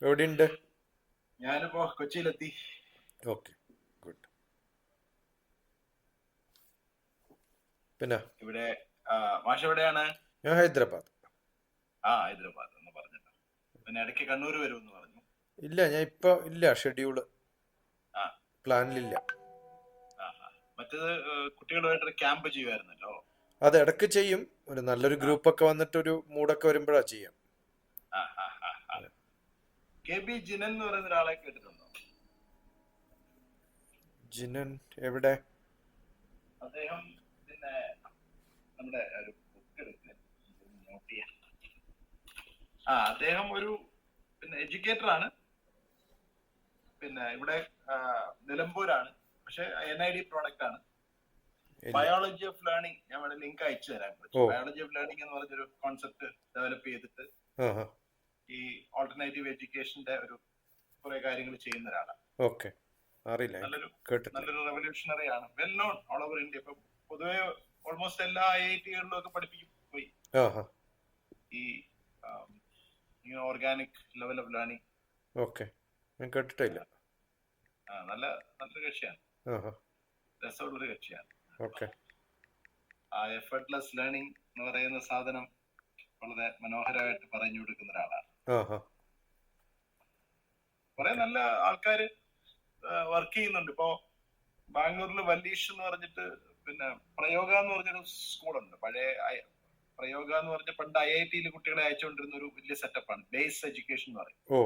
എവിടെയുണ്ട്? ഞാനിപ്പോ കൊച്ചിയിലെത്തി. Okay, good. പിന്നെ ഇവിടെ മാഷ് എവിടെയാണ്? ഞാൻ ഹൈദരാബാദ്. ഹൈദരാബാദ് എന്ന് പറഞ്ഞിട്ട്. പിന്നെ ഇടയ്ക്ക് കണ്ണൂർ വരുമെന്ന് പറഞ്ഞു. ഇല്ല, ഞാൻ ഇപ്പൊ ഇല്ല, ഷെഡ്യൂള് ആ പ്ലാനിലില്ല. ആ ആ. മറ്റേത് കുട്ടികളുമായിട്ടൊരു ക്യാമ്പ് ചെയ്യുമായിരുന്നല്ലോ. അത് ഇടയ്ക്ക് ചെയ്യും. ഒരു നല്ലൊരു ആ ഗ്രൂപ്പൊക്കെ വന്നിട്ട് ഒരു മൂഡൊക്കെ വരുമ്പോഴാ ചെയ്യാം. ആ ആ ആ ആ. കെ ബി ജിനൻ എന്ന് പറയുന്ന ഒരാളെ കേട്ടിട്ടുണ്ടോ? ജിനൻ എവിടെ? അദ്ദേഹം പിന്നെ നമ്മുടെ ഒരു ബുക്ക് എടുക്കുക, നോട്ട് ചെയ്യാം. അദ്ദേഹം ഒരു പിന്നെ എഡ്യൂക്കേറ്റർ ആണ്. പിന്നെ ഇവിടെ ആ, നിലമ്പൂരാണ്. പക്ഷെ NID പ്രോഡക്റ്റ് ആണ്. ഇല്ല. Biology of learning. ഞാൻ വേണേ ലിങ്ക് അയച്ചു തരാൻ ഓ. പറ്റും. ബയോളജി ഓഫ് ലേണിംഗ് എന്ന് പറഞ്ഞൊരു കോൺസെപ്റ്റ് ഡെവലപ്പ് ചെയ്തിട്ട് ആ ഹാ. ഈ ഓൾട്ടർനേറ്റീവ് എഡ്യൂക്കേഷന്റെ ഒരു കുറെ കാര്യങ്ങൾ ചെയ്യുന്ന ഒരാളാണ്. ഓക്കെ. അറിയില്ല, നല്ലൊരു കേട്ടിട്ടില്ല. നല്ലൊരു റെവല്യൂഷണറി ആണ്. Well known all over India. ഇപ്പൊ പൊതുവെ ഓൾമോസ്റ്റ് എല്ലാ IIT-കളിലും ഒക്കെ പഠിപ്പിക്കും പോയി ആ ഹാ. ഈ organic level of learning. Okay, ഞാൻ കേട്ടിട്ടില്ല. നല്ല നല്ലൊരു കക്ഷിയാണ്. ആ ഹാ. രസമുള്ളൊരു കക്ഷിയാണ്. ഓക്കെ. എഫർട്ട്ലെസ് ലേണിംഗ് എന്ന് പറയുന്ന സാധനം വളരെ മനോഹരമായിട്ട് പറഞ്ഞു കൊടുക്കുന്ന ഒരാളാണ്. ആ ഹാ. കുറെ ഓക്കെ. നല്ല ആൾക്കാര് വർക്ക് ചെയ്യുന്നുണ്ട്. ഇപ്പോ ബാംഗ്ലൂരിൽ വല്ലീഷ് എന്ന് പറഞ്ഞിട്ട്, പിന്നെ പ്രയോഗ എന്ന് പറഞ്ഞൊരു സ്കൂളുണ്ട്. പഴയ പ്രയോഗ എന്ന് പറഞ്ഞ പണ്ട് IIT-യിൽ കുട്ടികളെ അയച്ചുകൊണ്ടിരുന്ന ഒരു വലിയ സെറ്റപ്പാണ്. ബേസ് എഡ്യൂക്കേഷൻ എന്ന് പറയും. ഓ.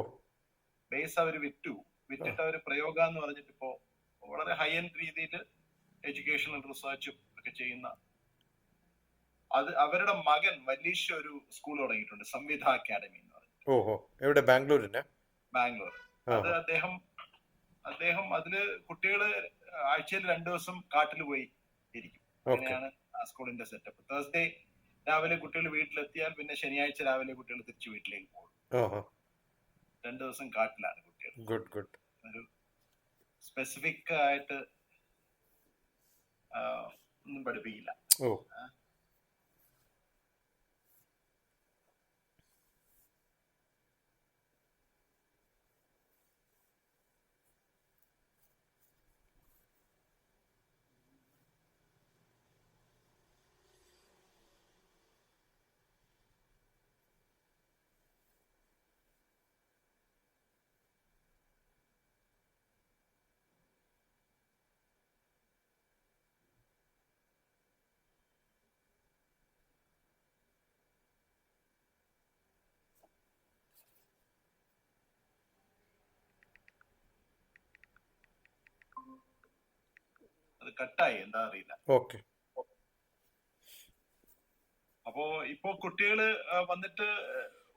ബേസ് അവർ ആ. വിറ്റിട്ട് അവർ പ്രയോഗ എന്ന് പറഞ്ഞിട്ട് ഇപ്പോ വളരെ ഹൈ എൻഡ് രീതിയിൽ എഡ്യൂക്കേഷണൽ റിസർച്ചും ഒക്കെ ചെയ്യുന്ന, അത് അവരുടെ മകൻ വല്ലീഷ് ഒരു സ്കൂൾ തുടങ്ങിയിട്ടുണ്ട്, സംവിധ അക്കാഡമി എന്ന് പറയും, ഓഹോ, എവിടെ? ബാംഗ്ലൂരിനെ? ബാംഗ്ലൂർ. ആ അത് ഹാ. അദ്ദേഹം അതില് കുട്ടികള് ആഴ്ചയിൽ 2 ദിവസം കാട്ടിൽ പോയി ഇരിക്കും. ഓക്കെ. അങ്ങനെയാണ് ആ സ്കൂളിന്റെ സെറ്റപ്പ്. തേഴ്സ്ഡേ രാവിലെ കുട്ടികൾ വീട്ടിലെത്തിയാൽ പിന്നെ ശനിയാഴ്ച രാവിലെ കുട്ടികൾ തിരിച്ചു വീട്ടിലേക്ക് പോകും. ആ ഹാ. 2 ദിവസം കാട്ടിലാണ് കുട്ടികൾ. Good good. ഒരു സ്പെസിഫിക് ആയിട്ട് ഒന്നും പഠിപ്പിക്കില്ല. ഓ. അത് കട്ടായി, എന്താ അറിയില്ല. ഓക്കെ. അപ്പോ ഇപ്പോ കുട്ടികള് വന്നിട്ട്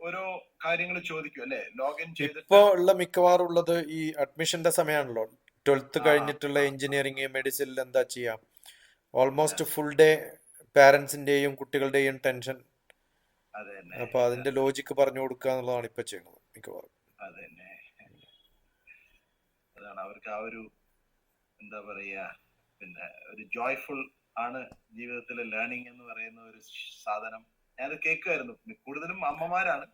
ഓരോ കാര്യങ്ങൾ ചോദിക്കും അല്ലെ, ലോഗിൻ ഇപ്പോ ചെയ്തിട്ട്. ഉള്ള മിക്കവാറും ഉള്ളത് ഈ അഡ്മിഷന്റെ സമയമാണല്ലോ. 12th ആ കഴിഞ്ഞിട്ടുള്ള ആ എഞ്ചിനീയറിംഗ്, മെഡിസിനിൽ എന്താ ചെയ്യാം? പിന്നെ ഓൾമോസ്റ്റ് ഫുൾ ഡേ പാരന്റ്സിന്റെയും കുട്ടികളുടെയും ടെൻഷൻ. അത് തന്നെ അപ്പൊ അതിന്റെ ലോജിക്ക് പറഞ്ഞു കൊടുക്കുക എന്നുള്ളതാണ് ഇപ്പൊ ചെയ്യുന്നത് മിക്കവാറും. അത് തന്നെ. അതാണ് അവർക്ക് ആ ഒരു, എന്താ പറയാ, പിന്നെ ഒരു ജോയ്ഫുൾ ആണ് ജീവിതത്തിലെ ലേണിംഗ് എന്ന് പറയുന്ന ഒരു സാധനം. ഞാനത് കേൾക്കുമായിരുന്നു. കൂടുതലും അമ്മമാരാണ്.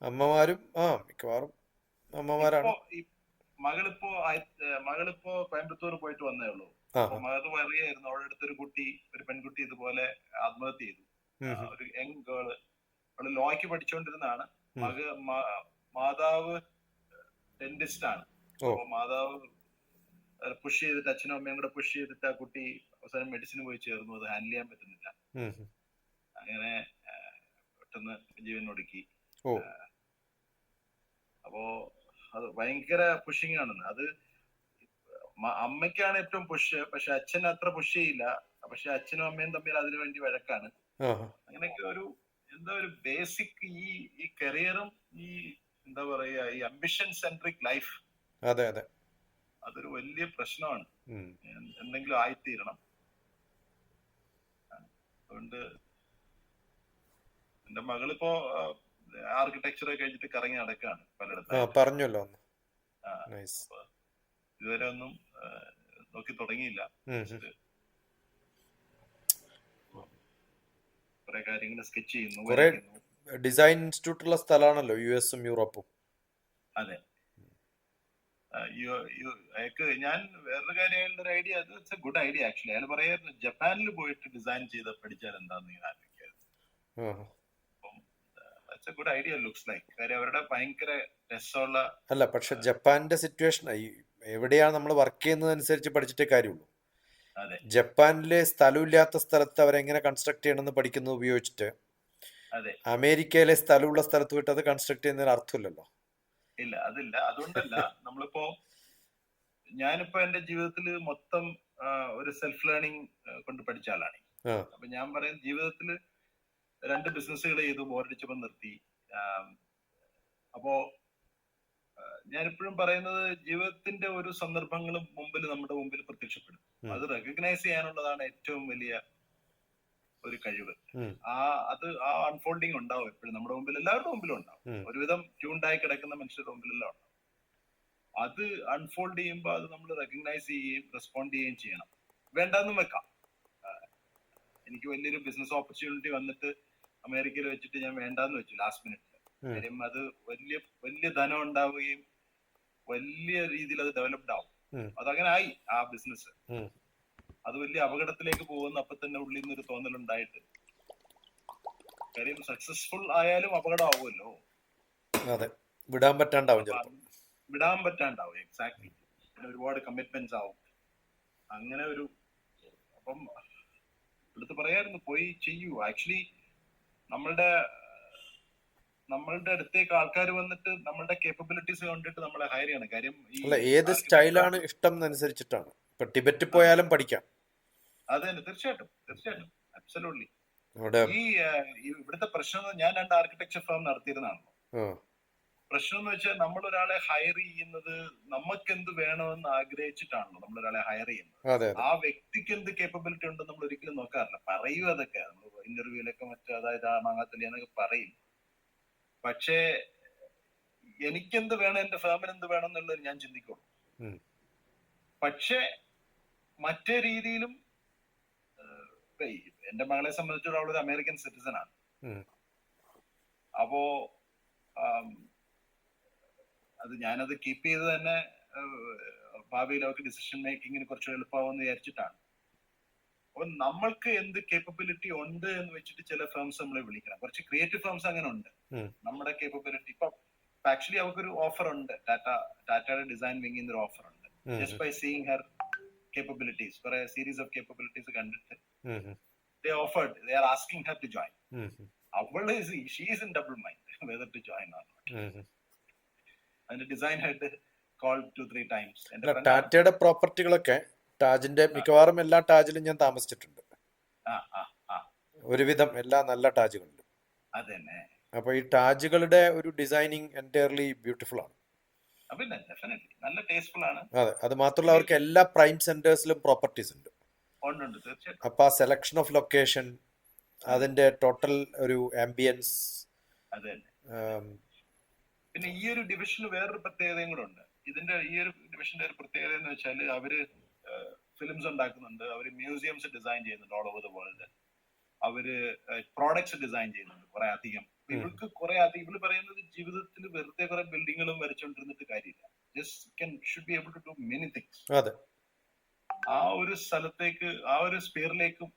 അമ്മമാരും മിക്കവാറും ഇപ്പോ അമ്മമാരാണ്. ഈ മകളിപ്പോ കോയമ്പത്തൂർ പോയിട്ട് വന്നേ ഉള്ളൂ. ആ അപ്പൊ ഹാ. മകൾ പറയുകയായിരുന്നു, അവളുടെ അടുത്തൊരു ഒരു പെൺകുട്ടി ഇതുപോലെ ആത്മഹത്യ ചെയ്തു. ഉം ഹും. ഒരു യങ് ഗേള്. അവള് ലോയ്ക്ക് പഠിച്ചുകൊണ്ടിരുന്നതാണ്. ഉം. മാതാവ് ഡെന്റിസ്റ്റ് ആണ്. ഓ. അപ്പൊ മാതാവ് പുഷ് ചെയ്തിട്ട്, അച്ഛനും അമ്മയും കൂടെ പുഷ് ചെയ്തിട്ട് ആ കുട്ടി അവസാനം മെഡിസിന് പോയി ചേർന്നു. അത് ഹാൻഡിൽ ചെയ്യാൻ പറ്റുന്നില്ല. ഉം ഹും. അങ്ങനെ പെട്ടെന്ന് ജീവൻ ഒടുക്കി. ഓ. അപ്പോ അത് ഭയങ്കര പുഷിങ് ആണെന്ന്. അത് അമ്മയ്ക്കാണ് ഏറ്റവും പുഷ്. പക്ഷെ അച്ഛൻ അത്ര പുഷ് ചെയ്യില്ല. പക്ഷെ അച്ഛനും അമ്മയും തമ്മിൽ അതിനു വേണ്ടി വഴക്കാണ്. ആ ഹാ. അങ്ങനെയൊക്കെ ഒരു, എന്താ, ഒരു ബേസിക് ഈ കരിയറും ഈ, എന്താ പറയാ, ഈ അംബിഷൻ സെൻട്രിക് ലൈഫ്, അതെ അതെ. അതൊരു വലിയ പ്രശ്നമാണ്. ഉം. എന്തെങ്കിലും ആയിത്തീരണം. അതുകൊണ്ട് എന്റെ മകളിപ്പോ ആർക്കിടെക്ചർ കഴിഞ്ഞിട്ട് കറങ്ങി നടക്കാണ് പലയിടത്തായിട്ട്. പറഞ്ഞല്ലോ അന്ന്. ആ, നൈസ്. അപ്പൊ ഇതുവരെ ഒന്നും നോക്കി തുടങ്ങിയില്ല. ജസ്റ്റ് കുറെ കാര്യങ്ങൾ സ്കെച്ച് ചെയ്യുന്നു, കുറെ വരയ്ക്കുന്നു. ഡിസൈൻ ഇൻസ്റ്റിറ്റ്യൂട്ട് ഉള്ള സ്ഥലമാണല്ലോ US-ഉം യൂറോപ്പും. അതെ അയാൾക്ക് ഞാൻ വേറൊരു കാര്യം അയാളുടെ ഒരു ഐഡിയ, അത് it's A good idea actually. അയാൾ പറയായിരുന്നു ജപ്പാനിൽ പോയിട്ട് ഡിസൈൻ ചെയ്ത് പഠിച്ചാൽ എന്താന്ന് ഞാൻ ആലോചിക്കായിരുന്നു. ആ. അപ്പം it's A good idea looks like. കാര്യം അവരുടെ ഭയങ്കര രസമുള്ള അല്ല, പക്ഷെ ജപ്പാന്റെ സിറ്റുവേഷൻ എവിടെയാണ് നമ്മൾ വർക്ക് ചെയ്യുന്നതനുസരിച്ച് പഠിച്ചിട്ടേ കാര്യമുള്ളൂ. അതെ ജപ്പാനിലെ സ്ഥലമില്ലാത്ത സ്ഥലത്ത് അവരെങ്ങനെ കൺസ്ട്രക്ട് ചെയ്യണമെന്ന് പഠിക്കുന്നത് ഉപയോഗിച്ചിട്ട് അതെ അമേരിക്കയിലെ സ്ഥലമുള്ള സ്ഥലത്ത് വിട്ട് അത് കൺസ്ട്രക്ട് ചെയ്യുന്നതിന് അർത്ഥമില്ലല്ലോ. ഇല്ല അതില്ല. അതുകൊണ്ടല്ല നമ്മളിപ്പോ ഞാനിപ്പോ എന്റെ ജീവിതത്തിൽ മൊത്തം ഒരു സെൽഫ് ലേണിംഗ് കൊണ്ട് പഠിച്ച ആളാണ്. ആ. അപ്പൊ ഞാൻ പറയും ജീവിതത്തിൽ 2 ബിസിനസ്സുകൾ ചെയ്തു, ബോറടിച്ചപ്പോ നിർത്തി. അപ്പോ ഞാനിപ്പോഴും പറയുന്നത് ജീവിതത്തിന്റെ ഒരു സന്ദർഭങ്ങളും നമ്മുടെ മുമ്പിൽ പ്രത്യക്ഷപ്പെടും. അത് റെക്കഗ്നൈസ് ചെയ്യാനുള്ളതാണ് ഏറ്റവും വലിയ ഒരു കഴിവ്. അത് അൺഫോൾഡിങ് ഉണ്ടാവും എപ്പോഴും നമ്മുടെ മുമ്പിൽ, എല്ലാവരുടെ മുമ്പിലും ഉണ്ടാവും. ഒരുവിധം ട്യൂണ്ടായി കിടക്കുന്ന മനുഷ്യരുടെ മുമ്പിലെല്ലാം ഉണ്ടാവും. അത് അൺഫോൾഡ് ചെയ്യുമ്പോൾ അത് നമ്മൾ റെക്കഗ്നൈസ് ചെയ്യുകയും റെസ്പോണ്ട് ചെയ്യുകയും ചെയ്യണം. വേണ്ടെന്നും വെക്കാം. എനിക്ക് വലിയൊരു ബിസിനസ് ഓപ്പർച്യൂണിറ്റി വന്നിട്ട് അമേരിക്കയിൽ വെച്ചിട്ട് ഞാൻ വേണ്ടാന്ന് വെച്ചു ലാസ്റ്റ് മിനിറ്റിൽ. കാര്യം അത് വലിയ വലിയ ധനം ഉണ്ടാവുകയും വലിയ രീതിയിൽ അത് ഡെവലപ്ഡ് ആവും. അതങ്ങനെ ആയി ആ ബിസിനസ്. അത് വലിയ അപകടത്തിലേക്ക് പോകുന്ന അപ്പൊ തന്നെ ഉള്ളിൽ നിന്ന് ഒരു തോന്നലുണ്ടായിട്ട്, കാര്യം സക്സസ്ഫുൾ ആയാലും അപകടം ആവുമല്ലോ. അതെ, വിടാൻ പറ്റാണ്ടാവും. എക്സാക്ട്ലി. പിന്നെ ഒരുപാട് കമ്മിറ്റ്മെന്റ്സ് ആവും. അങ്ങനെ ഒരു അപ്പം എടുത്ത് പറയായിരുന്നു പോയി ചെയ്യൂ. ആക്ച്വലി നമ്മളുടെ അടുത്തേക്ക് ആൾക്കാർ വന്നിട്ട് നമ്മളുടെ കേപ്പബിലിറ്റീസ് കണ്ടിട്ട് നമ്മളെ ഹയർ ചെയ്യണം. കാര്യം ഏത് സ്റ്റൈലാണ് ഇഷ്ടം അനുസരിച്ചിട്ടാണ്. ഇപ്പൊ ടിബറ്റ് പോയാലും പഠിക്കാം. അതെ, തീർച്ചയായിട്ടും അബ്സല്യൂട്ട്ലി. ഇവിടുത്തെ പ്രശ്നം, ഞാൻ 2 ആർക്കിടെക്ചർ ഫേം നടത്തിയിരുന്നാണല്ലോ. പ്രശ്നം എന്ന് വെച്ചാൽ നമ്മൾ ഒരാളെ ഹയർ ചെയ്യുന്നത് നമുക്ക് എന്ത് വേണമെന്ന് ആഗ്രഹിച്ചിട്ടാണല്ലോ നമ്മൾ ഒരാളെ ഹയർ ചെയ്യുന്നത്. ആ വ്യക്തിക്ക് എന്ത് കേപ്പബിലിറ്റി ഉണ്ടെന്ന് നമ്മൾ ഒരിക്കലും നോക്കാറില്ല. പറയൂ അതൊക്കെ നമ്മൾ ഇന്റർവ്യൂലൊക്കെ അതായത് മാങ്ങാത്തല്ലി എന്നൊക്കെ പറയും. പക്ഷേ എനിക്കെന്ത് വേണം, എന്റെ ഫേമിന് എന്ത് വേണം എന്നുള്ളത് ഞാൻ ചിന്തിക്കുള്ളൂ. പക്ഷേ മറ്റേ രീതിയിലും എന്റെ മകളെ സംബന്ധിച്ചിടത്തോളം അവളൊരു അമേരിക്കൻ സിറ്റിസൺ ആണ്. അപ്പോ ഞാനത് കീപ്പ് ചെയ്ത് തന്നെ ഭാവിയിൽ അവർക്ക് ഡിസിഷൻ മേക്കിങ്ങിന് കുറച്ച് എളുപ്പമാവെന്ന് വിചാരിച്ചിട്ടാണ്. അപ്പൊ നമ്മൾക്ക് എന്ത് കേപ്പബിലിറ്റി ഉണ്ട് എന്ന് വെച്ചിട്ട് ചില ഫേംസ് നമ്മളെ വിളിക്കണം. കുറച്ച് ക്രിയേറ്റീവ് ഫേംസ് അങ്ങനെ ഉണ്ട്. നമ്മുടെ കേപ്പബിലിറ്റി ഇപ്പൊ ആക്ച്വലി അവർക്കൊരു ഓഫർ ഉണ്ട്, ടാറ്റയുടെ ഡിസൈൻ വിങ്ങിൽ ഒരു ഓഫർ ഉണ്ട്. Just by seeing her capabilities, കുറെ സീരീസ് ഓഫ് കേപ്പബിലിറ്റീസ് കണ്ടിട്ട് they offered, they are asking her to join. She is in double mind whether to join or not. And the design head called 2-3 times. ടാറ്റയുടെ പ്രോപ്പർട്ടികളൊക്കെ ടാജിന്റെ മിക്കവാറും എല്ലാ ടാജിലും ഞാൻ താമസിച്ചിട്ടുണ്ട്. ഒരുവിധം എല്ലാ നല്ല ടാജുകളിലും. അതന്നെ. അപ്പൊ ഈ ടാജുകളുടെ ഒരു ഡിസൈനിങ് എൻറ്റയർലി ബ്യൂട്ടിഫുൾ ആണ്. നല്ല ടേസ്റ്റ്ഫുൾ ആണ്. അതെ, അത് മാത്രമല്ല അവർക്ക് എല്ലാ പ്രൈം സെന്റേഴ്സിലും പ്രോപ്പർട്ടീസ് ഉണ്ട്. അപ്പൊ ആ സെലക്ഷൻ ഓഫ് ലൊക്കേഷൻ, അതിന്റെ ടോട്ടൽ ഒരു ആംബിയൻസ്. പിന്നെ ഈ ഒരു ഡിവിഷന് വേറൊരു പ്രത്യേകതയും കൂടെ ഉണ്ട്. ഈ ഒരു ഡിവിഷന്റെ ഒരു പ്രത്യേകത എന്ന് വെച്ചാൽ അവര് ഫിലിംസ് ഉണ്ടാക്കുന്നുണ്ട്, അവര് മ്യൂസിയംസ് ഡിസൈൻ ചെയ്യുന്നുണ്ട് ഓൾ ഓവർ ദ വേൾഡ്, അവര് പ്രോഡക്ട്സ് ഡിസൈൻ ചെയ്യുന്നുണ്ട് കുറെ അധികം. ഇവള് പറയുന്നത് ജീവിതത്തിൽ വെറുതെ കുറെ ബിൽഡിങ്ങുകളും വരച്ചോണ്ടിരുന്നിട്ട് കാര്യമില്ല. Should be able to do many things. ആ ഒരു സ്ഥലത്തേക്ക്, ആ ഒരു സ്പിയറിലേക്കും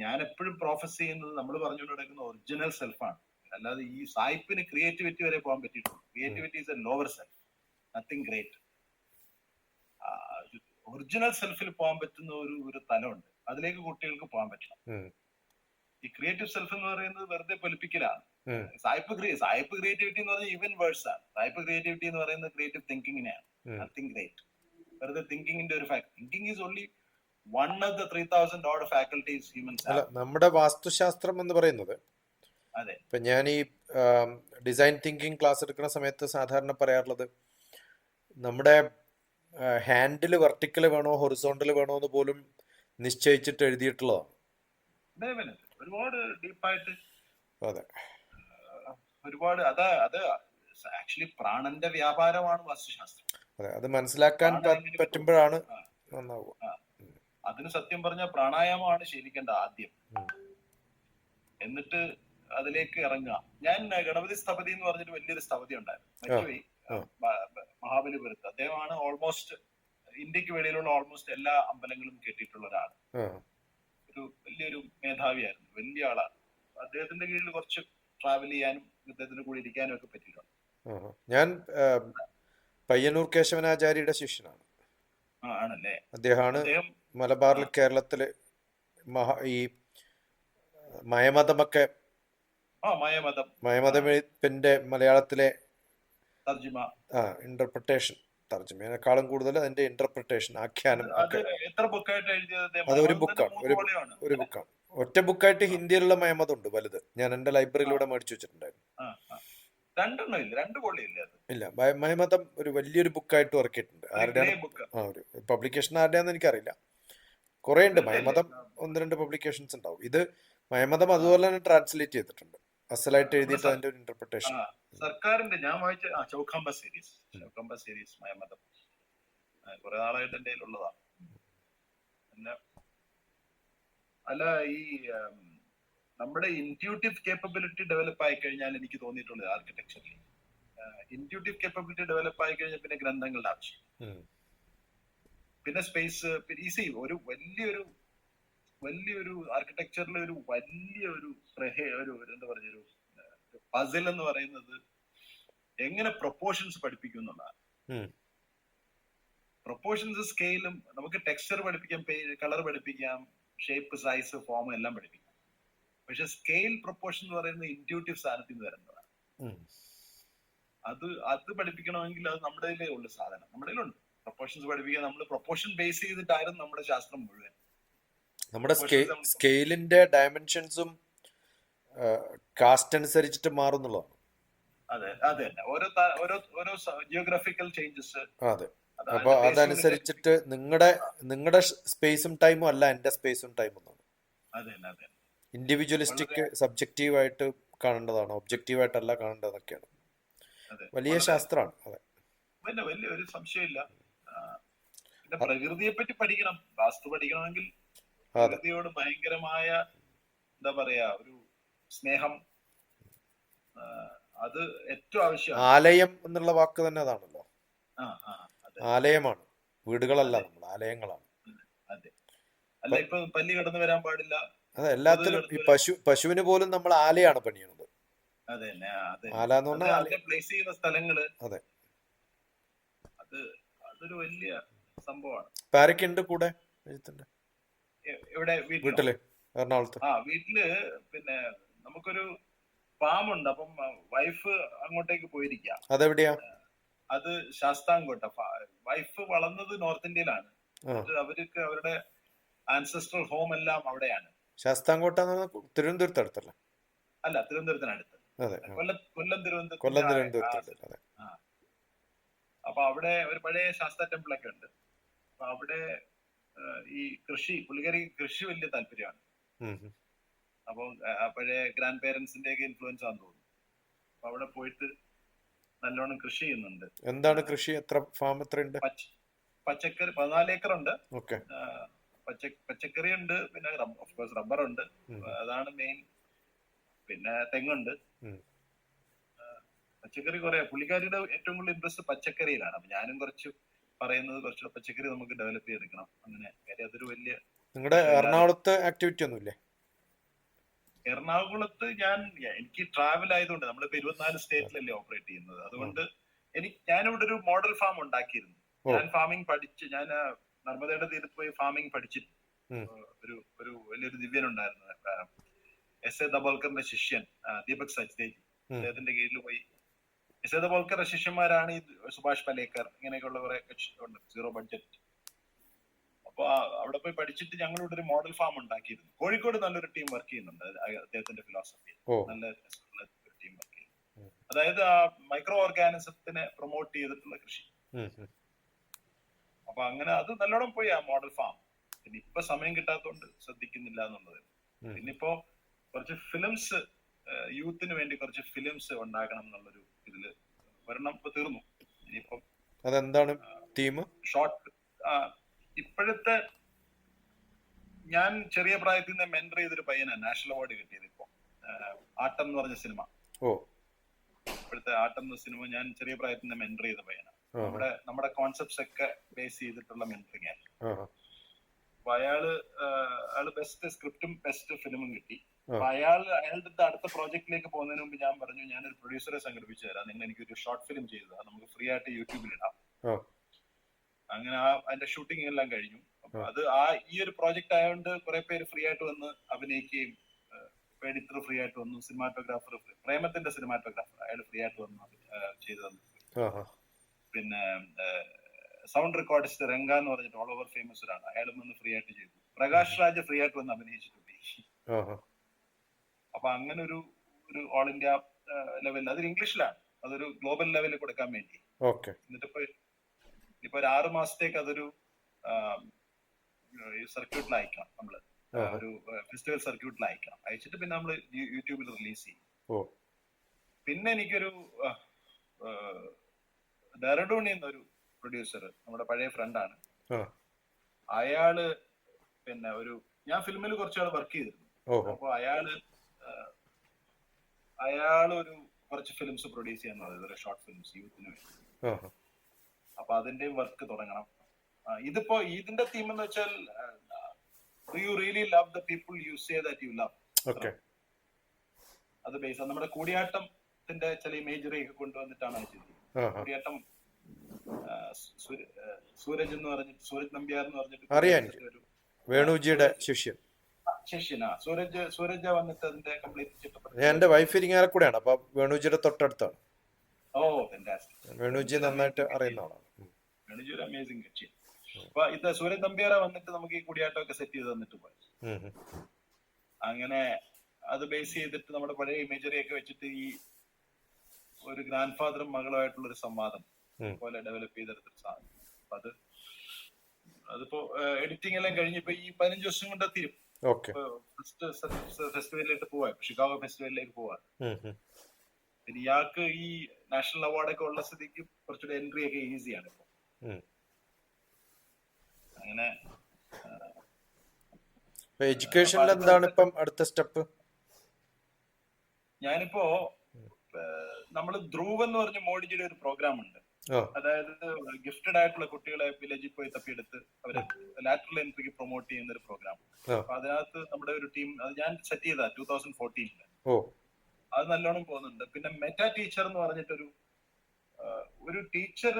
ഞാൻ എപ്പോഴും പ്രോഫസ് ചെയ്യുന്നത് നമ്മൾ പറഞ്ഞുകൊണ്ട് നടക്കുന്ന ഒറിജിനൽ സെൽഫാണ്. അല്ലാതെ ഈ സായിപ്പിന് ക്രിയേറ്റിവിറ്റി വരെ പോകാൻ പറ്റിയിട്ടുണ്ട്. Creativity is a lower self, nothing great. Original സെൽഫിൽ പോകാൻ പറ്റുന്ന ഒരു തലമുണ്ട്, അതിലേക്ക് കുട്ടികൾക്ക് പോകാൻ പറ്റണം. ഈ ക്രിയേറ്റീവ് സെൽഫ് എന്ന് പറയുന്നത് വെറുതെ പൊലിപ്പിക്കലാണ്. സായിപ്പ് ക്രിയേറ്റിവിറ്റി എന്ന് പറഞ്ഞാൽ ഈവൻ വേഴ്സ് ആണ്. സായിപ്പ് ക്രിയേറ്റിവിറ്റി എന്ന് പറയുന്നത് ക്രിയേറ്റീവ് തിങ്കിങ്ങിനെയാണ്, നത്തിങ് ഗ്രേറ്റ്. വെറുതെ തിങ്കിങ്ങിന്റെ ഒരു fact. Thinking is only one of the 3000 odd faculties humans have. നമ്മുടെ വാസ്തുശാസ്ത്രം എന്ന് പറയുന്നത്, അതെ, ഇപ്പൊ ഞാൻ ഈ ഡിസൈൻ തിങ്കിങ് ക്ലാസ് എടുക്കുന്ന സമയത്ത് സാധാരണ പറയാറുള്ളത്, നമ്മുടെ ഹാൻഡിൽ വെർട്ടിക്കൽ വേണോ ഹൊറിസോണ്ടൽ വേണോ എന്ന് പോലും നിശ്ചയിച്ചിട്ട് എഴുതിയിട്ടുള്ളതാണ്. ഒരുപാട് ഡീപ്പായിട്ട്. അതെ, ഒരുപാട്. അത് ആക്ച്വലി പ്രാണന്റെ വ്യാപാരമാണ് വാസ്തുശാസ്ത്രം. അതെ, അത് മനസ്സിലാക്കാൻ പറ്റുമ്പോഴാണ് നന്നാവുക. അതിന് സത്യം പറഞ്ഞ പ്രാണായാമമാണ് ശീലിക്കേണ്ട ആദ്യം, എന്നിട്ട് അതിലേക്ക് ഇറങ്ങുക. ഞാൻ ഗണപതി സ്ഥപതി എന്ന് പറഞ്ഞിട്ട് വലിയൊരു സ്ഥപതി ഉണ്ടായിരുന്നു. മഹാബലിപുരത്ത്. അദ്ദേഹമാണ് ഓൾമോസ്റ്റ് ഇന്ത്യക്ക് വെളിയിലുള്ള ഓൾമോസ്റ്റ് എല്ലാ അമ്പലങ്ങളും കെട്ടിയിട്ടുള്ള ഒരാൾ. ആ ഒരു വലിയൊരു മേധാവിയായിരുന്നു, വലിയ ആളാണ്. അദ്ദേഹത്തിന്റെ കീഴിൽ കുറച്ച് ട്രാവൽ ചെയ്യാനും അദ്ദേഹത്തിന്റെ കൂടെ ഇരിക്കാനും ഒക്കെ പറ്റിയിട്ടുണ്ട്. ആ. ഞാൻ പയ്യന്നൂർ കേശവനാചാര്യയുടെ ശിഷ്യനാണ്. ആണല്ലേ? അദ്ദേഹമാണ് അദ്ദേഹം മലബാറിൽ കേരളത്തില് ഈ മയമതമൊക്കെ മയമതം മയമതത്തിന്റെ മലയാളത്തിലെ തർജിമ. ഇന്റർപ്രിട്ടേഷൻ, തർജ്ജമയേക്കാളും കൂടുതൽ അതിന്റെ ഇന്റർപ്രിട്ടേഷൻ, ആഖ്യാനം അത് ഒക്കെ. എത്ര ബുക്കായിട്ട് എഴുതിയത് അദ്ദേഹം? അതൊരു മയമതത്തിന്റെ ബുക്കാണ്, 3 വോളിയമാണ്. ഒരു ബുക്കാണ്. ഒറ്റ ബുക്കായിട്ട് ഹിന്ദിയിലുള്ള മയമതം ഉണ്ട് വലുത്. ഞാൻ എന്റെ ലൈബ്രറിയിലൂടെ മേടിച്ചു വെച്ചിട്ടുണ്ടായിരുന്നു. 2 എണ്ണം ഇല്ല, 2 വോളിയം ഇല്ല അത്. ഇല്ല, മയമതം ഒരു വലിയൊരു ബുക്കായിട്ട് ഇറക്കിയിട്ടുണ്ട്. ആരുടെയാണ് ബുക്ക്. ഒരു പബ്ലിക്കേഷൻ ആരുടെയാന്ന് എനിക്കറിയില്ല. കുറെ ഉണ്ട് മയമതം, 1-2 പബ്ലിക്കേഷൻസ് ഉണ്ടാവും. ഇത് മയമതം അതുപോലെ തന്നെ ട്രാൻസ്ലേറ്റ് ചെയ്തിട്ടുണ്ട്, അസലായിട്ട് എഴുതിയിട്ട് അതിന്റെ ഒരു ഇന്റർപ്രിട്ടേഷൻ. സർക്കാരിന്റെ ഞാൻ വായിച്ച ചൗഖാമ്പ സീരീസ് മയമതം കുറെ നാളായിട്ട് എന്റെ കയ്യിലുള്ളതാണ്. പിന്നെ അല്ല, ഈ നമ്മുടെ ഇൻറ്റ്യൂട്ടീവ് കേപ്പബിലിറ്റി ഡെവലപ്പ് ആയി കഴിഞ്ഞാൽ എനിക്ക് തോന്നിയിട്ടുള്ളത് ആർക്കിടെക്ചറിൽ ഇൻറ്റ്യൂട്ടീവ് കേപ്പബിലിറ്റി ഡെവലപ്പ് ആയി കഴിഞ്ഞാൽ പിന്നെ ഗ്രന്ഥങ്ങളുടെ ആവശ്യം, പിന്നെ സ്പേസ്, ഈസി ഒരു വലിയൊരു ആർക്കിടെക്ചറിലെ ഒരു വലിയൊരു എന്താ പറഞ്ഞൊരു പസിൽ എന്ന് പറയുന്നത് എങ്ങനെ പ്രൊപ്പോർഷൻസ് പഠിപ്പിക്കും എന്നുള്ളതാണ്. പ്രൊപ്പോർഷൻസ്, സ്കെയിലും നമുക്ക് ടെക്സ്ചർ പഠിപ്പിക്കാം, കളർ പഠിപ്പിക്കാം, ഷേപ്പ്, സൈസ്, ഫോം എല്ലാം പഠിപ്പിക്കാം. പക്ഷെ സ്കെയിൽ പ്രൊപ്പോർഷൻ എന്ന് പറയുന്നത് ഇൻറ്റ്യൂട്ടീവ് സാധനത്തിൽ നിന്ന് വരുന്നതാണ്. അത് പഠിപ്പിക്കണമെങ്കിൽ അത് നമ്മുടെ ഉള്ള സാധനം നമ്മുടെ കയ്യിലുണ്ട്. പ്രൊപ്പോർഷൻസ് പഠിപ്പിക്കാൻ നമ്മൾ പ്രൊപ്പോർഷൻ ബേസ് ചെയ്തിട്ടായിരുന്നു നമ്മുടെ ശാസ്ത്രം മുഴുവൻ. നമ്മുടെ സ്കെയിലിന്റെ ഡയമെൻഷൻസും കാസ്റ്റ് അനുസരിച്ചിട്ട് മാറുന്നുള്ളതാണ്. അതെ തന്നെ, ഓരോ ജിയോഗ്രാഫിക്കൽ ചേഞ്ചസ്. അതെ, അപ്പൊ അതനുസരിച്ചിട്ട് നിങ്ങളുടെ സ്പേസും ടൈമും അല്ല എന്റെ സ്പേസും ടൈമും എന്നാണ്. അതെ, ഇൻഡിവിജ്വലിസ്റ്റിക്, സബ്ജക്റ്റീവായിട്ട് കാണേണ്ടതാണ്, ഒബ്ജക്റ്റീവായിട്ടല്ല കാണേണ്ടതൊക്കെയാണ്. വലിയ ശാസ്ത്രമാണ്. അതെ, പിന്നെ വലിയൊരു സംശയമില്ല. പിന്നെ പ്രകൃതിയെ പറ്റി പഠിക്കണം. വാസ്തു പഠിക്കണമെങ്കിൽ പ്രകൃതിയോട് ഭയങ്കരമായ എന്താ പറയാ ഒരു സ്നേഹം, അത് ഏറ്റവും ആവശ്യമാണ്. ആലയം എന്നുള്ള വാക്ക് തന്നെ അതാണല്ലോ. ആലയമാണ്, വീടുകളല്ല, നമ്മൾ ആലയങ്ങളാണ്. അതെ, അല്ല ഇപ്പൊ പല്ലി കടന്നു വരാൻ പാടില്ല. അതെ, എല്ലാത്തിലും ഈ പശുവിന് പോലും നമ്മൾ ആലയാണ് പണിയണത്. ആല എന്ന് പറഞ്ഞാൽ പ്ലേസ് ചെയ്യുന്ന സ്ഥലങ്ങള്. അതെ, അതൊരു വലിയ സംഭവമാണ്. ആരൊക്കെയുണ്ട് കൂടെ? ഇവിടെ വീട്ടില് എറണാകുളത്ത്? വീട്ടില് പിന്നെ നമുക്കൊരു ഫാം ഉണ്ട്. അപ്പം വൈഫ് അങ്ങോട്ടേക്ക് പോയിരിക്കാം. അതെവിടെയാ? അത് ശാസ്താംകോട്ട. വൈഫ് വളർന്നത് നോർത്ത് ഇന്ത്യയിലാണ്. അവർക്ക് അവരുടെ ആൻസെസ്ട്രൽ ഹോം എല്ലാം അവിടെയാണ്. ശാസ്താംകോട്ട തിരുവനന്തപുരത്ത് അടുത്തല്ല? അല്ല, തിരുവനന്തപുരത്തിനടുത്ത്. കൊല്ലം തിരുവനന്തപുരത്ത്. അപ്പൊ അവിടെ ഒരു പഴയ ശാസ്ത്ര ടെമ്പിൾ ഒക്കെ ഉണ്ട്. അപ്പൊ അവിടെ ഈ പുള്ളിക്കാരി കൃഷി വലിയ താല്പര്യമാണ്. അപ്പം പഴയ ഗ്രാൻഡ് പേരൻസിന്റെ ഒക്കെ ഇൻഫ്ലുവൻസ് ആണെന്ന് തോന്നുന്നു. അപ്പൊ അവിടെ പോയിട്ട് നല്ലോണം കൃഷി ചെയ്യുന്നുണ്ട്. എന്താണ് കൃഷി? എത്ര ഫാം എത്രയുണ്ട്? പച്ചക്കറി 14 ഏക്കർ ഉണ്ട്. പച്ചക്കറി ഉണ്ട്, പിന്നെ ഓഫ് കോഴ്സ് റബ്ബർ ഉണ്ട്, അതാണ് മെയിൻ. പിന്നെ തെങ്ങുണ്ട്. പച്ചക്കറി കുറെ. പുള്ളിക്കാരിയുടെ ഏറ്റവും കൂടുതൽ ഇൻട്രസ്റ്റ് പച്ചക്കറിയിലാണ്. അപ്പൊ ഞാനും കുറച്ച് പച്ചക്കറി നമുക്ക് ഡെവലപ്പ് ചെയ്തെടുക്കണം. അങ്ങനെ അതൊരു വലിയ. നിങ്ങളുടെ എറണാകുളത്ത് ആക്ടിവിറ്റി ഒന്നുമില്ലേ? എറണാകുളത്ത് എനിക്ക് ട്രാവൽ ആയതുകൊണ്ട്, നമ്മളിപ്പോ 24 സ്റ്റേറ്റിലല്ലേ ഓപ്പറേറ്റ് ചെയ്യുന്നത്. അതുകൊണ്ട് ഞാനിവിടെ ഒരു മോഡൽ ഫാം ഉണ്ടാക്കിയിരുന്നു. ഞാൻ ഫാമിംഗ് പഠിച്ച്, ഞാൻ നർമ്മദയുടെ തീരത്ത് പോയി ഫാമിംഗ് പഠിച്ചിട്ട് ഒരു വലിയൊരു ദിവ്യൻ ഉണ്ടായിരുന്നു, എസ് എ ദബോൽക്കറിന്റെ ശിഷ്യൻ ദീപക് സച്ദേജി. അദ്ദേഹത്തിന്റെ കീഴിൽ പോയി. എസ് എ ദബോൽക്കറുടെ ശിഷ്യന്മാരാണ് ഈ സുഭാഷ് പലേക്കർ, ഇങ്ങനെയൊക്കെയുള്ള കുറെ ഉണ്ട്, സീറോ ബഡ്ജറ്റ്. അപ്പൊ അവിടെ പോയി പഠിച്ചിട്ട് ഞങ്ങൾ ഇവിടെ ഒരു മോഡൽ ഫാം ഉണ്ടാക്കിയിരുന്നു. കോഴിക്കോട് നല്ലൊരു ടീം വർക്ക് ചെയ്യുന്നുണ്ട്. അദ്ദേഹത്തിന്റെ ഫിലോസഫി നല്ല ഒരു ടീം വർക്ക് ചെയ്യുന്നു. അതായത് മൈക്രോ ഓർഗാനിസത്തിനെ പ്രൊമോട്ട് ചെയ്തിട്ടുള്ള കൃഷി. അപ്പൊ അങ്ങനെ അത് നല്ലോണം പോയി ആ മോഡൽ ഫാം. പിന്നെ ഇപ്പൊ സമയം കിട്ടാത്തതുകൊണ്ട് ശ്രദ്ധിക്കുന്നില്ല എന്നുള്ളത്. പിന്നിപ്പോ കുറച്ച് ഫിലിംസ്, യൂത്തിന് വേണ്ടി കുറച്ച് ഫിലിംസ് ഉണ്ടാക്കണം എന്നുള്ളൊരു ഇതില് ഒരെണ്ണം ഇപ്പൊ തീർന്നു. ഇനിയിപ്പം അതെന്താണ് തീം? ഷോർട്ട്. ഇപ്പോഴത്തെ ഞാൻ ചെറിയ പ്രായത്തിൽ നിന്ന് മെന്റർ ചെയ്തൊരു പയ്യനാണ് നാഷണൽ അവാർഡ് കിട്ടിയത്. ഇപ്പൊ ആട്ടം എന്ന് പറഞ്ഞ സിനിമ, ഇപ്പോഴത്തെ ആട്ടം എന്ന സിനിമ ഞാൻ ചെറിയ പ്രായത്തിൽ നിന്ന് മെന്റർ ചെയ്ത പയ്യനാണ്. ആഹാ, നമ്മുടെ കോൺസെപ്റ്റ്സ് ഒക്കെ ബേസ് ചെയ്തിട്ടുള്ള മെന്ററിംഗ് ആയിരുന്നു. ആഹാ, അപ്പൊ അയാള് ബെസ്റ്റ് സ്ക്രിപ്റ്റും ബെസ്റ്റ് ഫിലിമും കിട്ടി. ആ, അപ്പൊ അയാളുടെ അടുത്ത പ്രോജക്റ്റിലേക്ക് പോകുന്നതിന് മുമ്പ് ഞാൻ പറഞ്ഞു, ഞാനൊരു പ്രൊഡ്യൂസറെ സംഘടിപ്പിച്ചു തരാം, നിങ്ങൾ എനിക്കൊരു ഷോർട്ട് ഫിലിം ചെയ്തതാ, നമുക്ക് ഫ്രീ ആയിട്ട് യൂട്യൂബിൽ ഇടാം. ആ, അങ്ങനെ അതിന്റെ ഷൂട്ടിംഗ് എല്ലാം കഴിഞ്ഞു. അപ്പൊ ആ, അത് ഈ ഒരു പ്രോജക്റ്റ് ആയതുകൊണ്ട് കുറെ പേര് ഫ്രീ ആയിട്ട് വന്ന് അഭിനയിക്കുകയും, എഡിറ്റർ ഫ്രീ ആയിട്ട് വന്നു, സിനിമാറ്റോഗ്രാഫർ, പ്രേമത്തിന്റെ സിനിമാറ്റോഗ്രാഫർ അയാൾ ഫ്രീ ആയിട്ട് വന്നു ചെയ്തു തന്നു. ആഹാ, പിന്നെ സൗണ്ട് റെക്കോർഡിസ്റ്റ് രംഗ എന്ന് പറഞ്ഞിട്ട് ഓൾ ഓവർ ഫേമസ് ഒരാണ്, അയാളും വന്ന് ഫ്രീ ആയിട്ട് ചെയ്തു. പ്രകാശ് രാജ് ഫ്രീ ആയിട്ട് വന്ന് അഭിനയിച്ചിട്ടുണ്ട്. ആഹാ, അപ്പൊ അങ്ങനെ ഒരു ഓൾ ഇന്ത്യ ലെവലിൽ, അതൊരു ഇംഗ്ലീഷിലാണ്, അതൊരു ഗ്ലോബൽ ലെവലിൽ കൊടുക്കാൻ വേണ്ടി. ഓക്കെ, എന്നിട്ടിപ്പോ ഇപ്പൊ ഒരു 6 മാസത്തേക്ക് അതൊരു സർക്യൂട്ടിൽ അയക്കണം നമ്മള്, ആഹാ, ഒരു ഫെസ്റ്റിവൽ സർക്യൂട്ടിൽ അയക്കണം. അയച്ചിട്ട് പിന്നെ നമ്മൾ യൂട്യൂബിൽ റിലീസ് ചെയ്യും. ഓ, പിന്നെ എനിക്കൊരു ഡെറഡൂണിൽ നിന്നൊരു പ്രൊഡ്യൂസർ, നമ്മുടെ പഴയ ഫ്രണ്ടാണ് ആ, അയാള്. പിന്നെ ഞാൻ ഫിലിമിൽ കുറച്ചാൾ വർക്ക് ചെയ്തിരുന്നു. ഓഹോ, അപ്പൊ അയാള് കുറച്ച് ഫിലിംസ് പ്രൊഡ്യൂസ് ചെയ്യാൻ പറയുന്നത്, ഷോർട്ട് ഫിലിംസ് യൂത്തിന് വേണ്ടി. ആഹാ, അപ്പൊ അതിന്റെയും വർക്ക് തുടങ്ങണം. ഇതിപ്പോ ഇതിന്റെ തീം എന്ന് വെച്ചാൽ, do you really love the people you say that you love. Okay, അത് ബേസ് നമ്മുടെ കൂടിയാട്ടത്തിന്റെ ചില ഇമേജറി ഒക്കെ കൊണ്ടുവന്നിട്ടാണ് അത് ചെയ്തത്. ആഹാ, കൂടിയാട്ടം സൂരജ് എന്ന് പറഞ്ഞിട്ട്, സൂരജ് നമ്പ്യാർ എന്ന് പറഞ്ഞിട്ട് അറിയാം എനിക്ക്. കൂടിയാട്ടത്തിന്റെ ഒരു വേണുജിയുടെ ശിഷ്യൻ. ശിഷ്യനാ സൂരജ് വന്നിട്ട് അതിന്റെ കംപ്ലീറ്റ് ഞാൻ ചിട്ടപ്പെടുത്തി. എൻ്റെ വൈഫ് ഇരിങ്ങാലക്കുടയാണ്, അപ്പൊ വേണുജിയുടെ തൊട്ടടുത്താണ്. ഓ ഫാന്റാസ്റ്റിക്. വേണുജി നന്നായിട്ട് അറിയുന്ന ആളാണ്. വേണുജി ഒരു അമേസിംഗ് കക്ഷി. അപ്പൊ ഇത് സൂരജ് നമ്പ്യാര വന്നിട്ട് നമുക്ക് ഈ കൂടിയാട്ടം ഒക്കെ സെറ്റ് ചെയ്ത് തന്നിട്ട് പോയി. ഉം, ഉം. അങ്ങനെ അത് ബേസ് ചെയ്തിട്ട് നമ്മുടെ പഴയ ഇമേജറി ഒക്കെ വെച്ചിട്ട് ഈ ഒരു ഗ്രാൻഡ് ഫാദറും മകളുമായിട്ടുള്ള ഒരു സംവാദം ഉം. പോലെ ഡെവലപ്പ് ചെയ്തെടുത്തൊരു സാധനം. അപ്പൊ അതിപ്പോ എഡിറ്റിംഗ് എല്ലാം കഴിഞ്ഞിപ്പോ ഈ 15 ദിവസം കൊണ്ട് തീരും. ഓക്കെ, ഫെസ്റ്റിവലിലേക്ക് പോവാ, ഷിക്കാഗോ ഫെസ്റ്റിവലിലേക്ക് പോവാ. ഉം, ഉം. പിന്നെ ഇയാൾക്ക് ഈ നാഷണൽ അവാർഡൊക്കെ ഉള്ള സ്ഥിതിക്ക് കുറച്ചുകൂടെ എൻട്രി ഒക്കെ ഈസിയാണ് ഇപ്പൊ. ഉം. അങ്ങനെ ഇപ്പൊ എഡ്യൂക്കേഷനിൽ എന്താണ് ഇപ്പം അടുത്ത സ്റ്റെപ്പ്? ഞാനിപ്പോ നമ്മള് ധ്രുവ് എന്ന് പറഞ്ഞ മോഡിജിയുടെ ഒരു പ്രോഗ്രാം ഉണ്ട്. ആ, അതായത് ഗിഫ്റ്റഡ് ആയിട്ടുള്ള കുട്ടികളെ വില്ലേജിൽ പോയി തപ്പിയെടുത്ത് അവരെ ലാറ്ററൽ എൻട്രിക്ക് പ്രൊമോട്ട് ചെയ്യുന്ന ഒരു പ്രോഗ്രാം. ആ, അപ്പൊ അതിനകത്ത് നമ്മുടെ ഒരു ടീം, അത് ഞാൻ സെറ്റ് ചെയ്താ 2014. ഓ, അത് നല്ലോണം പോകുന്നുണ്ട്. പിന്നെ മെറ്റാ ടീച്ചർ എന്ന് പറഞ്ഞിട്ടൊരു ഒരു ടീച്ചർ,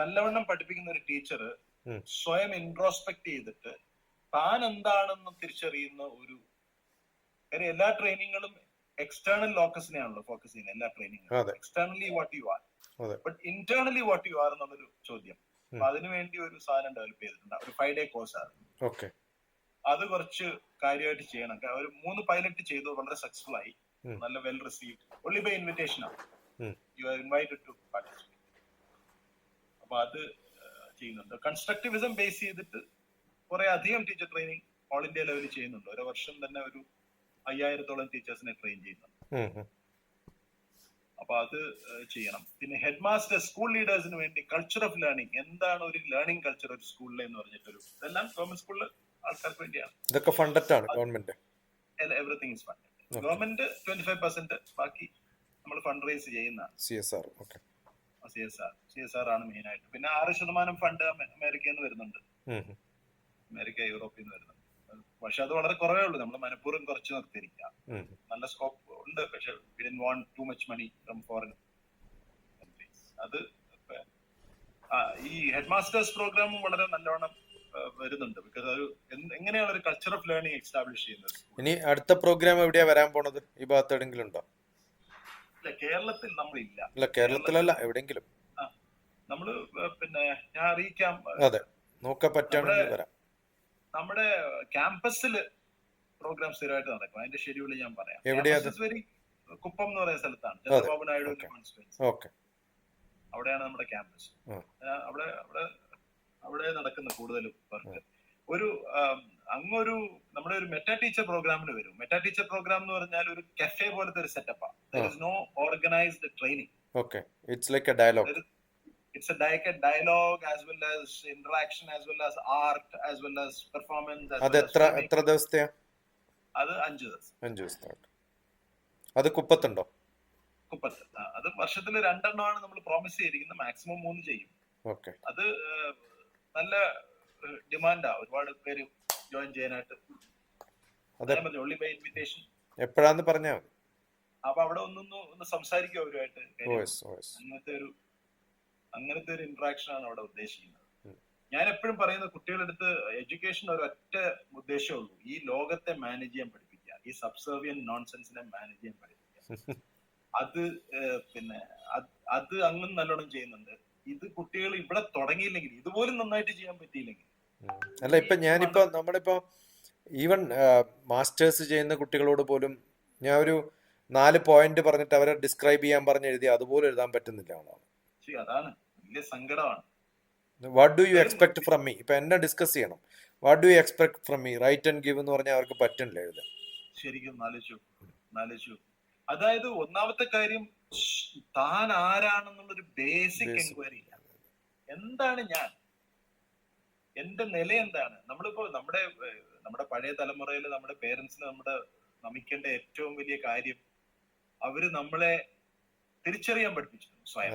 നല്ലവണ്ണം പഠിപ്പിക്കുന്ന ഒരു ടീച്ചർ ഉം. സ്വയം ഇൻട്രോസ്പെക്ട് ചെയ്തിട്ട് താൻ എന്താണെന്ന് തിരിച്ചറിയുന്ന ഒരു കാര്യം. എല്ലാ ട്രെയിനിങ്ങുകളും എക്സ്റ്റേണൽ ലോക്കസിനെയാണല്ലോ ഫോക്കസ് ചെയ്യുന്നത്, എല്ലാ ട്രെയിനിങ്ങും. അതെ, എക്സ്റ്റേണലി വാട്ട് യു ആർ, അതെ, but internally what you are എന്നുള്ളൊരു ചോദ്യം. ഉം. അപ്പൊ അതിനുവേണ്ടി ഒരു സാധനം ഡെവലപ്പ് ചെയ്തിട്ടുണ്ട്. ഒരു 5 day കോഴ്സ് ആണ്. ഓക്കെ, അത് കുറച്ച് കാര്യമായിട്ട് ചെയ്യണം. ഒരു 3 പൈലറ്റ് ചെയ്തു, വളരെ സക്സസ്ഫുൾ ആയി, ഉം. നല്ല well received. Only by invitation ആണ്, ഉം. You are invited to participate. അപ്പൊ അത് ചെയ്യുന്നുണ്ട്. കൺസ്ട്രക്റ്റിവിസം ബേസ് ചെയ്തിട്ട് കുറെ അധികം ടീച്ചർ ട്രെയിനിങ് ഓൾ ഇന്ത്യ ലെവലിൽ ചെയ്യുന്നുണ്ട്. ഒരു വർഷം തന്നെ ഒരു 5000-ഓളം ടീച്ചേഴ്സിനെ ട്രെയിൻ ചെയ്യുന്നുണ്ട്. ഉം, ഉം. അപ്പൊ അത് ചെയ്യണം. പിന്നെ ഹെഡ് മാസ്റ്റർ, സ്കൂൾ ലീഡേഴ്സിന് വേണ്ടി കൾച്ചർ ഓഫ് ലേണിംഗ്, എന്താണ് ഒരു ലേണിംഗ് കൾച്ചർ ഒരു സ്കൂളിൽ എന്ന് പറഞ്ഞിട്ടൊരു, ഇതെല്ലാം ഗവൺമെന്റ് സ്കൂളിൽ ആൾക്കാർക്ക് വേണ്ടിയാണ്. ഇതൊക്കെ ഫണ്ടഡ് ആണ് government. Everything is funded. Government 25%, ബാക്കി നമ്മൾ ഫണ്ട് റൈസ് ചെയ്യുന്നതാണ്. CSR. ഓക്കെ, CSR ആണ് മെയിൻ ആയിട്ട്. പിന്നെ 6% ഫണ്ട് അമേരിക്കയിൽ നിന്ന് വരുന്നുണ്ട്, ഉം, ഉം. അമേരിക്ക യൂറോപ്പിൽ നിന്ന് വരുന്നുണ്ട്. പക്ഷെ അത് വളരെ കുറവേ ഉള്ളൂ. നമ്മൾ മനഃപൂർവ്വം കുറച്ച് നിർത്തിയിരിക്കാം. ഉം. നല്ല സ്കോപ്പ് ഉണ്ട്, പക്ഷെ we didn't want too much money from foreign countries. അത് ഈ ഹെഡ് മാസ്റ്റേഴ്സ് പ്രോഗ്രാമും വളരെ നല്ലോണം വരുന്നുണ്ട്. ബിക്കോസ് അത് എങ്ങനെയാണ് ഒരു കൾച്ചർ ഓഫ് ലേണിംഗ് എസ്റ്റാബ്ലിഷ് ചെയ്യുന്നത്. ഇനി അടുത്ത പ്രോഗ്രാം എവിടെയാ വരാൻ പോണത്? ഈ ഭാഗത്ത് എവിടെയെങ്കിലും ഉണ്ടോ? ഇല്ല, കേരളത്തിൽ നമ്മളില്ല. അല്ല, കേരളത്തിലല്ല, എവിടെയെങ്കിലും. നമ്മള് പിന്നെ ഞാൻ അറിയിക്കാം. അതെ, നോക്കാൻ പറ്റുകയാണെങ്കിൽ വരാം. നമ്മുടെ ക്യാമ്പസിൽ പ്രോഗ്രാം സ്ഥിരമായിട്ട് നടക്കും. അതിന്റെ ഷെഡ്യൂൾ ഞാൻ പറയാം. എവിടെയാ? വെരി കുപ്പം എന്ന് പറയുന്ന സ്ഥലത്താണ്, ചന്ദ്രബാബു നായിഡു കോൺസ്റ്റിറ്റ്യുവൻസി. ഓക്കെ, അവിടെയാണ് നമ്മുടെ ക്യാമ്പസ്. അവിടെ നടക്കുന്ന കൂടുതലും വർക്ക്. ഒരു അങ്ങൊരു നമ്മുടെ ഒരു മെറ്റാ ടീച്ചർ പ്രോഗ്രാമിന് വരും. മെറ്റാ ടീച്ചർ പ്രോഗ്രാം എന്ന് പറഞ്ഞാൽ ഒരു കഫേ പോലത്തെ ഒരു സെറ്റപ്പാണ്. There is no organized training. Okay, it's like a dialogue. It's a dialogue as well as interaction, as well as art, as well as performance. അത് എത്ര ദിവസത്തെയാ? അത് 5 ദിവസം. 5 ദിവസത്തെ. അത് കുപ്പത്തുണ്ടോ? കുപ്പത്ത്. അത് വർഷത്തിൽ 2 നമ്മൾ പ്രോമിസ് ചെയ്തിരിക്കുന്നത്, മാക്സിമം 3 ചെയ്യും. ഓക്കെ. അത് നല്ല ഡിമാൻഡാ, ഒരുപാട് പേര് ജോയിൻ ചെയ്യാനായിട്ട്. അതെ, ഞാൻ പറഞ്ഞു ഓൺലി ബൈ ഇൻവിറ്റേഷൻ. എപ്പോഴാന്ന് പറഞ്ഞാ മതി. അപ്പൊ അവിടെ ഒന്ന് സംസാരിക്കും അവരുമായിട്ട്. കാര്യം ഓയസ് ഓയസ്. അങ്ങനത്തെ ഒരു ഇന്ററാക്ഷൻ ആണ് അവിടെ ഉദ്ദേശിക്കുന്നത്. ഉം. ഞാൻ എപ്പോഴും പറയുന്ന കുട്ടികളുടെ അടുത്ത് എഡ്യൂക്കേഷൻ ഒരൊറ്റ ഉദ്ദേശമേ ഉള്ളൂ, ഈ ലോകത്തെ മാനേജ് ചെയ്യാൻ പഠിപ്പിക്കുക, ഈ സബ്സർവിയൻ നോൺസെൻസിനെ മാനേജ് ചെയ്യാൻ പഠിപ്പിക്കുക. അത് പിന്നെ അത് അങ്ങും നല്ലോണം ചെയ്യുന്നുണ്ട്. ഇത് കുട്ടികൾ ഇവിടെ തുടങ്ങിയില്ലെങ്കിൽ, ഇതുപോലും നന്നായിട്ട് ചെയ്യാൻ പറ്റിയില്ലെങ്കിൽ, അല്ല ഇപ്പൊ ഞാനിപ്പോ നമ്മളിപ്പോ ഈവൻ മാസ്റ്റേഴ്സ് ചെയ്യുന്ന കുട്ടികളോട് പോലും ഞാൻ ഒരു 4 പോയിന്റ് പറഞ്ഞിട്ട് അവരെ ഡിസ്ക്രൈബ് ചെയ്യാൻ പറഞ്ഞ് എഴുതി അതുപോലെ എഴുതാൻ പറ്റുന്നില്ല. അതാണ് വലിയ സങ്കടമാണ്. What do you expect from me? ഇപ്പൊ എന്നെ ഡിസ്കസ് ചെയ്യണം. What do you expect from me? Write and give എന്ന് പറഞ്ഞാൽ അവർക്ക് പറ്റുന്നില്ല എഴുതാൻ. ശരിക്കും നാലോചിച്ചു. അതായത് ഒന്നാമത്തെ കാര്യം, താൻ ആരാണെന്നുള്ളൊരു ബേസിക് എൻക്വയറി ഇല്ല. എന്താണ് ഞാൻ, എന്റെ നില എന്താണ്? നമ്മളിപ്പോ നമ്മുടെ പഴയ തലമുറയിൽ നമ്മുടെ പേരൻസിന് നമിക്കേണ്ട ഏറ്റവും വലിയ കാര്യം, അവര് നമ്മളെ തിരിച്ചറിയാൻ പഠിപ്പിച്ചിട്ടുണ്ട് സ്വയം.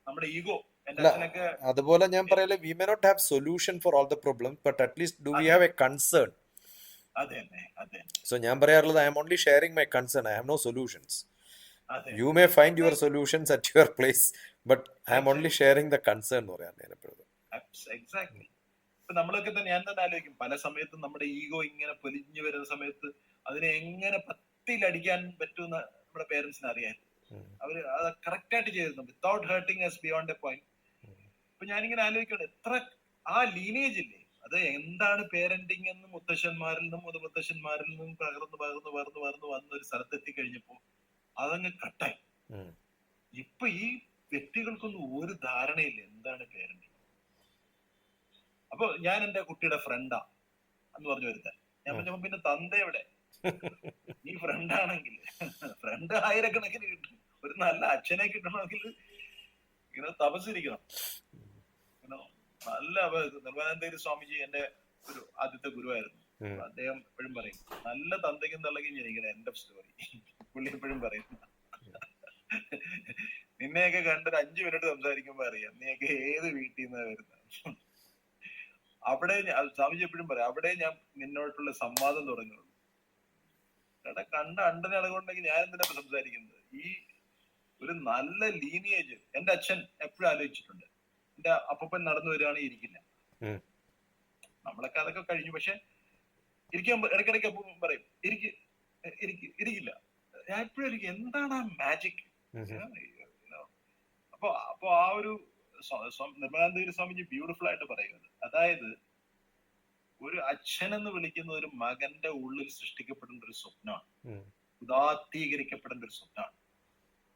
നമ്മുടെ ഈഗോ. എന്റെ അച്ഛനൊക്കെ അതുപോലെ ഞാൻ പറയല്ലേ, we may not have solution for all the problem, but at least do we have a concern. അതെ. സോ ഞാൻ പറയാറുള്ളത്, I am only sharing my concern, I have no solutions. You may find your solutions at your place, but I am only sharing the concern എന്ന് പറയാൻ ഞാൻ എപ്പോഴും. Exactly. ഇപ്പൊ നമ്മളൊക്കെ തന്നെ, ഞാൻ തന്നെ ആലോചിക്കും, പല സമയത്തും നമ്മുടെ ഈഗോ ഇങ്ങനെ പൊലിഞ്ഞു വരുന്ന സമയത്ത് അതിനെ എങ്ങനെ പത്തിലടിക്കാൻ പറ്റുമെന്ന് നമ്മുടെ പേരൻസിന് അറിയാൻ. അവര് അത് കറക്റ്റ് ആയിട്ട് ചെയ്തിരുന്നു, without hurting us beyond a point. ഇപ്പൊ ഞാനിങ്ങനെ ആലോചിക്കണം, എത്ര ആ ലീനേജ് ഇല്ലേ, അത് എന്താണ് പേരന്റിങ് എന്ന് മുത്തശ്ശന്മാരിൽ നിന്നും മുതുമുത്തശ്ശന്മാരിൽ നിന്നും പകർന്ന് വന്ന ഒരു സ്ഥലത്തെത്തി കഴിഞ്ഞപ്പോ അതങ്ങ് കട്ടായി. ഇപ്പൊ ഈ വ്യക്തികൾക്കൊന്നും ഒരു ധാരണയില്ല എന്താണ് പേരന്റിങ്. അപ്പൊ ഞാൻ എന്റെ കുട്ടിയുടെ ഫ്രണ്ടാ എന്ന് പറഞ്ഞു വരുത്താൻ ഞാൻ പറഞ്ഞപ്പോ, പിന്നെ തന്ത എവിടെ? നീ ഫ്രണ്ട് ആണെങ്കിൽ ഫ്രണ്ട് ആയിരക്കണക്കിന് കിട്ടും. ഒരു നല്ല അച്ഛനെ കിട്ടണമെങ്കിൽ ഇങ്ങനെ തപസ്സിരിക്കണം. നല്ല നിർമ്മലാനന്ദഗിരി സ്വാമിജി എന്റെ ഒരു ആദ്യത്തെ ഗുരുവായിരുന്നു. അദ്ദേഹം എപ്പോഴും പറയും, നല്ല തന്തയ്ക്കും തള്ളയ്ക്കും ജനിക്കണം, എൻഡ് ഓഫ് സ്റ്റോറി. പുള്ളി എപ്പോഴും പറയും, നിന്നെയൊക്കെ കണ്ടൊരു 5 മിനിറ്റ് സംസാരിക്കുമ്പോ അറിയാം നീയൊക്കെ ഏത് വീട്ടിൽ നിന്നാ വരുന്നത്. അവിടെ സ്വാമിജി എപ്പോഴും പറയാം, അവിടെ ഞാൻ നിന്നോട്ടുള്ള സംവാദം തുടങ്ങുള്ളൂ. കണ്ട അണ്ടനെ അളകൊണ്ടെങ്കിൽ ഞാൻ എന്തിനാ സംസാരിക്കുന്നത്? ഈ ഒരു നല്ല ലീനിയേജ് എന്റെ അച്ഛൻ എപ്പോഴും ആലോചിച്ചിട്ടുണ്ട്. എന്റെ അപ്പൻ നടന്നു വരികയാണെങ്കിൽ ഇരിക്കില്ല. നമ്മളൊക്കെ അതൊക്കെ കഴിഞ്ഞു. പക്ഷെ ഇരിക്കാൻ ഇടയ്ക്കിടയ്ക്ക് അപ്പം പറയും, ഇരിക്കില്ല. ഞാൻ എപ്പോഴും ഇരിക്കും, എന്താണ് ആ മാജിക്? അപ്പൊ ആ ഒരു നിർമ്മലാനന്ദഗിരി സ്വാമിജി ബ്യൂട്ടിഫുൾ ആയിട്ട് പറയുന്നത്, അതായത് ഒരു അച്ഛൻ എന്ന് വിളിക്കുന്ന ഒരു മകന്റെ ഉള്ളിൽ സൃഷ്ടിക്കപ്പെടേണ്ട ഒരു സ്വപ്നമാണ്, ഉദാത്തീകരിക്കപ്പെടേണ്ട ഒരു സ്വപ്നമാണ്.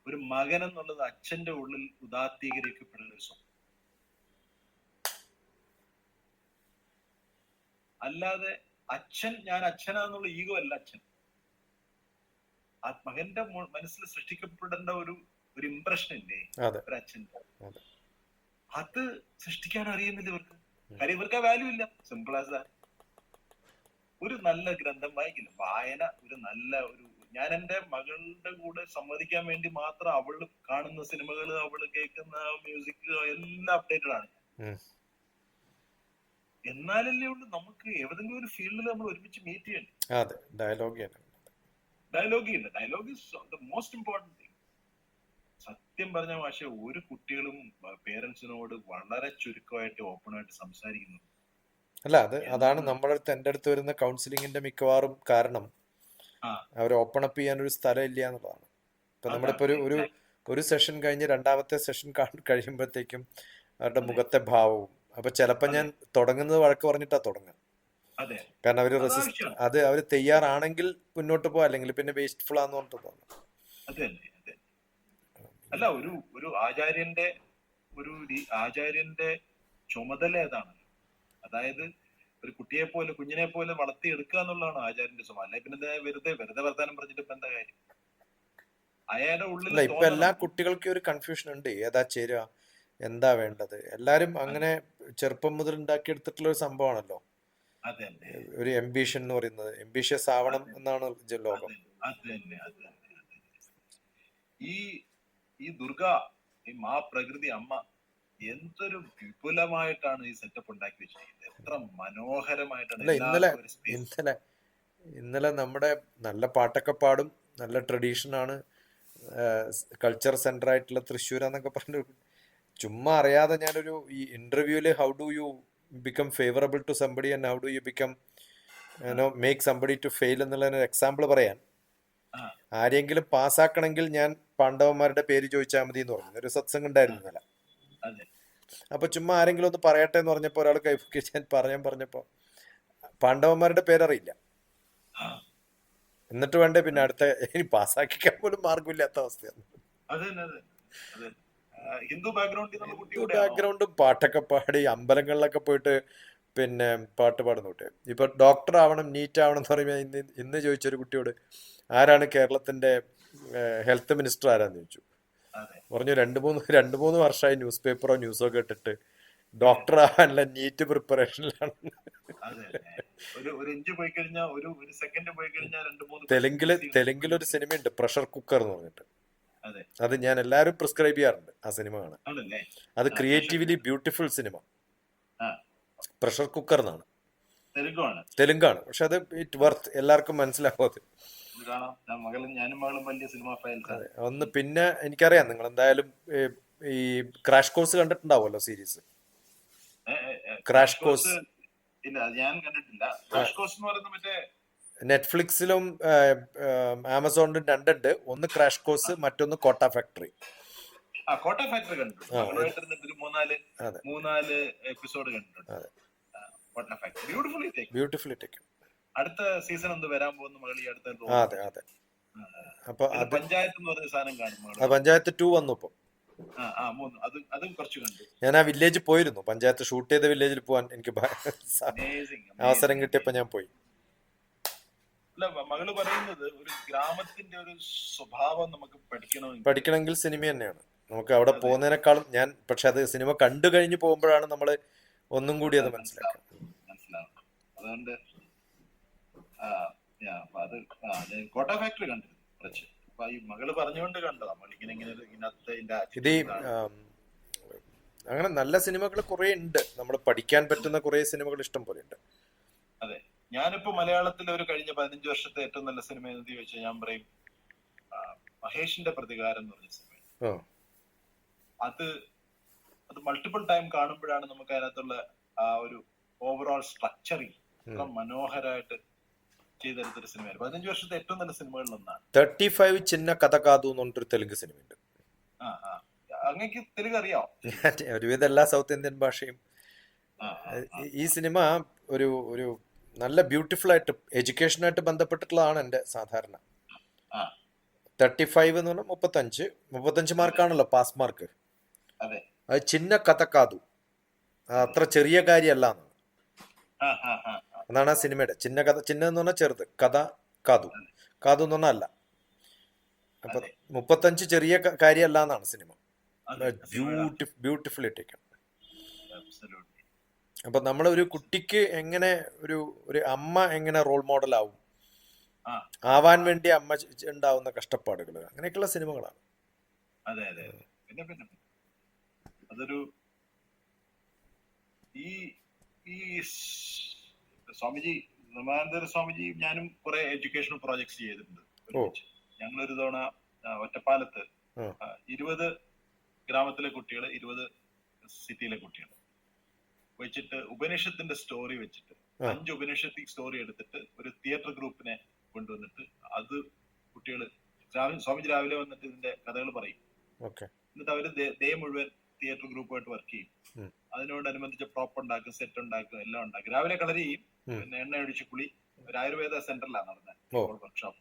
ഒരു മകൻ എന്നുള്ളത് അച്ഛന്റെ ഉള്ളിൽ ഉദാത്തീകരിക്കപ്പെടേണ്ട ഒരു സ്വപ്നം. അല്ലാതെ ഞാൻ അച്ഛനാന്നുള്ള ഈഗോ അല്ല അച്ഛൻ. ആ മകന്റെ മനസ്സിൽ സൃഷ്ടിക്കപ്പെടേണ്ട ഒരു ഇംപ്രഷൻ ഇല്ലേ ഒരു അച്ഛൻ്റെ, അത് സൃഷ്ടിക്കാൻ അറിയുന്നില്ല ഇവർക്ക്. കാര്യം ഇവർക്ക് ആ വാല്യൂ ഇല്ല. Simple as that. ഒരു നല്ല ഗ്രന്ഥം വായിക്കില്ല, വായന ഞാൻ എന്റെ മകളുടെ കൂടെ സമ്മതിക്കാൻ വേണ്ടി മാത്രം അവള് കാണുന്ന സിനിമകള്, അവള് കേൾക്കുന്ന മ്യൂസിക് എല്ലാം അപ്ഡേറ്റഡ് ആണ്. എന്നാലല്ലേ ഉള്ളു നമുക്ക് ഏതെങ്കിലും ഒരു ഫീൽഡിൽ നമ്മൾ ഒരുമിച്ച് മീറ്റ് ചെയ്യണ്ടേ. ഡയലോഗ് ഇല്ല. Dialogue is the most important thing. സത്യം പറഞ്ഞ പക്ഷേ ഒരു കുട്ടികളും പേരൻസിനോട് വളരെ ചുരുക്കമായിട്ട് ഓപ്പണായിട്ട് സംസാരിക്കുന്നു. അല്ല, അതാണ് എന്റെ അടുത്ത് വരുന്ന കൗൺസിലിങ്ങിന്റെ മിക്കവാറും കാരണം. അവർ ഓപ്പൺ അപ്പ് ചെയ്യാൻ ഒരു സ്ഥലം ഇല്ല എന്നുള്ളതാണ്. ഇപ്പൊ നമ്മളിപ്പോ ഒരു സെഷൻ കഴിഞ്ഞ് രണ്ടാമത്തെ സെഷൻ കഴിയുമ്പോഴത്തേക്കും അവരുടെ മുഖത്തെ ഭാവവും, അപ്പൊ ചിലപ്പോ ഞാൻ തുടങ്ങുന്നത് വഴക്ക് പറഞ്ഞിട്ടാ തുടങ്ങുക. കാരണം അവര് തയ്യാറാണെങ്കിൽ മുന്നോട്ട് പോവാ, അല്ലെങ്കിൽ പിന്നെ വേസ്റ്റ്ഫുൾ ആന്ന് പറഞ്ഞിട്ട് തോന്നുന്നു. അല്ല, ഒരു ആചാര്യന്റെ ചുമതല അതാണ്. അതായത് ഒരു കുഞ്ഞിനെ പോലെ വളർത്തിയെടുക്കുക എന്നുള്ളതാണ് ആചാര്യന്റെ ചുമതല. അല്ലെ പിന്നെ വെറുതെ വർത്താനം പറഞ്ഞിട്ട് ഇപ്പൊ എന്താ കാര്യം? അയാളുടെ ഉള്ളിൽ ഇപ്പൊ എല്ലാ കുട്ടികൾക്കും ഒരു കൺഫ്യൂഷൻ ഉണ്ട്, ഏതാ ചേരുക, എന്താ വേണ്ടത്. എല്ലാരും അങ്ങനെ ചെറുപ്പം മുതൽ ഉണ്ടാക്കിയെടുത്തിട്ടുള്ള ഒരു സംഭവമാണല്ലോ ഒരു എംബിഷൻ എന്ന് പറയുന്നത്. എംബിഷ്യസ് ആവണം എന്നാണ് ലോകം. ഈ ഈ ദുർഗ, ഈ മാ പ്രകൃതി അമ്മ എന്തൊരു വിപുലമായിട്ടാണ് ഈ സെറ്റപ്പ് ഉണ്ടാക്കി വെച്ചിരിക്കുന്നത്. എത്ര മനോഹരമായിട്ടാണ് അല്ല എല്ലാവർക്കും ഒരു സ്പേസ്. ഇന്നലെ ഇന്നലെ നമ്മുടെ നല്ല പാട്ടൊക്കെ പാടും, നല്ല ട്രഡീഷനാണ്, കൾച്ചർ സെന്റർ ആയിട്ടുള്ള തൃശ്ശൂരാന്നൊക്കെ പറഞ്ഞു. ചുമ്മാ അറിയാതെ ഞാനൊരു ഈ ഇന്റർവ്യൂല് how do you become favourable to somebody and how do you become make somebody to fail എന്നുള്ളതിന് എക്സാമ്പിൾ പറയാൻ, ആ, ആരെങ്കിലും പാസ്സാക്കണമെങ്കിൽ ഞാൻ പാണ്ഡവന്മാരുടെ പേര് ചോദിച്ചാൽ മതി എന്ന് പറഞ്ഞു. ഒരു സത്സംഗം ഉണ്ടായിരുന്നു ഇന്നലെ. അതെ. അപ്പൊ ചുമ്മാ ആരെങ്കിലും ഒന്ന് പറയട്ടെ എന്ന് പറഞ്ഞപ്പോ ഒരാൾ കൈപ്പൊക്കി ഞാൻ പറഞ്ഞപ്പോ പാണ്ഡവന്മാരുടെ പേരറിയില്ല. ആ, എന്നിട്ട് വേണ്ടേ പിന്നെ അടുത്ത ഇനി പാസ്സാക്കിക്കാൻ പോലും മാർഗമില്ലാത്ത അവസ്ഥയാണ്. അതെ തന്നെ, അതെ അതെ. ഹിന്ദു ബാക്ക്ഗ്രൗണ്ടിൽ നിന്നുള്ള കുട്ടി ഹിന്ദു കൂടെയാണോ? ബാക്ക്ഗ്രൗണ്ടും പാട്ടൊക്കെ പാടി അമ്പലങ്ങളിലൊക്കെ പോയിട്ട് പിന്നെ പാട്ട് പാടുന്ന കുട്ടി. ഇപ്പൊ ഡോക്ടർ ആവണം, നീറ്റ് ആവണം എന്ന് പറയുമ്പോൾ ഇന്ന് ചോദിച്ചൊരു കുട്ടിയോട് ആരാണ് കേരളത്തിന്റെ ഹെൽത്ത് മിനിസ്റ്റർ ആരാന്ന് ചോദിച്ചു. അതെ പറഞ്ഞു രണ്ട് മൂന്ന് വർഷമായി ന്യൂസ് പേപ്പറോ ന്യൂസോ കേട്ടിട്ട് ഡോക്ടർ ആവാനുള്ള നീറ്റ് പ്രിപ്പറേഷനിലാണ്. അതെ. ഒരു ഇഞ്ച് പോയി കഴിഞ്ഞാൽ, ഒരു സെക്കൻഡ് പോയി കഴിഞ്ഞാൽ 2-3 തെലുങ്കിലൊരു സിനിമയുണ്ട് പ്രഷർ കുക്കർ എന്ന് പറഞ്ഞിട്ട്. അതെ. അത് ഞാൻ എല്ലാവരും പ്രിസ്ക്രൈബ് ചെയ്യാറുണ്ട് ആ സിനിമ കാണാൻ. ആണല്ലേ? അത് ആ, ക്രിയേറ്റീവ്ലി ബ്യൂട്ടിഫുൾ സിനിമ. ആ, പ്രഷർ കുക്കർ എന്നാണ്, തെലുങ്കാണ്. തെലുങ്കാണ്. പക്ഷെ അത് ഇറ്റ് വർത്ത്, എല്ലാവർക്കും മനസ്സിലാവും അത്. ഇത് കാണാം. ഞാനും മകളും വലിയ സിനിമ ഫാൻസ് ആണ്. ഒന്ന് പിന്നെ എനിക്കറിയാം നിങ്ങൾ എന്തായാലും ഈ ക്രാഷ് കോഴ്സ് കണ്ടിട്ടുണ്ടാവുമല്ലോ സീരീസ്. ക്രാഷ് കോഴ്സ് ഇല്ല, അത് ഞാൻ കണ്ടിട്ടില്ല. ക്രാഷ് കോഴ്സ് എന്ന് പറയുന്നത് മറ്റേ നെറ്റ്ഫ്ലിക്സിലും ആമസോണിലും രണ്ടുണ്ട്. ഒന്ന് ക്രാഷ് കോഴ്സ്, മറ്റൊന്ന് കോട്ട ഫാക്ടറി. കോട്ട ഫാക്ടറി കണ്ടിട്ടുണ്ട്. മകളുമായിട്ടിരുന്നിട്ട് ഒരു അതെ മൂന്നാല് എപ്പിസോഡ് കണ്ടിട്ടുണ്ട്. അതെ, കോട്ട ഫാക്ടറി ബ്യൂട്ടിഫുള്ളി ടേക്ക്. ബ്യൂട്ടിഫുള്ളി ടേക്കും. അടുത്ത സീസൺ എന്ത് വരാൻ പോകുന്ന മകൾ ഈ അടുത്ത അതെ അതെ. അപ്പൊ അത് പഞ്ചായത്ത് എന്ന് പറയുന്ന സാധനം കാണും. അത് പഞ്ചായത്ത് 2 വന്നു ഇപ്പം. അതും കുറച്ച് കണ്ടു. ഞാൻ ആ വില്ലേജിൽ പോയിരുന്നു, പഞ്ചായത്ത് ഷൂട്ട് ചെയ്ത വില്ലേജിൽ പോകാൻ എനിക്ക് അവസരം കിട്ടിയപ്പോ ഞാൻ പോയി. അല്ല, മകള് പറയുന്നത് ഒരു ഗ്രാമത്തിന്റെ ഒരു സ്വഭാവം നമുക്ക് പഠിക്കണമെങ്കിൽ സിനിമ തന്നെയാണ്. നമുക്ക് അവിടെ പോകുന്നതിനേക്കാളും പക്ഷെ അത് സിനിമ കണ്ടു കഴിഞ്ഞ് പോകുമ്പോഴാണ് നമ്മൾ ഒന്നും കൂടി അത് മനസ്സിലാക്കുക. അതുകൊണ്ട് അത് കോട്ട ഫാക്ടറി കണ്ടിരുന്നു കുറച്ച്. അപ്പൊ ഈ മകള് പറഞ്ഞുകൊണ്ട് കണ്ടതാ ഇത് അങ്ങനെ നല്ല സിനിമകൾ കുറെ ഉണ്ട്, നമ്മൾ പഠിക്കാൻ പറ്റുന്ന കുറെ സിനിമകൾ ഇഷ്ടം പോലെ ഉണ്ട്. അതെ. ഞാനിപ്പോ മലയാളത്തിൽ ഒരു കഴിഞ്ഞ 15 വർഷത്തെ ഏറ്റവും നല്ല സിനിമ എന്ന് ചോദിച്ചാൽ ഞാൻ പറയും മഹേഷിന്റെ പ്രതികാരം എന്ന് പറഞ്ഞ സിനിമ. അത് മൾട്ടിപ്പിൾ ടൈം കാണുമ്പോഴാണ് നമുക്ക് അതിനകത്തുള്ള ആ ഒരു ഓവറോൾ സ്ട്രക്ചറിങ് ഒക്കെ മനോഹരമായിട്ട് ചെയ്തെടുത്തൊരു സിനിമയാണ്. 15 വർഷത്തെ ഏറ്റവും നല്ല സിനിമകളിൽ ഒന്നാണ്. 35 ചിന്ന കഥ കാതു എന്ന് പറഞ്ഞിട്ടൊരു തെലുങ്ക് സിനിമയുണ്ട്. അങ്ങേക്ക് തെലുങ്ക് അറിയാം? ഒരുവിധം എല്ലാ സൗത്ത് ഇന്ത്യൻ ഭാഷയും. ഈ സിനിമ ഒരു ഒരു നല്ല ബ്യൂട്ടിഫുൾ ആയിട്ട് എഡ്യൂക്കേഷനായിട്ട് ബന്ധപ്പെട്ടിട്ടുള്ളതാണ് എൻ്റെ സാധാരണ. 35 എന്ന് പറഞ്ഞാൽ 35 മാർക്കാണല്ലോ പാസ് മാർക്ക്. അത് ചിന്ന കഥ കാതു, അത്ര ചെറിയ കാര്യമല്ല എന്നാണ്. അതാണ് ആ സിനിമയുടെ ചിന്ന എന്ന് പറഞ്ഞാൽ ചെറുത്, കഥ കാതു എന്ന് പറഞ്ഞാൽ അല്ല. അപ്പൊ 35 ചെറിയ കാര്യമല്ല എന്നാണ് സിനിമ. ബ്യൂട്ടിഫുൾ ഇട്ടേക്കാണ്. അപ്പൊ നമ്മളൊരു കുട്ടിക്ക് എങ്ങനെ ഒരു അമ്മ എങ്ങനെ റോൾ മോഡൽ ആവാൻ വേണ്ടി അമ്മ ഉണ്ടാവുന്ന കഷ്ടപ്പാടുകൾ, അങ്ങനെയൊക്കെയുള്ള സിനിമകളാണ്. അതെ അതെ. പിന്നെ അതൊരു ഈ സ്വാമിജി, ബ്രഹ്മാനന്ദ സ്വാമിജി ഞാനും കുറെ എഡ്യൂക്കേഷണൽ പ്രോജക്ട്സ് ചെയ്തിട്ടുണ്ട്. ഞങ്ങളൊരു തവണ ഒറ്റപ്പാലത്ത് 20 ഗ്രാമത്തിലെ കുട്ടികൾ, 20 സിറ്റിയിലെ കുട്ടികൾ വെച്ചിട്ട് ഉപനിഷത്തിന്റെ സ്റ്റോറി വെച്ചിട്ട് 5 ഉപനിഷത്തിക് സ്റ്റോറി എടുത്തിട്ട് ഒരു തിയേറ്റർ ഗ്രൂപ്പിനെ കൊണ്ടുവന്നിട്ട് അത് കുട്ടികൾ സ്വാമിജി രാവിലെ വന്നിട്ട് ഇതിന്റെ കഥകൾ പറയും. എന്നിട്ട് അവര് ഡേ മുഴുവൻ തിയേറ്റർ ഗ്രൂപ്പുമായിട്ട് വർക്ക് ചെയ്യും. അതിനോടനുബന്ധിച്ച് പ്രോപ്പ് ഉണ്ടാക്കും, സെറ്റ് ഉണ്ടാക്കും, എല്ലാം ഉണ്ടാക്കും. രാവിലെ കളർ ചെയ്യും, പിന്നെ എണ്ണ ഒഴിച്ച് കുളി. ഒരു ആയുർവേദ സെന്ററിലാണ് നടന്നത് വർക്ക്ഷോപ്പ്.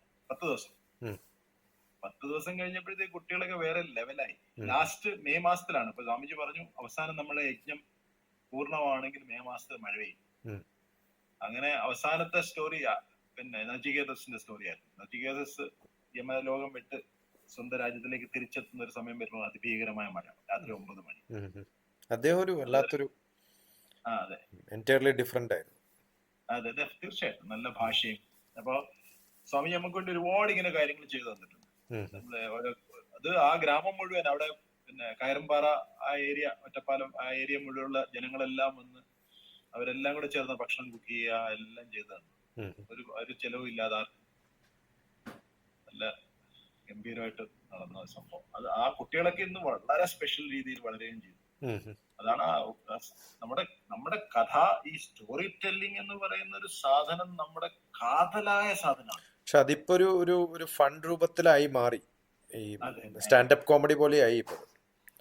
10 ദിവസം കഴിഞ്ഞപ്പോഴത്തേക്ക് കുട്ടികളൊക്കെ വേറെ ലെവലായി. ലാസ്റ്റ് മെയ് മാസത്തിലാണ്. ഇപ്പൊ സ്വാമിജി പറഞ്ഞു അവസാനം നമ്മളെ യജ്ഞം പൂർണ്ണമാണെങ്കിൽ മെയ് മാസത്തിൽ മഴ പെയ്യും. അങ്ങനെ അവസാനത്തെ സ്റ്റോറി പിന്നെ നചികേതസിന്റെ സ്റ്റോറിയായിരുന്നു. നചികേതസ് യമലോകം വിട്ട് സ്വന്തം രാജ്യത്തിലേക്ക് തിരിച്ചെത്തുന്ന ഒരു സമയം വരുമ്പോൾ അതിഭീകരമായ മഴ, രാത്രി 9 മണി. അദ്ദേഹം ഒരു വല്ലാത്തൊരു എൻറ്റയർലി ഡിഫറെന്റ് ആയിരുന്നു. അതെ, തീർച്ചയായിട്ടും നല്ല ഭാഷയും. അപ്പൊ സ്വാമി നമുക്ക് വേണ്ടി ഒരുപാട് ഇങ്ങനെ കാര്യങ്ങൾ ചെയ്തു തന്നിട്ടുണ്ട്. നമ്മളെ അത് ആ ഗ്രാമം മുഴുവൻ അവിടെ പിന്നെ കയറമ്പാറ ആ ഏരിയ, ഒറ്റപ്പാലം ആ ഏരിയ മുഴുവനുള്ള ജനങ്ങളെല്ലാം വന്ന് അവരെല്ലാം കൂടെ ചേർന്ന് ഭക്ഷണം കുക്ക് ചെയ്യുക എല്ലാം ചെയ്തതാണ്. ഉം. ഒരു ചെലവും ഇല്ലാതെ നല്ല ഗംഭീരമായിട്ട് നടന്ന സംഭവം. അത് ആ കുട്ടികളൊക്കെ ഇന്ന് വളരെ സ്പെഷ്യൽ രീതിയിൽ വളരുകയും ചെയ്തു. ഉം. ഉം. അതാണ് നമ്മുടെ നമ്മുടെ കഥ, ഈ സ്റ്റോറി ടെല്ലിംഗ് എന്ന് പറയുന്ന ഒരു സാധനം നമ്മുടെ കാതലായ സാധനമാണ്. പക്ഷെ അതിപ്പോ ഒരു ഒരു ഒരു ഫൺ രൂപത്തിലായി മാറി. ഈ അത് തന്നെ, സ്റ്റാൻഡപ്പ് കോമഡി പോലെയായി ഇപ്പൊ.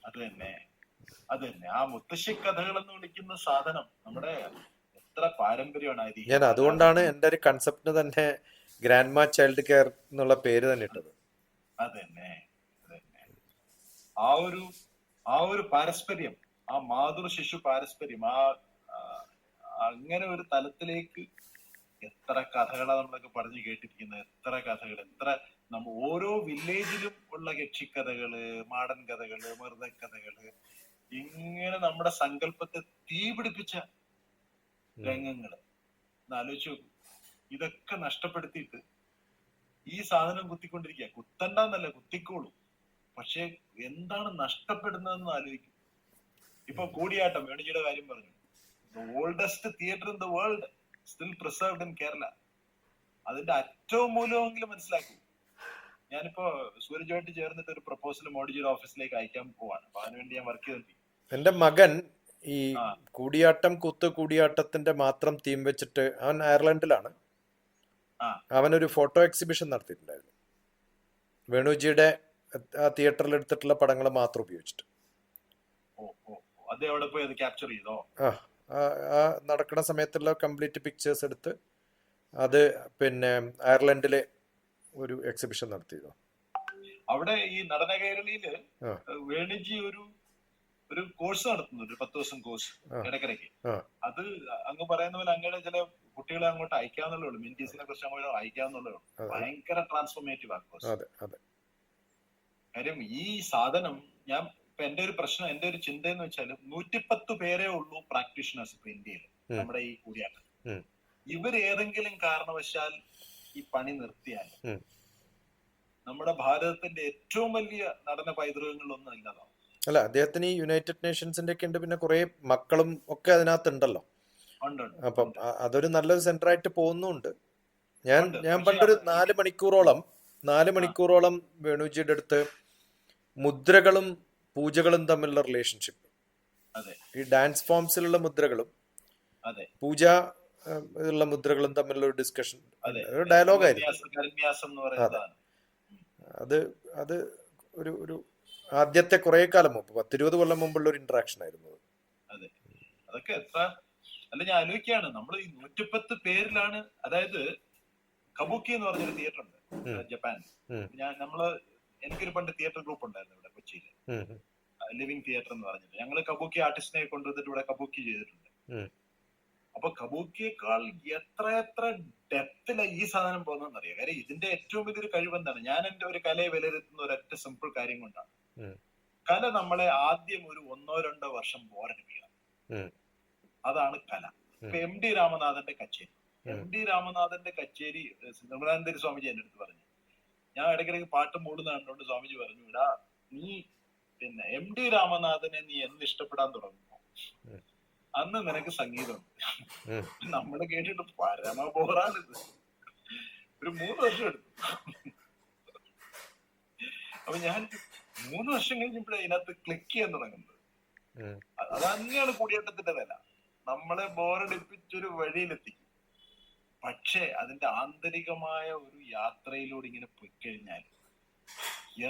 അത് തന്നെ, അത് തന്നെ. ആ മുത്തശ്ശി കഥകൾ എന്ന് വിളിക്കുന്ന സാധനം നമ്മുടെ എത്ര പാരമ്പര്യമാണ് ഞാൻ ഐതിഹ്യം. അതുകൊണ്ടാണ് എൻ്റെ ഒരു കൺസെപ്റ്റിന് തന്നെ ഗ്രാൻഡ്മാ ചൈൽഡ് കെയർ എന്നുള്ള പേര് തന്നെ ഇട്ടത്. അത് തന്നെ, അത് തന്നെ. ആ ഒരു ആ ഒരു പാരസ്പര്യം, ആ മാതൃ ശിശു പാരസ്പര്യം, അങ്ങനെ ഒരു തലത്തിലേക്ക് എത്ര കഥകളാണ് നമ്മളൊക്കെ പറഞ്ഞു കേട്ടിരിക്കുന്നത്. എത്ര കഥകൾ, എത്ര ഓരോ വില്ലേജിലും ഉള്ള യക്ഷിക്കഥകള്, മാടൻ കഥകള്, മൃതക്കഥകള്, ഇങ്ങനെ നമ്മുടെ സങ്കല്പത്തെ തീപിടിപ്പിച്ച രംഗങ്ങള് ആലോചിച്ചു നോക്കൂ. ഇതൊക്കെ നഷ്ടപ്പെടുത്തിയിട്ട് ഈ സാധനം കുത്തിക്കൊണ്ടിരിക്കുക. കുത്തണ്ടെന്നല്ല, കുത്തിക്കോളൂ. പക്ഷെ എന്താണ് നഷ്ടപ്പെടുന്നതെന്ന് ആലോചിക്കും. ഇപ്പൊ കൂടിയാട്ടം, വേണുജിയുടെ കാര്യം പറഞ്ഞു. The oldest theatre in the world still preserved in Kerala. അതിന്റെ അറ്റവും മൂലമെങ്കിലും മനസ്സിലാക്കൂ. ഞാനിപ്പോ സൂരജുമായിട്ട് ചേർന്നിട്ട് ഒരു പ്രപ്പോസൽ മോഡിജിയുടെ ഓഫീസിലേക്ക് അയക്കാൻ പോവാണ്. അപ്പൊ അതിനുവേണ്ടി ഞാൻ വർക്ക് ചെയ്തിട്ടുണ്ട്. എൻ്റെ മകൻ ഈ കൂടിയാട്ടം കൂടിയാട്ടത്തിന്റെ മാത്രം തീം വെച്ചിട്ട്, അവൻ അയർലൻഡിലാണ്, അവനൊരു ഫോട്ടോ എക്സിബിഷൻ നടത്തിയിട്ടുണ്ടായിരുന്നു. വേണുജിയുടെ ആ തിയേറ്ററിൽ എടുത്തിട്ടുള്ള പടങ്ങൾ മാത്രം ഉപയോഗിച്ചിട്ട്. ആ നടക്കുന്ന സമയത്തുള്ള കംപ്ലീറ്റ് പിക്ചേഴ്സ് എടുത്ത് അത് പിന്നെ അയർലൻഡിലെ ഒരു എക്സിബിഷൻ നടത്തിയിരുന്നു. അവിടെ ഈ നടന കേരളയില് വേണുജി ഒരു കോഴ്സ് നടത്തുന്നുണ്ട്, 10 ദിവസം കോഴ്സ് ഇടയ്ക്കിടയ്ക്ക്. അത് അങ്ങ് പറയുന്ന പോലെ അങ്ങനെ ചില കുട്ടികളെ അങ്ങോട്ട് അയക്കാന്നുള്ളൂ, മെന്റീസിനെ കുറിച്ച് അങ്ങോട്ട് അയക്കാന്നുള്ളൂ. ഭയങ്കര ട്രാൻസ്ഫോർമേറ്റീവ് ആ കോഴ്സ്. കാര്യം ഈ സാധനം, ഞാൻ ഇപ്പൊ എന്റെ ഒരു പ്രശ്നം, എന്റെ ഒരു ചിന്ത എന്ന് വെച്ചാൽ 110 പേരേ ഉള്ളൂ പ്രാക്ടീഷണേഴ്സ് ഇപ്പൊ ഇന്ത്യയിൽ, നമ്മുടെ ഈ കൂടിയാട്ടം. ഇവർ ഏതെങ്കിലും കാരണവശാൽ ഈ പണി നിർത്തിയാൽ നമ്മുടെ ഭാരതത്തിന്റെ ഏറ്റവും വലിയ നടന പൈതൃകങ്ങളിലൊന്നും ഇല്ലാതാവും. അല്ല, അദ്ദേഹത്തിന് ഈ യുണൈറ്റഡ് നേഷൻസിന്റെ ഒക്കെ ഉണ്ട്, പിന്നെ കുറെ മക്കളും ഒക്കെ അതിനകത്ത് ഉണ്ടല്ലോ. അപ്പം അതൊരു നല്ലൊരു സെന്റർ ആയിട്ട് പോകുന്നുണ്ട്. ഞാൻ പണ്ടൊരു 4 മണിക്കൂറോളം വേണുജിയുടെ അടുത്ത് മുദ്രകളും പൂജകളും തമ്മിലുള്ള റിലേഷൻഷിപ്പ്, ഈ ഡാൻസ് ഫോംസിലുള്ള മുദ്രകളും പൂജ ഉള്ള മുദ്രകളും തമ്മിലുള്ള ഒരു ഡിസ്കഷൻ, ഒരു ഡയലോഗായിരുന്നു. അത് ഒരു ആദ്യത്തെ കുറെ കാലം മുമ്പ്, 10-20 കൊല്ലം മുമ്പുള്ള ഒരു ഇന്ററാക്ഷൻ ആയിരുന്നു. അതെ, അതൊക്കെ എത്ര അല്ല, ഞാൻ ആലോചിക്കുകയാണ്. നമ്മൾ ഈ 110 പേരിലാണ്, അതായത് കബൂക്കി എന്ന് പറഞ്ഞൊരു തിയേറ്റർ ഉണ്ട് ജപ്പാനിൽ. എനിക്കൊരു പണ്ട് തിയേറ്റർ ഗ്രൂപ്പ് ഉണ്ടായിരുന്നു ഇവിടെ കൊച്ചിയിൽ, ലിവിംഗ് തിയേറ്റർ എന്ന് പറഞ്ഞിട്ട്. ഞങ്ങള് കബൂക്കി ആർട്ടിസ്റ്റിനെ കൊണ്ടുവന്നിട്ട് ഇവിടെ കബൂക്കി ചെയ്തിട്ടുണ്ട്. അപ്പൊ കബൂക്കിയേക്കാൾ എത്ര ഡെപ്തില ഈ സാധനം പോകുന്നതെന്നറിയാം. കാര്യം ഇതിന്റെ ഏറ്റവും വലിയൊരു കഴിവെന്താണ്? ഞാൻ എന്റെ ഒരു കലയെ വിലയിരുത്തുന്ന ഒരൊറ്റ സിമ്പിൾ കാര്യം കൊണ്ടാണ്. കല നമ്മളെ ആദ്യം ഒരു 1-2 വർഷം ബോറടിപ്പിക്കണം. അതാണ് കല. ഇപ്പൊ MD രാമനാഥന്റെ കച്ചേരി നിർമ്മലാനന്ദ സ്വാമിജി എന്റെ അടുത്ത് പറഞ്ഞു. ഞാൻ ഇടയ്ക്കിടയ്ക്ക് പാട്ട് മൂടുന്ന കണ്ടുകൊണ്ട് സ്വാമിജി പറഞ്ഞു, ഇടാ നീ പിന്നെ MD രാമനാഥനെ നീ എന്ന് ഇഷ്ടപ്പെടാൻ തുടങ്ങുമോ അന്ന് നിനക്ക് സംഗീതമുണ്ട്. നമ്മള് കേട്ടിട്ട് പരമ ബോറാണിത്. ഒരു 3 വർഷം എടുത്തു. അപ്പൊ ഞാൻ 3 വർഷം കഴിഞ്ഞപ്പോഴേ ഇതിനകത്ത് ക്ലിക്ക് ചെയ്യാൻ തുടങ്ങുന്നത്. അതന്നെയാണ് കൂടിയാട്ടത്തിന്റെ വില. നമ്മളെ ബോറടിപ്പിച്ചൊരു വഴിയിലെത്തിക്കും. പക്ഷെ അതിന്റെ ആന്തരികമായ ഒരു യാത്രയിലൂടെ ഇങ്ങനെ പോയിക്കഴിഞ്ഞാൽ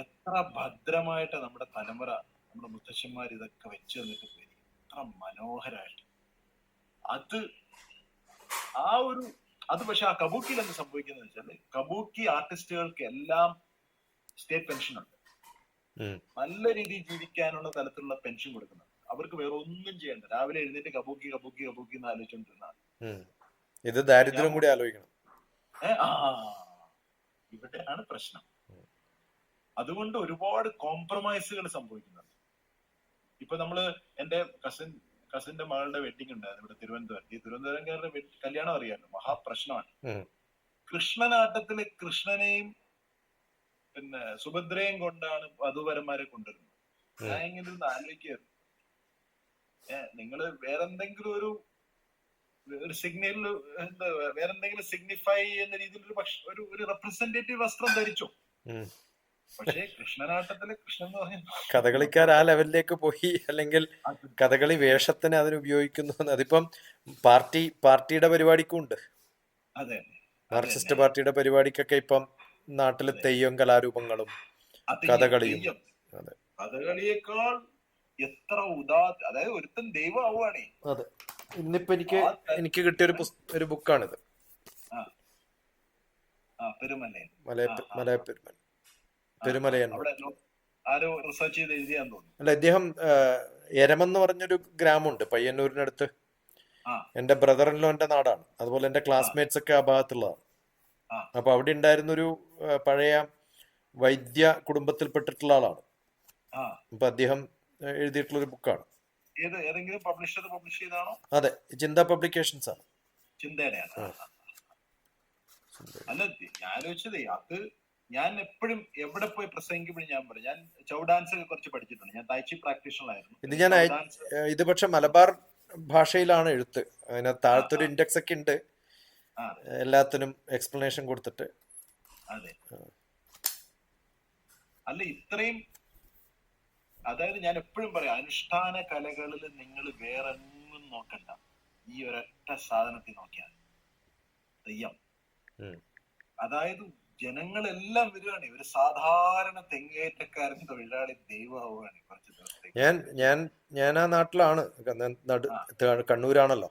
എത്ര ഭദ്രമായിട്ട് നമ്മുടെ തലമുറ, നമ്മുടെ മുത്തശ്ശന്മാർ ഇതൊക്കെ വെച്ച് തന്നിട്ട് പോയി, എത്ര മനോഹരമായിട്ട്. അത് പക്ഷെ ആ കബൂക്കിയിൽ എന്ത് സംഭവിക്കുന്നത് വെച്ചാല്, കബൂക്കി ആർട്ടിസ്റ്റുകൾക്ക് എല്ലാം സ്റ്റേറ്റ് പെൻഷൻ ഉണ്ട്. നല്ല രീതിയിൽ ജീവിക്കാനുള്ള തലത്തിലുള്ള പെൻഷൻ കൊടുക്കുന്നത്. അവർക്ക് വേറെ ഒന്നും ചെയ്യണ്ട. രാവിലെ എഴുന്നേറ്റ് കബൂക്കി എന്ന് ആലോചിച്ചോണ്ടിരുന്നാണ്. ഇത് ദാരിദ്ര്യം കൂടി ആലോചിക്കണം. ഇവിടെയാണ് പ്രശ്നം. അതുകൊണ്ട് ഒരുപാട് കോംപ്രമൈസുകൾ സംഭവിക്കുന്നുണ്ട്. ഇപ്പൊ നമ്മള് എന്റെ കസിന്റെ മകളുടെ വെഡിങ് ഉണ്ടായിരുന്നു ഇവിടെ തിരുവനന്തപുരത്ത്. ഈ തിരുവനന്തപുരംകാരുടെ കല്യാണം അറിയാമല്ലോ, മഹാപ്രശ്നമാണ്. കൃഷ്ണനാട്ടത്തിലെ കൃഷ്ണനെയും പിന്നെ സുഭദ്രയും കൊണ്ടാണ് വധൂവരന്മാരെ കൊണ്ടുവരുന്നത്. ഞാൻ ഇങ്ങനെ ഒന്ന് ആലോചിക്കുകയായിരുന്നു, നിങ്ങള് വേറെന്തെങ്കിലും ഒരു സിഗ്നൽ, എന്താ വേറെന്തെങ്കിലും സിഗ്നിഫൈ ചെയ്യുന്ന രീതിയിൽ ഒരു റെപ്രസെന്റേറ്റീവ് വസ്ത്രം ധരിച്ചോ. പക്ഷേ കൃഷ്ണനാട്ടത്തില് കൃഷ്ണൻ എന്ന് പറഞ്ഞ കഥകളിക്കാർ ആ ലെവലിലേക്ക് പോയി, അല്ലെങ്കിൽ കഥകളി വേഷത്തിന് അതിന് ഉപയോഗിക്കുന്നു. അതിപ്പം പാർട്ടിയുടെ പരിപാടിക്കും ഉണ്ട്. അതെ, മാർക്സിസ്റ്റ് പാർട്ടിയുടെ പരിപാടിക്കൊക്കെ ഇപ്പം നാട്ടില് തെയ്യം കലാരൂപങ്ങളും കഥകളിയും. അതെ, കഥകളിയേക്കാൾ എത്ര അതായത് ഒരുത്തൻ ദൈവം ആവുകയാണേ. അതെ. ഇന്നിപ്പോ എനിക്ക് കിട്ടിയ ഒരു ബുക്കാണിത്, പെരുമലയൻ. ആരോ റിസർച്ച് ചെയ്ത് എഴുതിയാന്ന് തോന്നുന്നു. അല്ല, ഇദ്ദേഹം എരമെന്ന് പറഞ്ഞൊരു ഗ്രാമമുണ്ട് പയ്യന്നൂരിനടുത്ത്. എന്റെ ബ്രദറിൻലോന്റെ നാടാണ്. അതുപോലെ എന്റെ ക്ലാസ്മേറ്റ്സ് ഒക്കെ ആ ഭാഗത്തുള്ളതാണ്. അപ്പൊ അവിടെ ഉണ്ടായിരുന്നൊരു പഴയ വൈദ്യ കുടുംബത്തിൽപ്പെട്ടിട്ടുള്ള ആളാണ്. അപ്പൊ അദ്ദേഹം എഴുതിയിട്ടുള്ള ഒരു ബുക്കാണ്. ഏതെങ്കിലും പബ്ലിഷർ പബ്ലിഷ് ചെയ്താണോ? അതെ, ചിന്ത പബ്ലിക്കേഷൻസ് ആണ്. അല്ല, ഞാൻ ആലോചിച്ചതേ, അത് ഞാൻ എപ്പോഴും എവിടെ പോയി പ്രസംഗിക്കുമ്പോഴും ഞാൻ പറയും, ഞാൻ ചൗഡാൻസ് കുറച്ച് പഠിച്ചിട്ടുണ്ട്. ഞാൻ തൈച്ചി പ്രാക്ടീഷണറായിരുന്നു. ഇത് പക്ഷെ മലബാർ ഭാഷയിലാണ് എഴുത്ത്. അതിനകത്ത് താഴത്തൊരു ഇൻഡെക്സ് ഒക്കെ ഉണ്ട്, എല്ലാത്തിനും എക്സ്പ്ലനേഷൻ കൊടുത്തിട്ട്. അതെ, അല്ല ഇത്രയും, അതായത് ഞാൻ എപ്പോഴും പറയാം, അനുഷ്ഠാന കലകളിൽ നിങ്ങൾ വേറെ ഒന്നും നോക്കണ്ട, ഈ ഒരൊറ്റ സാധനത്തിൽ നോക്കിയാൽ തെയ്യം. അതായത് ജനങ്ങളെല്ലാം വരികയാണ്, ഒരു സാധാരണ തെങ്ങേറ്റക്കാരൻ തൊഴിലാളി ദൈവമാവുകയാണ് കുറച്ച് ദിവസത്തേക്ക്. ഞാൻ ആ നാട്ടിലാണ്, കണ്ണൂരാണല്ലോ.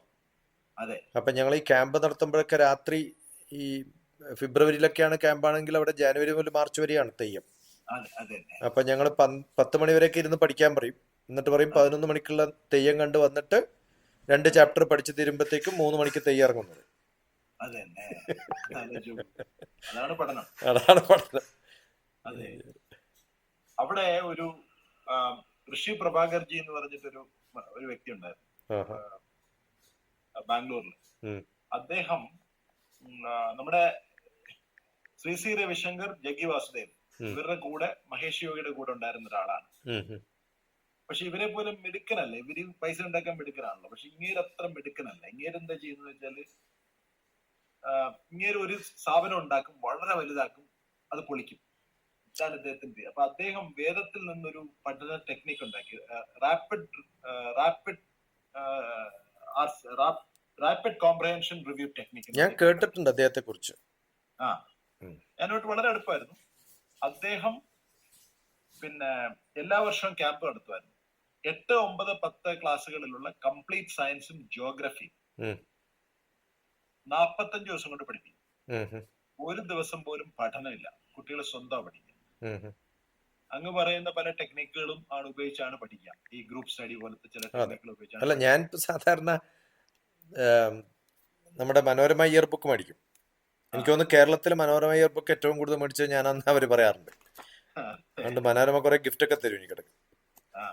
അതെ. അപ്പൊ ഞങ്ങൾ ഈ ക്യാമ്പ് നടത്തുമ്പോഴൊക്കെ രാത്രി, ഈ ഫെബ്രുവരിയിലൊക്കെയാണ് ക്യാമ്പാണെങ്കിൽ അവിടെ ജനുവരി മുതൽ മാർച്ച് വരെയാണ് തെയ്യം. അപ്പൊ ഞങ്ങൾ 10 മണി വരെയൊക്കെ ഇരുന്ന് പഠിക്കാൻ പറയും. എന്നിട്ട് പറയും 11 മണിക്കുള്ള തെയ്യം കണ്ട് വന്നിട്ട് 2 ചാപ്റ്റർ പഠിച്ചു തീരുമ്പോഴത്തേക്കും 3 മണിക്ക് തെയ്യം ഇറങ്ങുന്നത്. അതാണ് പഠനം. അതെ. അവിടെ ഒരു ഋഷി പ്രഭാകർജി എന്ന് പറഞ്ഞിട്ടൊരു വ്യക്തി ഉണ്ടായിരുന്നു ബാംഗ്ലൂരിൽ. അദ്ദേഹം നമ്മുടെ ശ്രീ രവിശങ്കർ, ജഗ്ഗി വാസുദേവ് ഇവരുടെ കൂടെ, മഹേഷ് യോഗിയുടെ കൂടെ ഉണ്ടായിരുന്ന ഒരാളാണ്. പക്ഷെ ഇവരെ പോലെ മിടുക്കനല്ല, ഇവര് പൈസ ഉണ്ടാക്കാൻ മിടുക്കനാണല്ലോ. പക്ഷെ ഇങ്ങേര് അത്ര മിടുക്കനല്ല. ഇങ്ങേര് എന്താ ചെയ്യുന്നത് വെച്ചാല്, ഇങ്ങേര് ഒരു സ്ഥാപനം ഉണ്ടാക്കും, വളരെ വലുതാക്കും, അത് പൊളിക്കും. ഇതാണ് അദ്ദേഹത്തിന്റെ. അപ്പൊ അദ്ദേഹം വേദത്തിൽ നിന്നൊരു പഠന ടെക്നിക്ക് ഉണ്ടാക്കി, റാപ്പിഡ് കോംപ്രഹെൻഷൻ റിവ്യൂ ടെക്നിക്ക്. ഞാൻ കേട്ടിട്ടുണ്ട് അദ്ദേഹത്തെ കുറിച്ച്. ഞാനോട്ട് വളരെ അടുപ്പായിരുന്നു. അദ്ദേഹം പിന്നെ എല്ലാ വർഷവും ക്യാമ്പ് നടത്തുമായിരുന്നു. 8, 9, 10 ക്ലാസ്സുകളിലുള്ള കംപ്ലീറ്റ് സയൻസും ജിയോഗ്രഫിയും 45 ദിവസം കൊണ്ട് പഠിപ്പിക്കും. ഒരു ദിവസം പോലും പഠനമില്ല, കുട്ടികൾ സ്വന്തം പഠിക്കുക. അങ്ങ് പറയുന്ന പല ടെക്നിക്കുകളും ഉപയോഗിച്ചാണ് പഠിക്കുക. ഈ ഗ്രൂപ്പ് സ്റ്റഡി പോലത്തെ ചില ടെക്നിക്കുകൾ ഉപയോഗിച്ചാണ്. അല്ല, ഞാൻ സാധാരണ നമ്മുടെ മനോരമ ഇയർ ബുക്ക് മേടിക്കും. എനിക്ക് തോന്നുന്നു കേരളത്തിൽ മനോരമ ഇയർ ബുക്ക് ഏറ്റവും കൂടുതൽ മേടിച്ചത് ഞാനെന്ന് അവർ പറയാറുണ്ട്. അതുകൊണ്ട് മനോരമ കുറെ ഗിഫ്റ്റ് ഒക്കെ തരും എനിക്കിടക്ക്.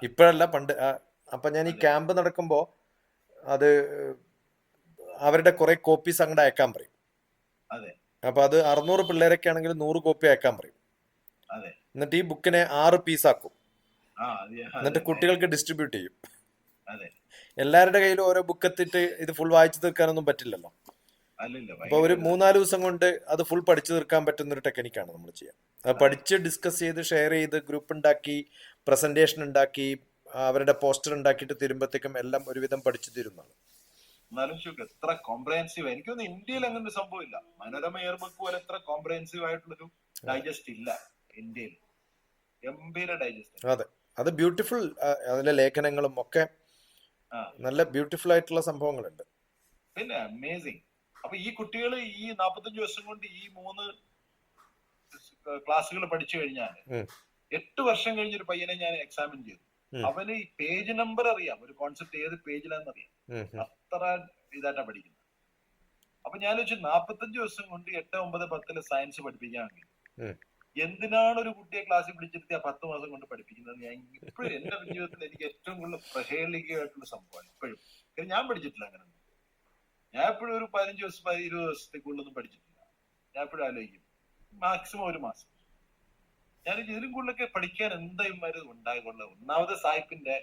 ഇപ്പോഴല്ല, പണ്ട്. അപ്പൊ ഞാൻ ഈ ക്യാമ്പ് നടക്കുമ്പോ അത് അവരുടെ കുറെ കോപ്പീസ് അങ്ങോട്ട് അയക്കാൻ പറയും. അപ്പൊ അത് 600 പിള്ളേരൊക്കെ ആണെങ്കിൽ 100 കോപ്പി അയക്കാൻ പറയും. എന്നിട്ട് ഈ ബുക്കിനെ 6 പീസാക്കും. എന്നിട്ട് കുട്ടികൾക്ക് ഡിസ്ട്രിബ്യൂട്ട് ചെയ്യും. എല്ലാവരുടെ കയ്യിലും ഓരോ ബുക്ക് എത്തിയിട്ട് ഇത് ഫുൾ വായിച്ചു തീർക്കാനൊന്നും പറ്റില്ലല്ലോ. അപ്പൊ ഒരു 3-4 ദിവസം കൊണ്ട് അത് ഫുൾ പഠിച്ചു തീർക്കാൻ പറ്റുന്ന ഒരു ടെക്നിക്കാണ് നമ്മൾ ചെയ്യാം. അത് പഠിച്ച് ഡിസ്കസ് ചെയ്ത് ഷെയർ ചെയ്ത് ഗ്രൂപ്പ് ഉണ്ടാക്കി പ്രസന്റേഷൻ ഉണ്ടാക്കി അവരുടെ പോസ്റ്റർ ഉണ്ടാക്കിയിട്ട് തീരുമ്പോഴത്തേക്കും എല്ലാം ഒരുവിധം പഠിച്ചു തീരുന്നതാണ്. എത്ര കോംപ്രഹെൻസീവ്. എനിക്കൊന്നും ഇന്ത്യയിൽ അങ്ങനെ ഒരു സംഭവം ഇല്ല. മനോരമ ഇയർ ബുക്ക് പോലെ എത്ര കോംപ്രഹെൻസീവ് ആയിട്ടുള്ളൊരു ഡൈജസ്റ്റ് ഇല്ല ഇന്ത്യയിൽ. ഗംഭീര ഡൈജസ്റ്റ്. അതെ, അത് ബ്യൂട്ടിഫുൾ. അതിലെ ലേഖനങ്ങളും ഒക്കെ നല്ല ബ്യൂട്ടിഫുൾ ആയിട്ടുള്ള സംഭവങ്ങളുണ്ട്. പിന്നെ അമേസിങ്. അപ്പൊ ഈ കുട്ടികൾ ഈ 45 ദിവസം കൊണ്ട് ഈ 3 ക്ലാസ്സുകൾ പഠിച്ചു കഴിഞ്ഞാൽ 8 വർഷം കഴിഞ്ഞൊരു പയ്യനെ ഞാൻ എക്സാമിൻ ചെയ്തു. അവന് ഈ പേജ് നമ്പർ അറിയാം, ഒരു കോൺസെപ്റ്റ് ഏത് പേജിലാന്ന് അറിയാം. അത്ര ഇതായിട്ടാ പഠിക്കുന്നത്. അപ്പൊ ഞാൻ വെച്ചു 45 ദിവസം കൊണ്ട് 8, 9, 10 സയൻസ് പഠിപ്പിക്കാമെങ്കിൽ എന്തിനാണ് ഒരു കുട്ടിയെ ക്ലാസ്സിൽ പിടിച്ചിരുത്തി 10 മാസം കൊണ്ട് പഠിപ്പിക്കുന്നത്? ഞാൻ ഇപ്പോഴും എന്റെ ജീവിതത്തിൽ എനിക്ക് ഏറ്റവും കൂടുതൽ പ്രഹേളികമായിട്ടുള്ള സംഭവമാണ് ഇപ്പോഴും. ഞാൻ പഠിച്ചിട്ടില്ല അങ്ങനെ. ഞാൻ എപ്പോഴും ഒരു 15 ദിവസം 20 ദിവസത്തേക്കുള്ളൊന്നും പഠിച്ചിട്ടില്ല. ഞാൻ എപ്പോഴും ആലോചിക്കും മാക്സിമം 1 മാസം. ഞാൻ ഇതിലും കൂടുതലൊക്കെ പഠിക്കാൻ എന്തായാലും ഉണ്ടായിക്കൊള്ള. ഒന്നാമത് സായിപ്പിന്റെ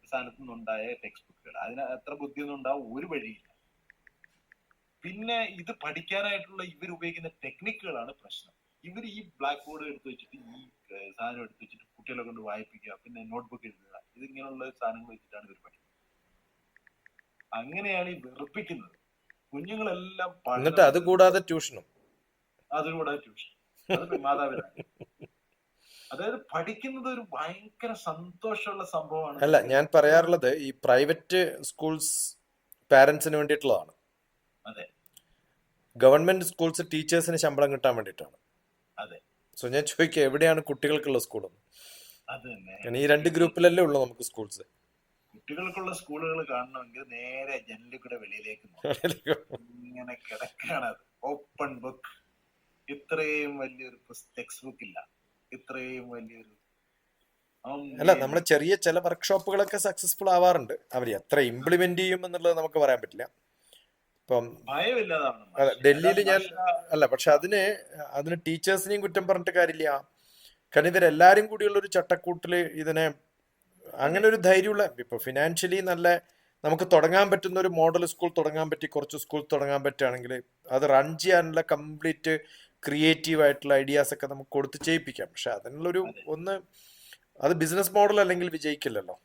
സ്ഥാനത്ത് നിന്നുണ്ടായ ടെക്സ്റ്റ് ബുക്കുകൾ, അതിന് എത്ര ബുദ്ധിയൊന്നും ഉണ്ടാവും ഒരു വഴിയില്ല. പിന്നെ ഇത് പഠിക്കാനായിട്ടുള്ള ഇവർ ഉപയോഗിക്കുന്ന ടെക്നിക്കുകളാണ് പ്രശ്നം. ഇവർ ഈ ബ്ലാക്ക് ബോർഡ് എടുത്ത് വെച്ചിട്ട് ഈ സാധനം എടുത്ത് വെച്ചിട്ട് കുട്ടികളെ കൊണ്ട് വായിപ്പിക്കുക, പിന്നെ നോട്ട്ബുക്ക് എഴുതുക, ഇതിങ്ങനെയുള്ള സാധനങ്ങൾ വെച്ചിട്ടാണ് ഇവർ പഠിക്കുന്നത്. അങ്ങനെയാണ് ഈ വെറുപ്പിക്കുന്നത്. കുഞ്ഞുങ്ങളെല്ലാം എന്നിട്ട് അത് കൂടാതെ ട്യൂഷനും. അതുകൂടാതെ ട്യൂഷൻ, അത് മാതാപിതാക്കൾ. അതായത് പഠിക്കുന്നത് ഒരു ഭയങ്കര സന്തോഷമുള്ള സംഭവമാണ്. അല്ല, ഞാൻ പറയാറുള്ളത് ഈ പ്രൈവറ്റ് സ്കൂൾസ് പാരന്റ്സിന് വേണ്ടിയിട്ടുള്ളതാണ്. അതെ. ഗവൺമെന്റ് സ്കൂൾസ് ടീച്ചേഴ്സിന് ശമ്പളം കിട്ടാൻ വേണ്ടിയിട്ടാണ്. അതെ. സോ ഞാൻ ചോദിക്കുക, എവിടെയാണ് കുട്ടികൾക്കുള്ള സ്കൂളൊന്നും? അത് തന്നെ. ഈ രണ്ട് ഗ്രൂപ്പിലല്ലേ ഉള്ളൂ നമുക്ക് സ്കൂൾസ്. കുട്ടികൾക്കുള്ള സ്കൂളുകൾ കാണണമെങ്കിൽ നേരെ ജനലിൽ കൂടെ വെളിയിലേക്ക് ഇങ്ങനെ കിടക്കാണ്. അത് ഓപ്പൺ ബുക്ക്. ഇത്രയും വലിയൊരു ടെക്സ്റ്റ് ബുക്ക് ഇല്ല, ഇത്രയും വലിയൊരു. അല്ല, നമ്മൾ ചെറിയ ചില വർക്ക്ഷോപ്പുകളൊക്കെ സക്സസ്ഫുൾ ആവാറുണ്ട്. അവർ എത്ര ഇംപ്ലിമെന്റ് ചെയ്യും എന്നുള്ളത് നമുക്ക് പറയാൻ പറ്റില്ല. ഇപ്പം അതെ, ഡൽഹിയിൽ ഞാൻ പക്ഷെ അതിന് ടീച്ചേഴ്സിനെയും കുറ്റം പറഞ്ഞിട്ട് കാര്യമില്ല. കാരണം ഇവരെല്ലാരും കൂടിയുള്ള ഒരു ചട്ടക്കൂട്ടില് ഇതിനെ അങ്ങനെ ഒരു ധൈര്യമുള്ള, ഇപ്പൊ ഫിനാൻഷ്യലി നല്ല നമുക്ക് തുടങ്ങാൻ പറ്റുന്ന ഒരു മോഡൽ സ്കൂൾ തുടങ്ങാൻ പറ്റി, കുറച്ച് സ്കൂൾ തുടങ്ങാൻ പറ്റുകയാണെങ്കിൽ അത് റൺ ചെയ്യാനുള്ള കംപ്ലീറ്റ് ക്രിയേറ്റീവ് ആയിട്ടുള്ള ഐഡിയാസ് ഒക്കെ നമുക്ക് കൊടുത്ത് ചെയ്യിപ്പിക്കാം. പക്ഷെ അതിനുള്ളൊരു അത് ബിസിനസ് മോഡൽ അല്ലെങ്കിൽ വിജയിക്കില്ലല്ലോ.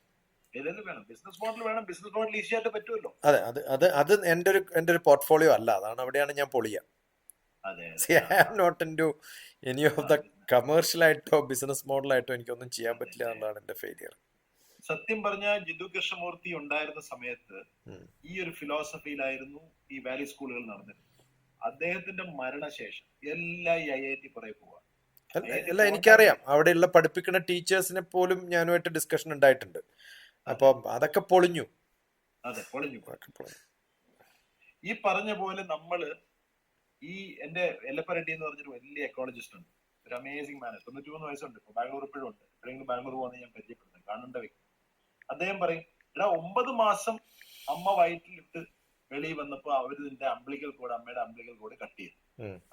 അതെ, അത് എന്റെ ഒരു പോർട്ട്ഫോളിയോ അല്ല. അതാണ് അവിടെയാണ് ഞാൻ പൊളിയ. Not into any of the commercial ആയിട്ടോ ബിസിനസ് മോഡലായിട്ടോ എനിക്കൊന്നും ചെയ്യാൻ പറ്റില്ല എന്നുള്ളതാണ് എന്റെ ഫെയിലിയർ. സത്യം പറഞ്ഞ ജിതു കൃഷ്ണമൂർത്തി ഉണ്ടായിരുന്ന സമയത്ത് ഈ ഒരു ഫിലോസഫിയിലായിരുന്നു ഈ വാലി സ്കൂളുകൾ നടന്നിരുന്നത്. അദ്ദേഹത്തിന്റെ മരണശേഷം എല്ലാ ഈ IIT പുറകെ പോവാ. അല്ല, എനിക്കറിയാം അവിടെയുള്ള പഠിപ്പിക്കുന്ന ടീച്ചേഴ്സിനെ പോലും ഞാനുമായിട്ട് ഡിസ്കഷൻ ഉണ്ടായിട്ടുണ്ട്. അപ്പൊ അതൊക്കെ പൊളിഞ്ഞു. അതെ, പൊളിഞ്ഞു. ഈ പറഞ്ഞ പോലെ നമ്മള് ഈ എന്റെ എല്ലപ്പരട്ടി എന്ന് പറഞ്ഞൊരു വലിയ എക്കോളജിസ്റ്റ് ഉണ്ട്, ഒരു അമേസിംഗ് മാൻ. 93 വയസ്സുണ്ട്. ഇപ്പൊ ബാംഗ്ലൂർ ഇപ്പോഴും ഉണ്ട്. എപ്പോഴെങ്കിലും ബാംഗ്ലൂർ പോകുന്ന ഞാൻ പരിചയപ്പെടുന്നത്, കാണേണ്ട വ്യക്തി. അദ്ദേഹം പറയും, 9 മാസം അമ്മ വയറ്റിലിട്ട് വെളിയിൽ വന്നപ്പോ അവര് നിന്റെ അമ്പിളിക്കൽ കോഡ്, അമ്മയുടെ അമ്പിളിക്കൽ കോഡ് കട്ട് ചെയ്തു.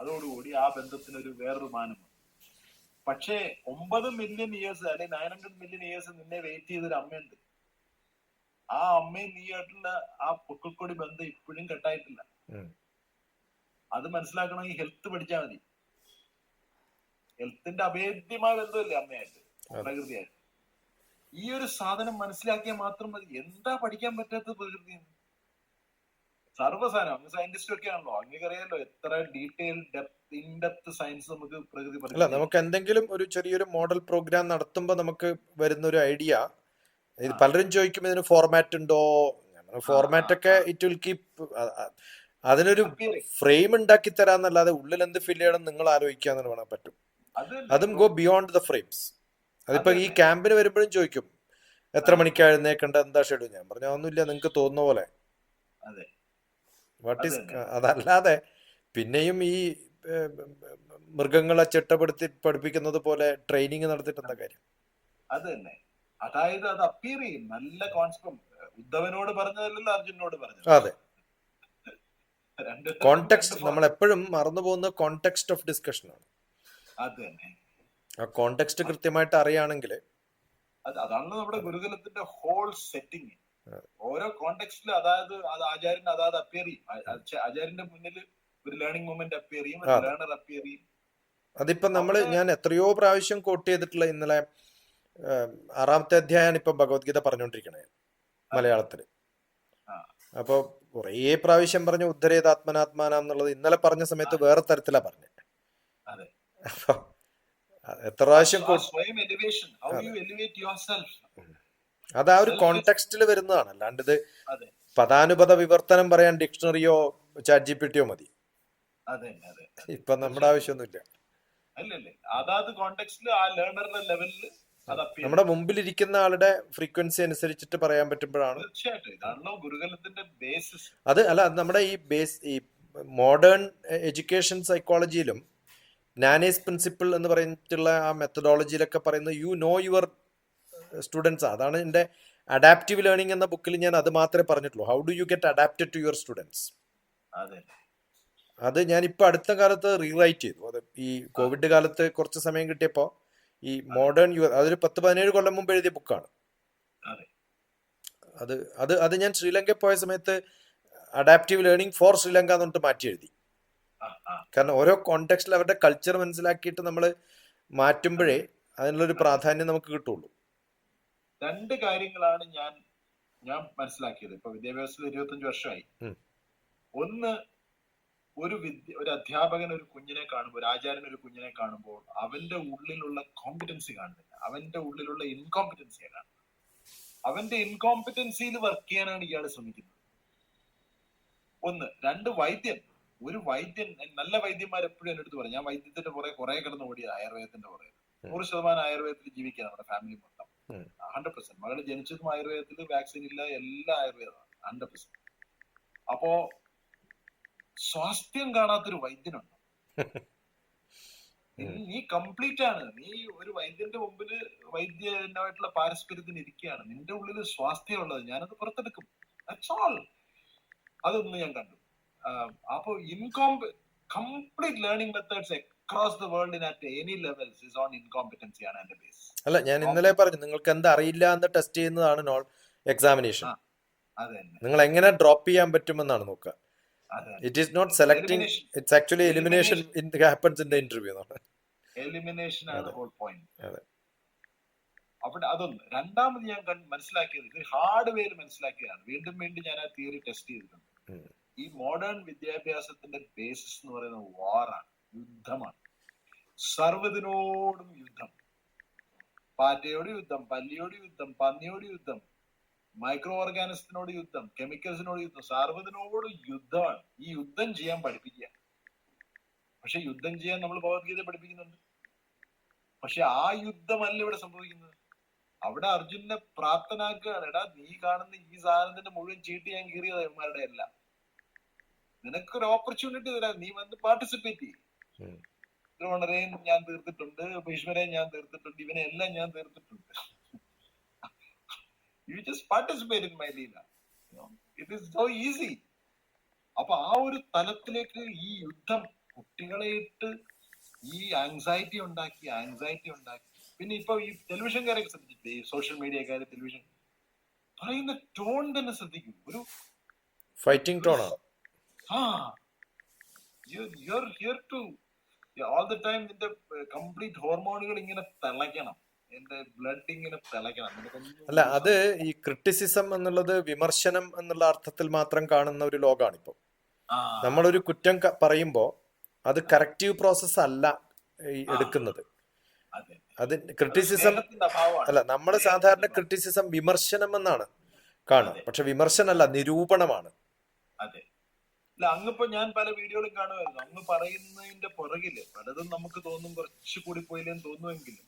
അതോടുകൂടി ആ ബന്ധത്തിനൊരു വേറൊരു മാനം. പക്ഷേ 9 മില്യൺ ഇയേഴ്സ് അല്ലെങ്കിൽ 900 മില്യൺ ഇയേഴ്സ് നിന്നെ വെയിറ്റ് ചെയ്തൊരു അമ്മയുണ്ട്. ആ അമ്മയും നീയായിട്ടുള്ള ആ പൊക്കിൾക്കൊടി ബന്ധം ഇപ്പോഴും കട്ടായിട്ടില്ല. അത് മനസ്സിലാക്കണമെങ്കിൽ ഹെൽത്ത് പഠിച്ചാൽ മതി. ഹെൽത്തിന്റെ അഭേദ്യമായ ബന്ധമല്ലേ അമ്മയായിട്ട്, പ്രകൃതിയായിട്ട്. ഈ ഒരു സാധനം മനസ്സിലാക്കിയാൽ മാത്രം മതി. എന്താ പഠിക്കാൻ പറ്റാത്ത പ്രകൃതി? സർവ്വസാധനം. അങ്ങ് സയന്റിസ്റ്റ് ഒക്കെ ആണല്ലോ, അങ്ങേക്കറിയാലോ എത്ര ഡീറ്റെയിൽ ഇൻഡെപ്ത് സയൻസ് നമുക്ക് പ്രകൃതി. അല്ല, നമുക്ക് എന്തെങ്കിലും ഒരു ചെറിയൊരു മോഡൽ പ്രോഗ്രാം നടത്തുമ്പോൾ നമുക്ക് വരുന്ന ഒരു ഐഡിയ, ഇത് പലരും ചോദിക്കും ഇതിന് ഫോർമാറ്റ് ഉണ്ടോ. ഫോർമാറ്റ് ഒക്കെ ഇറ്റ് വിൽ കീപ്, അതിനൊരു ഫ്രെയിം ഉണ്ടാക്കി തരാന്നല്ലാതെ ഉള്ളിൽ എന്ത് ഫിൽ ചെയ്യണം നിങ്ങൾ ആലോചിക്കാന്ന് വേണം പറ്റും. അതും ഗോ ബിയോണ്ട് ദ ഫ്രെയിംസ്. അതിപ്പോ ഈ ക്യാമ്പിന് വരുമ്പോഴും ചോദിക്കും എത്ര മണിക്ക് എഴുന്നേക്കണ്ട, എന്താ ഷെഡ്യൂൾ. ഞാൻ പറഞ്ഞ ഒന്നുമില്ല, നിങ്ങൾക്ക് തോന്നുന്ന പോലെ. വാട്ട് ഈസ്, അതല്ലാതെ പിന്നെയും ഈ മൃഗങ്ങളെ ചിട്ടപ്പെടുത്തി പഠിപ്പിക്കുന്നത് പോലെ ട്രെയിനിങ് നടത്തിയിട്ട് എന്താ കാര്യം? അത് തന്നെ. അതായത് അത് അപ്പിയർ ചെയ്യും. നല്ല കോൺസെപ്റ്റ് ഉദ്ധവനോട് പറഞ്ഞതല്ലല്ലോ അർജുനോട് പറഞ്ഞത്. അതെ, കോണ്ടെക്സ്റ്റ് നമ്മൾ എപ്പോഴും മറന്നു പോകുന്ന കോണ്ടെക്സ്റ്റ് ഓഫ് ഡിസ്കഷൻ ആണ്. അത് തന്നെ. ആ കോണ്ടെക്സ്റ്റ് കൃത്യമായിട്ട് അറിയാണെങ്കിൽ അതാണ് നമ്മുടെ ഗുരുകുലത്തിന്റെ ഹോൾ സെറ്റിംഗ്. ഓരോ കോണ്ടെക്സ്റ്റിലും അതായത് അത് ആചാര്യൻ അതായത് അപ്പിയർ ചെയ്യും. ആചാര്യന്റെ മുന്നിൽ ഒരു ലേണിംഗ് മൊമെന്റ് അപ്പിയർ ചെയ്യും, ഒരു ലേണർ അപ്പിയർ ചെയ്യും. അതിപ്പോ ഞാൻ എത്രയോ പ്രാവശ്യം കോട്ട് ചെയ്തിട്ടുള്ള, ഇന്നലെ 6ാമത്തെ അധ്യായമാണ് ഇപ്പൊ ഭഗവത്ഗീത പറഞ്ഞുകൊണ്ടിരിക്കണേ മലയാളത്തില്. അപ്പൊ കുറേ പ്രാവശ്യം പറഞ്ഞ ഉദ്ധരേതാത്മനാത്മാനം എന്നുള്ളത് ഇന്നലെ പറഞ്ഞ സമയത്ത് വേറെ തരത്തിലാ പറഞ്ഞത്. അപ്പൊ എത്ര പ്രാവശ്യം അത് ആ ഒരു കോണ്ടെക്സ്റ്റിൽ വരുന്നതാണ്. അല്ലാണ്ട് ഇത് പദാനുപത വിവർത്തനം പറയാൻ ഡിക്ഷണറിയോ ചാറ്റ് GPT യോ മതി. ഇപ്പൊ നമ്മുടെ ആവശ്യമൊന്നുമില്ല. നമ്മുടെ മുമ്പിലിരിക്കുന്ന ആളുടെ ഫ്രീക്വൻസി അനുസരിച്ചിട്ട് പറയാൻ പറ്റുമ്പോഴാണ്. അത് അല്ല, നമ്മുടെ ഈ മോഡേൺ എഡ്യൂക്കേഷൻ സൈക്കോളജിയിലും നാനേസ് പ്രിൻസിപ്പിൾ എന്ന് പറഞ്ഞിട്ടുള്ള ആ മെത്തഡോളജിയിലൊക്കെ പറയുന്നത് യു നോ യുവർ സ്റ്റുഡൻസ്. അതാണ് എൻ്റെ അഡാപ്റ്റീവ് ലേണിംഗ് എന്ന ബുക്കിൽ ഞാൻ അത് മാത്രമേ പറഞ്ഞിട്ടുള്ളൂ. How do you get adapted to your students. അത് ഞാൻ ഇപ്പൊ അടുത്ത കാലത്ത് റീറൈറ്റ് ചെയ്തു. അത് ഈ കോവിഡ് കാലത്ത് കുറച്ച് സമയം കിട്ടിയപ്പോൾ ഈ മോഡേൺ അതൊരു 10-17 കൊല്ലം മുമ്പ് എഴുതിയ ബുക്കാണ്. അതെ അത് അത് അത് ഞാൻ ശ്രീലങ്കയിൽ പോയ സമയത്ത് അഡാപ്റ്റീവ് ലേണിംഗ് ഫോർ ശ്രീലങ്ക എന്ന് പറഞ്ഞിട്ട് മാറ്റി എഴുതി. ആ ആ കാരണം ഓരോ കോണ്ടെക്സ്റ്റിൽ അവരുടെ കൾച്ചർ മനസ്സിലാക്കിയിട്ട് നമ്മൾ മാറ്റുമ്പോഴേ അതെ അതിനുള്ളൊരു അതെ പ്രാധാന്യം നമുക്ക് കിട്ടുള്ളൂ. രണ്ട് കാര്യങ്ങളാണ് ഞാൻ ഞാൻ മനസ്സിലാക്കിയത്. ഇപ്പൊ വിദ്യാഭ്യാസത്തിൽ 25 വർഷമായി. ഉം. ഒന്ന്, ഒരു അധ്യാപകൻ ഒരു കുഞ്ഞിനെ കാണുമ്പോൾ, ഒരു ആചാര്യൻ ഒരു കുഞ്ഞിനെ കാണുമ്പോൾ അവന്റെ ഉള്ളിലുള്ള കോമ്പിറ്റൻസി കാണുന്നില്ല, അവന്റെ ഉള്ളിലുള്ള ഇൻകോമ്പിറ്റൻസിയെ കാണുന്നത്. അവന്റെ ഇൻകോമ്പിറ്റൻസിയിൽ വർക്ക് ചെയ്യാനാണ് ഇയാൾ ശ്രമിക്കുന്നത്. ഒന്ന്. രണ്ട്, വൈദ്യൻ. ഒരു വൈദ്യൻ, നല്ല വൈദ്യന്മാർ എപ്പോഴും എന്റെ അടുത്ത് പറയും, ഞാൻ വൈദ്യത്തിന്റെ പുറകെ കുറെ കിടന്ന് ഓടിയത് ആയുർവേദത്തിന്റെ പുറകെ. 100% ആയുർവേദത്തിൽ ജീവിക്കുക നമ്മുടെ ഫാമിലി മൊത്തം. 100%. മകള് ജനിച്ചതും ആയുർവേദത്തിൽ, വാക്സിൻ ഇല്ല, എല്ലാം ആയുർവേദമാണ് 100%. അപ്പോ സ്വാസ്ഥ്യം കാണാത്തൊരു വൈദ്യനുണ്ട്. നീ കംപ്ലീറ്റ് ആണ്. നീ ഒരു വൈദ്യന്റെ മുമ്പിൽ വൈദ്യനായിട്ടുള്ള പാരസ്പര്യത്തിന് ഇരിക്കുകയാണ്. നിന്റെ ഉള്ളിൽ സ്വാസ്ഥ്യം ഉള്ളത്, ഞാനത് പുറത്തെടുക്കും. That's all. അതൊന്ന് ഞാൻ കണ്ടു. അപ്പോ complete learning methods across the world at any levels is on incompetency ആണ് എന്റെ ബേസ്. അല്ല, ഞാൻ ഇന്നലെ പറഞ്ഞു നിങ്ങൾക്ക് എന്താ അറിയില്ല എന്ന് ടെസ്റ്റ് ചെയ്യുന്നതാണ് എക്സാമിനേഷൻ. അതെ നിങ്ങൾ എങ്ങനെ ഡ്രോപ്പ് ചെയ്യാൻ പറ്റുമെന്നാണ് നോക്കുക. അതെ it is not selecting, it's actually elimination happens in the interview. Elimination ആണ് ഹോൾ പോയിന്റ്. അതെ. അവിടെ അതൊന്ന്. രണ്ടാമത് ഞാൻ മനസ്സിലാക്കിയത്, ഇത് ഹാർഡ് വേയിൽ മനസ്സിലാക്കിയതാണ്. വീണ്ടും വീണ്ടും ഞാൻ ആ തിയറി ടെസ്റ്റ് ചെയ്തിട്ടുണ്ട്. ഈ മോഡേൺ വിദ്യാഭ്യാസത്തിന്റെ ബേസിസ് എന്ന് പറയുന്നത് വാറാണ്, യുദ്ധമാണ്. സർവ്വതിനോടും യുദ്ധം. പാറ്റയോട് യുദ്ധം, പല്ലിയോട് യുദ്ധം, പന്നിയോട് യുദ്ധം, മൈക്രോ ഓർഗാനിസത്തിനോട് യുദ്ധം, കെമിക്കൽസിനോട് യുദ്ധം, സർവ്വതിനോട് യുദ്ധമാണ്. ഈ യുദ്ധം ചെയ്യാൻ പഠിപ്പിക്കുക. പക്ഷെ യുദ്ധം ചെയ്യാൻ നമ്മൾ ഭഗവത്ഗീത പഠിപ്പിക്കുന്നുണ്ട്. പക്ഷെ ആ യുദ്ധമല്ല ഇവിടെ സംഭവിക്കുന്നത്. അവിടെ അർജുനെ പ്രാപ്തനാക്കുകയാണ്. എടാ, നീ കാണുന്ന ഈ സാധനത്തിന്റെ മുഴുവൻ ചീട്ട് ഞാൻ കീറിയത് ഇവന്മാരുടെ എല്ലാം. നിനക്കൊരു ഓപ്പർച്യൂണിറ്റി തരാം, നീ വന്ന് പാർട്ടിസിപ്പേറ്റ് ചെയ്യും. ദ്രോണരെയും ഞാൻ തീർത്തിട്ടുണ്ട്, ഭീഷ്മരെയും ഞാൻ തീർത്തിട്ടുണ്ട്, ഇവനെ എല്ലാം ഞാൻ തീർത്തിട്ടുണ്ട്. You just participate in my ലീല. It is so easy. അപ്പൊ ആ ഒരു തലത്തിലേക്ക് ഈ യുദ്ധം കുട്ടികളെ ഇട്ട് ഈ ആങ്സൈറ്റി ഉണ്ടാക്കി. പിന്നെ ഇപ്പൊ ഈ ടെലിവിഷൻകാരൊക്കെ ശ്രദ്ധിച്ചിട്ട്, ഈ സോഷ്യൽ മീഡിയക്കാര് ടെലിവിഷൻ പറയുന്ന ടോൺ തന്നെ ശ്രദ്ധിക്കും. ഒരു ഫൈറ്റിംഗ് ടോണാണ്. You're here to all the time. നിന്റെ കംപ്ലീറ്റ് ഹോർമോണുകൾ ഇങ്ങനെ തിളയ്ക്കണം, എന്റെ ബ്ലഡ് ഇങ്ങനെ തിളയ്ക്കണം. അല്ല, അത് ഈ ക്രിറ്റിസിസം എന്നുള്ളത് വിമർശനം എന്നുള്ള അർത്ഥത്തിൽ മാത്രം കാണുന്ന ഒരു ലോകമാണ് ഇപ്പൊ. നമ്മളൊരു കുറ്റം പറയുമ്പോ അത് കറക്റ്റീവ് പ്രോസസ് അല്ല എടുക്കുന്നത്. അത് ക്രിറ്റിസിസം അല്ല. നമ്മൾ സാധാരണ ക്രിറ്റിസിസം വിമർശനം എന്നാണ് കാണുക. പക്ഷെ വിമർശനമല്ല, നിരൂപണമാണ്. അതെ. അല്ല, അങ്ങിപ്പോ ഞാൻ പല വീഡിയോകളും കാണുമായിരുന്നു. അങ്ങ് പറയുന്നതിന്റെ പുറകില് പലതും നമുക്ക് തോന്നും കുറച്ചു കൂടി പോയില്ലെന്ന് തോന്നുമെങ്കിലും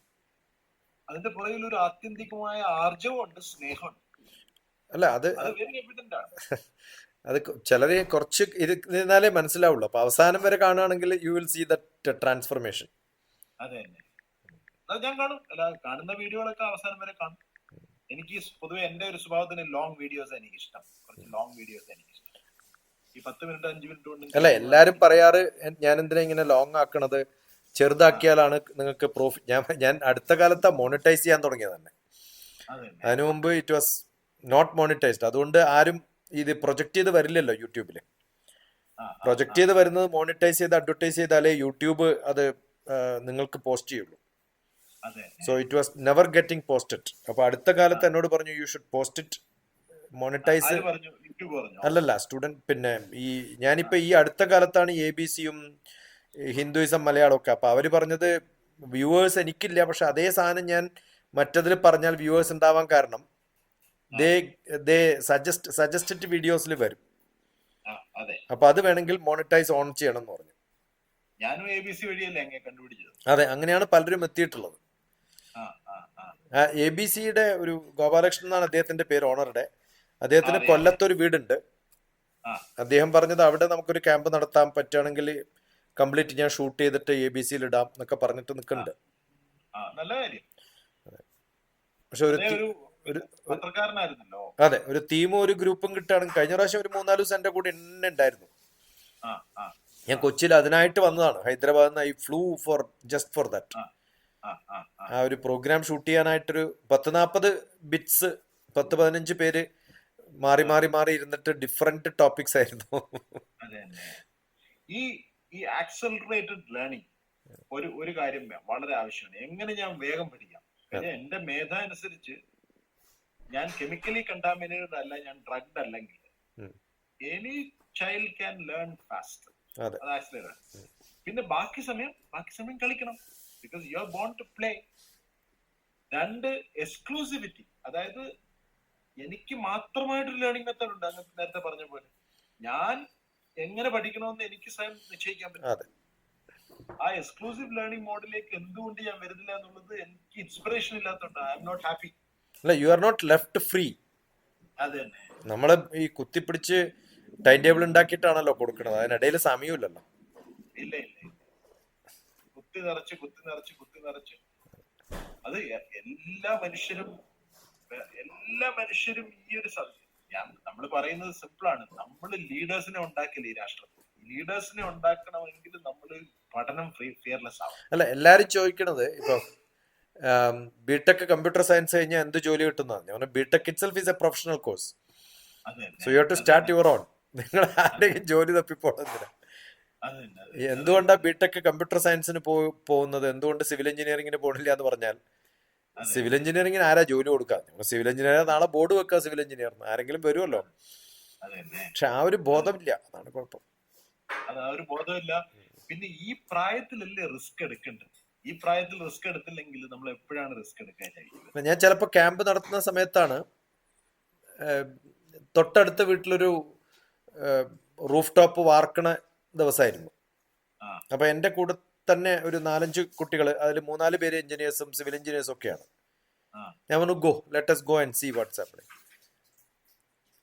അതിന്റെ പുറകിൽ ഒരു ആത്യന്തികമായ ആർജവമുണ്ട്, സ്നേഹമുണ്ട്. അല്ല, അത് വെരി എവിഡന്റ് ആണ്. അത് ചിലരെ കുറച്ച് ഇരുന്നാലേ മനസ്സിലാവുള്ളൂ. അപ്പൊ അവസാനം വരെ കാണുകയാണെങ്കിൽ you will see that transformation. അതെ തന്നെ. അത് ഞാൻ കാണും. അല്ല, കാണുന്ന വീഡിയോകളൊക്കെ അവസാനം വരെ കാണും. എനിക്ക് പൊതുവെ എന്റെ ഒരു സ്വഭാവത്തിന് ലോങ് വീഡിയോസ് എനിക്ക് ഇഷ്ടം. കുറച്ച് ലോങ് വീഡിയോസ് എനിക്ക് ഇഷ്ടം. ഈ 10 മിനിറ്റ് 5 മിനിറ്റ് കൊണ്ട്. അല്ല, എല്ലാരും പറയാറ് ഞാൻ എന്തിനാ ഇങ്ങനെ ലോങ് ആക്കണത്, ചെറുതാക്കിയാലാണ് നിങ്ങൾക്ക് പ്രോഫിറ്റ്. ഞാൻ അടുത്ത കാലത്താ മോണിറ്റൈസ് ചെയ്യാൻ തുടങ്ങിയത് തന്നെ. അതിനു മുമ്പ് ഇറ്റ് വാസ് നോട്ട് മോണിറ്റൈസ്ഡ്. അതുകൊണ്ട് ആരും ഇത് പ്രൊജക്ട് ചെയ്ത് വരില്ലല്ലോ യൂട്യൂബില്. പ്രൊജക്ട് ചെയ്ത് വരുന്നത് മോണിറ്റൈസ് ചെയ്ത് അഡ്വർടൈസ് ചെയ്താലേ യൂട്യൂബ് അത് നിങ്ങൾക്ക് പോസ്റ്റ് ചെയ്യുള്ളൂ. So it was never getting posted. അപ്പൊ അടുത്ത കാലത്ത് എന്നോട് പറഞ്ഞു you should post it monetise. അല്ലല്ല, സ്റ്റുഡന്റ്. പിന്നെ ഞാനിപ്പോ ഈ അടുത്ത കാലത്താണ് ABC-യും ഹിന്ദുയിസം മലയാളം ഒക്കെ. അപ്പൊ അവര് പറഞ്ഞത് വ്യൂവേഴ്സ് എനിക്കില്ല, പക്ഷെ അതേ സാധനം ഞാൻ മറ്റതിൽ പറഞ്ഞാൽ വ്യൂവേഴ്സ് ഉണ്ടാവാൻ കാരണം സജസ്റ്റഡ് വീഡിയോസിൽ വരും. അപ്പൊ അത് വേണമെങ്കിൽ മോണിറ്റൈസ് ഓൺ ചെയ്യണം എന്ന് പറഞ്ഞു. അതെ, അങ്ങനെയാണ് പലരും എത്തിയിട്ടുള്ളത്. ABC-യുടെ ഒരു ഗോപാലകൃഷ്ണൻ എന്നാണ് അദ്ദേഹത്തിന്റെ പേര്, ഓണറുടെ. അദ്ദേഹത്തിന് കൊല്ലത്തൊരു വീടുണ്ട്. അദ്ദേഹം പറഞ്ഞത് അവിടെ നമുക്കൊരു ക്യാമ്പ് നടത്താൻ പറ്റുകയാണെങ്കിൽ കംപ്ലീറ്റ് ഞാൻ ഷൂട്ട് ചെയ്തിട്ട് ABC-യിൽ ഇടാം എന്നൊക്കെ പറഞ്ഞിട്ട് നിൽക്കുന്നുണ്ട്. പക്ഷെ അതെ, ഒരു തീമും ഒരു ഗ്രൂപ്പും കിട്ടുകയാണെങ്കിൽ. കഴിഞ്ഞ പ്രാവശ്യം ഒരു 3-4 ദിവസം എന്റെ കൂടെ എന്നെ ഉണ്ടായിരുന്നു. ഞാൻ കൊച്ചിയിൽ അതിനായിട്ട് വന്നതാണ്, ഹൈദരാബാദിൽ നിന്ന്. I flew just for that. ആ ആ ആ ആ ഒരു പ്രോഗ്രാം ഷൂട്ട് ചെയ്യാനായിട്ടൊരു 10-40 ബിറ്റ്സ്, 10-15 പേര് മാറി ആ മാറി മാറി ഇരുന്നിട്ട് ഡിഫറെന്റ് ടോപ്പിക്സ് ആയിരുന്നു. അതെ തന്നെ. ഈ ഈ ആക്സലറേറ്റഡ് ലേണിംഗ് ഒരു കാര്യം വളരെ ആവശ്യമാണ്. എങ്ങനെ ഞാൻ വേഗം പഠിക്കാം? കാര്യം എന്റെ മേധ അനുസരിച്ച് ഞാൻ കെമിക്കലി കണ്ടാമിനേറ്റഡ് അല്ല, ഞാൻ ഡ്രഗ്ഡ് അല്ലെങ്കിൽ ഉം. Any child can learn fast. അതെ. അത് ആക്സിലേറ്റഡ്. പിന്നെ ബാക്കി സമയം കളിക്കണം. Because you are born to play. രണ്ട്, എക്സ്ക്ലൂസിവിറ്റി. അതായത് എനിക്ക് മാത്രമായിട്ടൊരു ലേണിംഗ് മെത്തേഡ് ഉണ്ട്. അങ്ങ് നേരത്തെ പറഞ്ഞ പോലെ ഞാൻ എങ്ങനെ പഠിക്കണമെന്ന് എനിക്ക് സ്വയം നിശ്ചയിക്കാൻ പറ്റും. അതെ. ആ എക്സ്ക്ലൂസീവ് ലേണിംഗ് മോഡിലേക്ക് എന്തുകൊണ്ട് ഞാൻ വരുന്നില്ല എന്നുള്ളത് എനിക്ക് ഇൻസ്പിറേഷൻ ഇല്ലാത്തതുകൊണ്ട് ഐ എം നോട്ട് ഹാപ്പി. അല്ല, you are not left free. അത് തന്നെ. നമ്മള് ഈ കുത്തിപ്പിടിച്ച് ടൈം ടേബിൾ ഉണ്ടാക്കിയിട്ടാണല്ലോ കൊടുക്കുന്നത്, അതിനിടയിൽ സമയമില്ലല്ലോ. ഇല്ല ഇല്ല ഇല്ല. കുത്തി നിറച്ച് അത് എല്ലാ മനുഷ്യരും ഈ ഒരു നമ്മൾ പറയുന്നത് സിമ്പിളാണ്. നമ്മൾ ലീഡേഴ്സിനെ ഉണ്ടാക്കില്ല ഈ രാഷ്ട്രത്തിൽ. ലീഡേഴ്സിനെ ഉണ്ടാക്കണമെങ്കിൽ നമ്മൾ പഠനം ഫിയർലെസ് ആവും. അല്ല, എല്ലാരും ചോദിക്കണത് ഇപ്പൊ ബിടെക് കമ്പ്യൂട്ടർ സയൻസ് കഴിഞ്ഞാൽ എന്ത് ജോലി കിട്ടുന്നതാണ്. ഞാൻ പറഞ്ഞു BTech itself is a professional course. So you have to start your own. നിങ്ങൾ ആരുടെയും ജോലി തപ്പിപ്പോണെന്തിനാ? എന്തുകൊണ്ടാണ് ബിടെക് കമ്പ്യൂട്ടർ സയൻസിന് പോകുന്നത്, എന്തുകൊണ്ട് സിവിൽ എഞ്ചിനീയറിംഗിന് പോകണില്ല എന്ന് പറഞ്ഞാൽ, സിവിൽ എഞ്ചിനീയറിംഗിന് ആരാ ജോലി കൊടുക്കുക? നമ്മൾ സിവിൽ എഞ്ചിനീയർ നാളെ ബോർഡ് വെക്കുക സിവിൽ എഞ്ചിനീയറിന്, ആരെങ്കിലും വരുമല്ലോ. പക്ഷെ ആ ഒരു ബോധമില്ല, അതാണ് കുഴപ്പം. അത് ആ ഒരു ബോധമില്ല. പിന്നെ ഈ പ്രായത്തിലല്ലേ റിസ്ക് എടുക്കേണ്ടത്. ഈ പ്രായത്തിൽ റിസ്ക് എടുത്തില്ലെങ്കിൽ നമ്മൾ എപ്പോഴാണ് റിസ്ക് എടുക്കാനായിരിക്കും. ഞാൻ ചിലപ്പോൾ ക്യാമ്പ് നടത്തുന്ന സമയത്താണ് തൊട്ടടുത്ത വീട്ടിലൊരു റൂഫ് ടോപ്പ് വാർക്കണ ദിവസമായിരുന്നു. അപ്പൊ എന്റെ കൂടെ തന്നെ ഒരു 4-5 കുട്ടികൾ, അതിൽ 3-4 പേര് എഞ്ചിനീയേഴ്സും സിവിൽ എഞ്ചിനീയേഴ്സും ഒക്കെയാണ്. ഞാൻ പറഞ്ഞു go, let us go and see what's happening.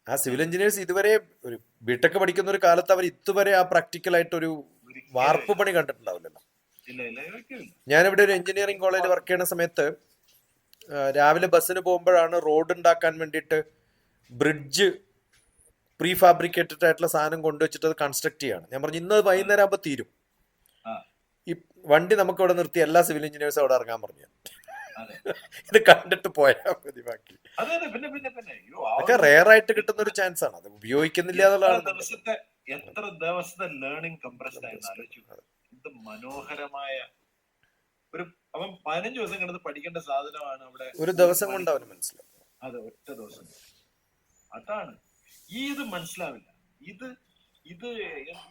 ആ സിവിൽ എഞ്ചിനീയേഴ്സ് ഇതുവരെ ഒരു ബിടെക് പഠിക്കുന്ന ഒരു കാലത്ത് അവർ ഇതുവരെ ആ പ്രാക്ടിക്കലായിട്ടൊരു വാർപ്പ് പണി കണ്ടിട്ടുണ്ടാവില്ലല്ലോ. ഞാനിവിടെ ഒരു എഞ്ചിനീയറിംഗ് കോളേജിൽ വർക്ക് ചെയ്യുന്ന സമയത്ത് രാവിലെ ബസ്സിന് പോകുമ്പോഴാണ് റോഡ് ഉണ്ടാക്കാൻ വേണ്ടിയിട്ട് ബ്രിഡ്ജ് പ്രീ ഫാബ്രിക്കേറ്റഡ് ആയിട്ടുള്ള സാധനം കൊണ്ടുവച്ചിട്ട് അത് കൺസ്ട്രക്ട് ചെയ്യാണ്. ഞാൻ പറഞ്ഞു ഇന്ന് വൈകുന്നേരം ആകുമ്പോൾ തീരും. ഈ വണ്ടി നമുക്ക് ഇവിടെ നിർത്തി എല്ലാ സിവിൽ എഞ്ചിനീയേഴ്സും അവിടെ ഇറങ്ങാൻ പറഞ്ഞു. ഇത് കണ്ടിട്ട് പോയാൽ മതി, ബാക്കി അതൊക്കെ റെയർ ആയിട്ട് കിട്ടുന്ന ഒരു ചാൻസ് ആണ്. അത് ഉപയോഗിക്കുന്നില്ല എന്നുള്ളതാണ്. എത്ര ദിവസത്തെ ലേണിംഗ് കംപ്രസ്ഡ് ആയിരുന്നു ആലോചിച്ചു. എന്ത് മനോഹരമായ ഒരു, അവൻ 15 ദിവസം കിടന്ന് പഠിക്കേണ്ട സാധനമാണ് അവിടെ ഒരു ദിവസം കൊണ്ട് അവന് മനസ്സിലാവും. അതെ, ഒറ്റ ദിവസം. അതാണ് ഇത് മനസ്സിലാവില്ല. ഇത്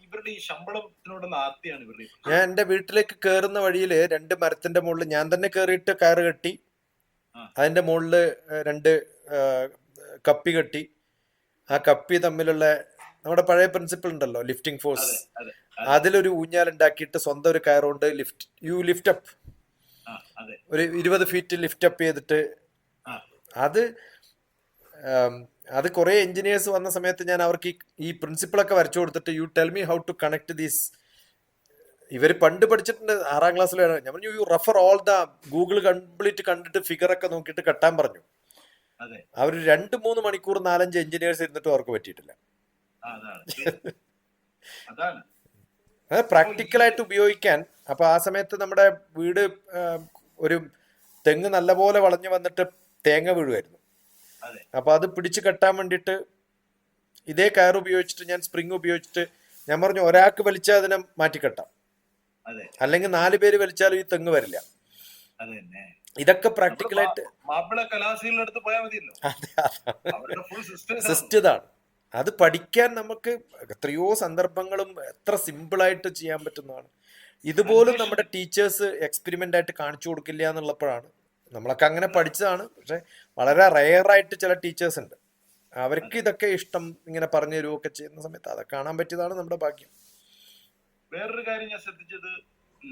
ഇവരുടെ ഈ ശമ്പളത്തിനോടുള്ള ആർത്തിയാണ് ഇവരുടെ. ഞാൻ എന്റെ വീട്ടിലേക്ക് കയറുന്ന വഴിയില് 2 മരത്തിന്റെ മുകളിൽ ഞാൻ തന്നെ കയറിയിട്ട് കയറ് കെട്ടി, അതിന്റെ മുകളില് 2 കപ്പി കെട്ടി, ആ കപ്പി തമ്മിലുള്ള നമ്മുടെ പഴയ പ്രിൻസിപ്പിൾ ഉണ്ടല്ലോ, ലിഫ്റ്റിംഗ് ഫോഴ്സ്, അതിലൊരു ഊഞ്ഞാൽ ഉണ്ടാക്കിയിട്ട് സ്വന്തം ഒരു കയറുകൊണ്ട് ലിഫ്റ്റ് അപ്പ്, ഒരു 20 ഫീറ്റ് ലിഫ്റ്റ് അപ്പ് ചെയ്തിട്ട് അത് കുറെ എഞ്ചിനീയേഴ്സ് വന്ന സമയത്ത് ഞാൻ അവർക്ക് ഈ പ്രിൻസിപ്പിളൊക്കെ വരച്ചു കൊടുത്തിട്ട് you tell me how to connect these. ഇവർ പണ്ട് പഠിച്ചിട്ടുണ്ട് 6ാം ക്ലാസ്സിലാണ്. ഞാൻ പറഞ്ഞു you refer all the Google complete കണ്ടിട്ട് ഫിഗർ ഒക്കെ നോക്കിയിട്ട് കെട്ടാൻ പറഞ്ഞു. അവർ 2-3 മണിക്കൂർ 4-5 എഞ്ചിനീയേഴ്സ് ഇരുന്നിട്ടും അവർക്ക് പറ്റിയിട്ടില്ല. അത് പ്രാക്ടിക്കലായിട്ട് ഉപയോഗിക്കാൻ. അപ്പൊ ആ സമയത്ത് നമ്മുടെ വീട് ഒരു തെങ്ങ് നല്ലപോലെ വളഞ്ഞു വന്നിട്ട് തേങ്ങ വീഴുമായിരുന്നു. അപ്പൊ അത് പിടിച്ചു കെട്ടാൻ വേണ്ടിയിട്ട് ഇതേ കയർ ഉപയോഗിച്ചിട്ട് ഞാൻ സ്പ്രിങ് ഉപയോഗിച്ചിട്ട് ഞാൻ പറഞ്ഞു ഒരാൾക്ക് വലിച്ചാൽ അതിനെ മാറ്റിക്കെട്ടാം, അല്ലെങ്കിൽ 4 പേര് വലിച്ചാലും ഈ തെങ്ങ് വരില്ല. ഇതൊക്കെ പ്രാക്ടിക്കലായിട്ട് സിസ്റ്റം ഇതാണ്. അത് പഠിക്കാൻ നമുക്ക് എത്രയോ സന്ദർഭങ്ങളും എത്ര സിമ്പിളായിട്ട് ചെയ്യാൻ പറ്റുന്നതാണ്. ഇതുപോലും നമ്മുടെ ടീച്ചേഴ്സ് എക്സ്പെരിമെന്റ് ആയിട്ട് കാണിച്ചു കൊടുക്കില്ല എന്നുള്ളപ്പോഴാണ്. നമ്മളൊക്കെ അങ്ങനെ പഠിച്ചതാണ്, പക്ഷെ വളരെ റെയറായിട്ട് ചില ടീച്ചേഴ്സ് ഉണ്ട്, അവർക്ക് ഇതൊക്കെ ഇഷ്ടം, ഇങ്ങനെ പറഞ്ഞു തരുമൊക്കെ ചെയ്യുന്ന സമയത്ത് അതൊക്കെ കാണാൻ പറ്റിയതാണ് നമ്മുടെ ഭാഗ്യം. വേറൊരു കാര്യം ഞാൻ ശ്രദ്ധിച്ചത്,